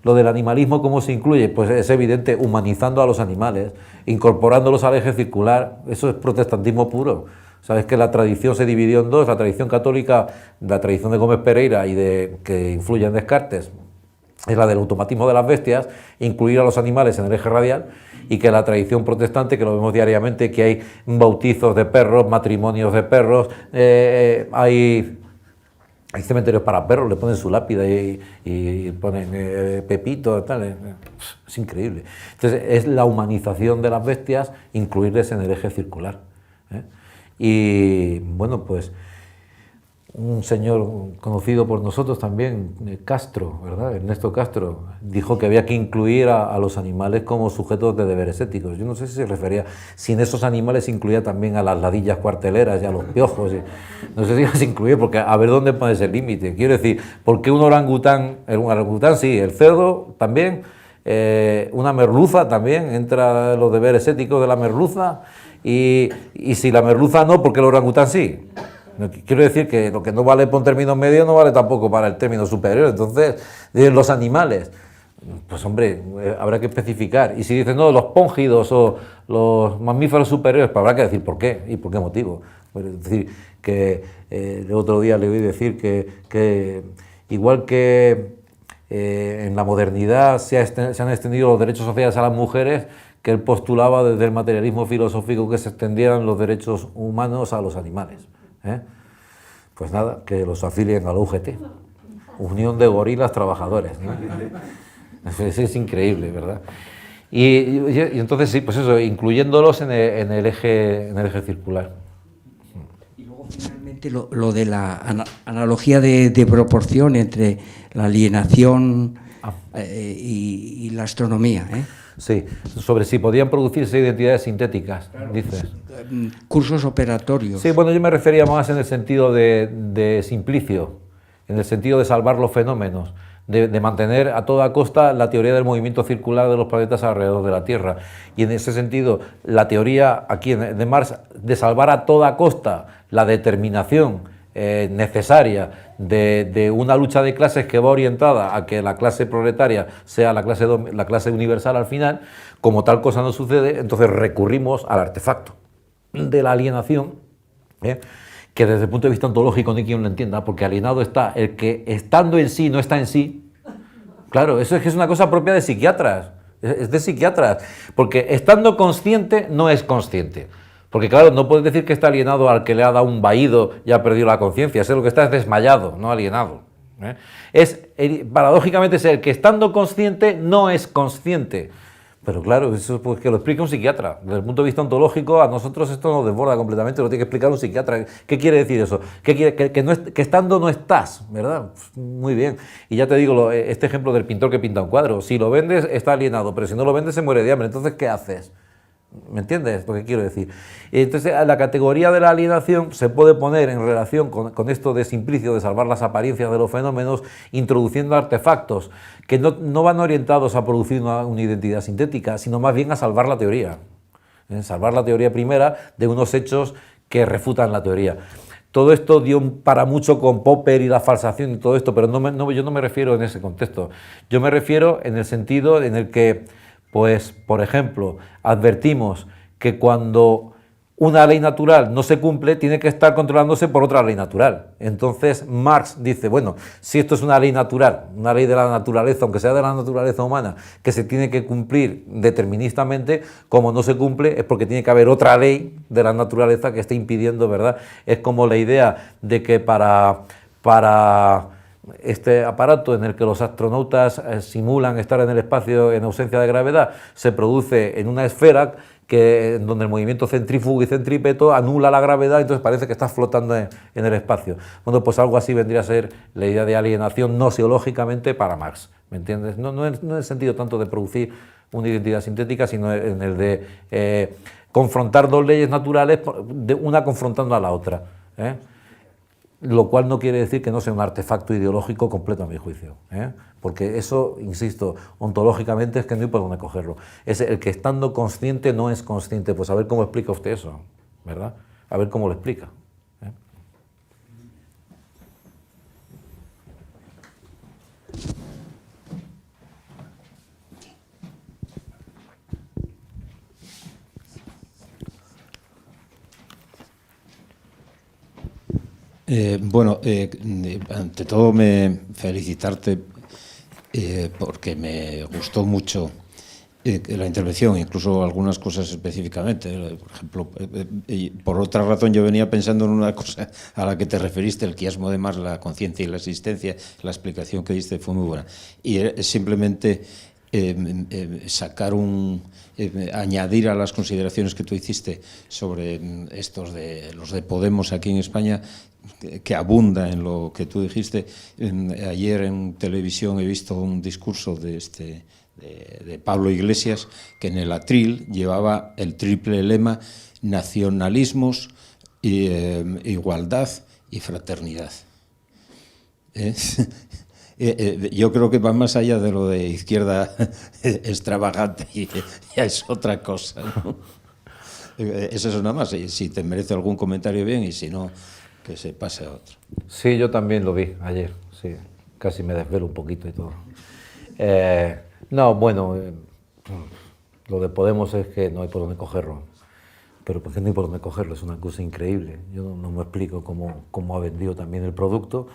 Lo del animalismo, ¿cómo se incluye? Pues es evidente, humanizando a los animales, incorporándolos al eje circular. Eso es protestantismo puro. Sabes que la tradición se dividió en dos, la tradición católica, la tradición de Gómez Pereira y que influye en Descartes, es la del automatismo de las bestias, incluir a los animales en el eje radial, y que la tradición protestante, que lo vemos diariamente, que hay bautizos de perros, matrimonios de perros, hay cementerios para perros, le ponen su lápida y ponen Pepito, tal. Es increíble. Entonces, es la humanización de las bestias, incluirles en el eje circular. Y, bueno, pues, un señor conocido por nosotros también, Castro, ¿verdad? Ernesto Castro, dijo que había que incluir a los animales como sujetos de deberes éticos. Yo no sé si se refería, si en esos animales se incluía también a las ladillas cuarteleras y a los piojos. No sé si las incluía, porque a ver dónde pones el límite. Quiero decir, ¿por qué un orangután sí, el cerdo también, una merluza también, entra en los deberes éticos de la merluza, y si la merluza no, ¿por qué el orangután sí? Quiero decir que lo que no vale por un término medio no vale tampoco para el término superior. Entonces, los animales, pues hombre, habrá que especificar. Y si dicen, no, los póngidos o los mamíferos superiores, pues habrá que decir por qué y por qué motivo. Pues es decir, que el otro día le oí decir que igual que en la modernidad se han extendido los derechos sociales a las mujeres, que él postulaba desde el materialismo filosófico que se extendieran los derechos humanos a los animales. Pues nada, que los afilien a la UGT, Unión de Gorilas Trabajadores, ¿no? Es increíble, ¿verdad? Y entonces sí, pues eso, incluyéndolos en el eje circular. Y luego finalmente lo de la analogía de proporción entre la alienación y la astronomía, Sí, sobre si podían producirse identidades sintéticas, claro, dices. Cursos operatorios. Sí, bueno, yo me refería más en el sentido de Simplicio, en el sentido de salvar los fenómenos, de mantener a toda costa la teoría del movimiento circular de los planetas alrededor de la Tierra. Y en ese sentido, la teoría aquí de Marx de salvar a toda costa la determinación necesaria de una lucha de clases que va orientada a que la clase proletaria sea la clase universal al final. Como tal cosa no sucede, entonces recurrimos al artefacto de la alienación, que desde el punto de vista ontológico no hay quien lo entienda, porque alienado está el que estando en sí no está en sí. Claro, eso es que es una cosa propia de psiquiatras, es de psiquiatras, porque estando consciente no es consciente. Porque claro, no puedes decir que está alienado al que le ha dado un vaído y ha perdido la conciencia, lo que está es desmayado, no alienado. Paradójicamente es el que estando consciente no es consciente, Pero claro, eso pues que lo explique un psiquiatra. Desde el punto de vista ontológico, a nosotros esto nos desborda completamente, lo tiene que explicar un psiquiatra. ¿Qué quiere decir eso? ¿Qué quiere? Que estando no estás, ¿verdad? Pues muy bien. Y ya te digo, este ejemplo del pintor que pinta un cuadro, si lo vendes está alienado, pero si no lo vendes se muere de hambre. Entonces, ¿qué haces? ¿Me entiendes lo que quiero decir? Entonces, la categoría de la alienación se puede poner en relación con esto de Simplicio, de salvar las apariencias de los fenómenos, introduciendo artefactos que no van orientados a producir una identidad sintética, sino más bien a salvar la teoría. Salvar la teoría primera de unos hechos que refutan la teoría. Todo esto dio para mucho con Popper y la falsación y todo esto, pero yo no me refiero en ese contexto. Yo me refiero en el sentido en el que, pues, por ejemplo, advertimos que cuando una ley natural no se cumple, tiene que estar controlándose por otra ley natural. Entonces Marx dice, bueno, si esto es una ley natural, una ley de la naturaleza, aunque sea de la naturaleza humana, que se tiene que cumplir deterministamente, como no se cumple es porque tiene que haber otra ley de la naturaleza que esté impidiendo, ¿verdad? Es como la idea de que para este aparato en el que los astronautas simulan estar en el espacio en ausencia de gravedad, se produce en una esfera donde el movimiento centrífugo y centrípeto anula la gravedad, entonces parece que estás flotando en el espacio. Bueno, pues algo así vendría a ser la idea de alienación nociológicamente para Marx, ¿me entiendes? No en el sentido tanto de producir una identidad sintética, sino en el de confrontar dos leyes naturales, una confrontando a la otra, ¿eh? Lo cual no quiere decir que no sea un artefacto ideológico completo a mi juicio, porque eso, insisto, ontológicamente es que no hay por dónde cogerlo. Es el que estando consciente no es consciente, pues a ver cómo explica usted eso, ¿verdad? A ver cómo lo explica. Ante todo felicitarte porque me gustó mucho la intervención, incluso algunas cosas específicamente. Por ejemplo, por otra razón yo venía pensando en una cosa a la que te referiste, el quiasmo de Marx, la conciencia y la existencia. La explicación que diste fue muy buena. Y simplemente añadir a las consideraciones que tú hiciste sobre estos de los de Podemos aquí en España, que abunda en lo que tú dijiste. Ayer en televisión he visto un discurso de Pablo Iglesias, que en el atril llevaba el triple lema: nacionalismos, igualdad y fraternidad. Yo creo que va más allá de lo de izquierda extravagante, y ya es otra cosa, ¿no? Eso es nada más. Y si te merece algún comentario, bien, y si no, que se pase a otro. Sí, yo también lo vi ayer, sí, casi me desvelo un poquito y todo. No, bueno, lo de Podemos es que no hay por dónde cogerlo, pero porque no hay por dónde cogerlo, es una cosa increíble. Yo no me explico cómo ha vendido también el producto,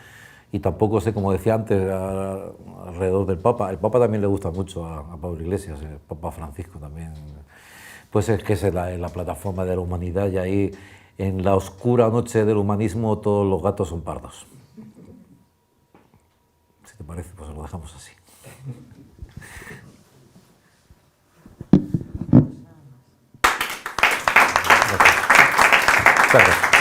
y tampoco sé, como decía antes, alrededor del Papa. El Papa también le gusta mucho a Pablo Iglesias, el Papa Francisco también. Pues es que es la plataforma de la humanidad, y ahí, en la oscura noche del humanismo, todos los gatos son pardos. Si te parece, pues lo dejamos así. Gracias.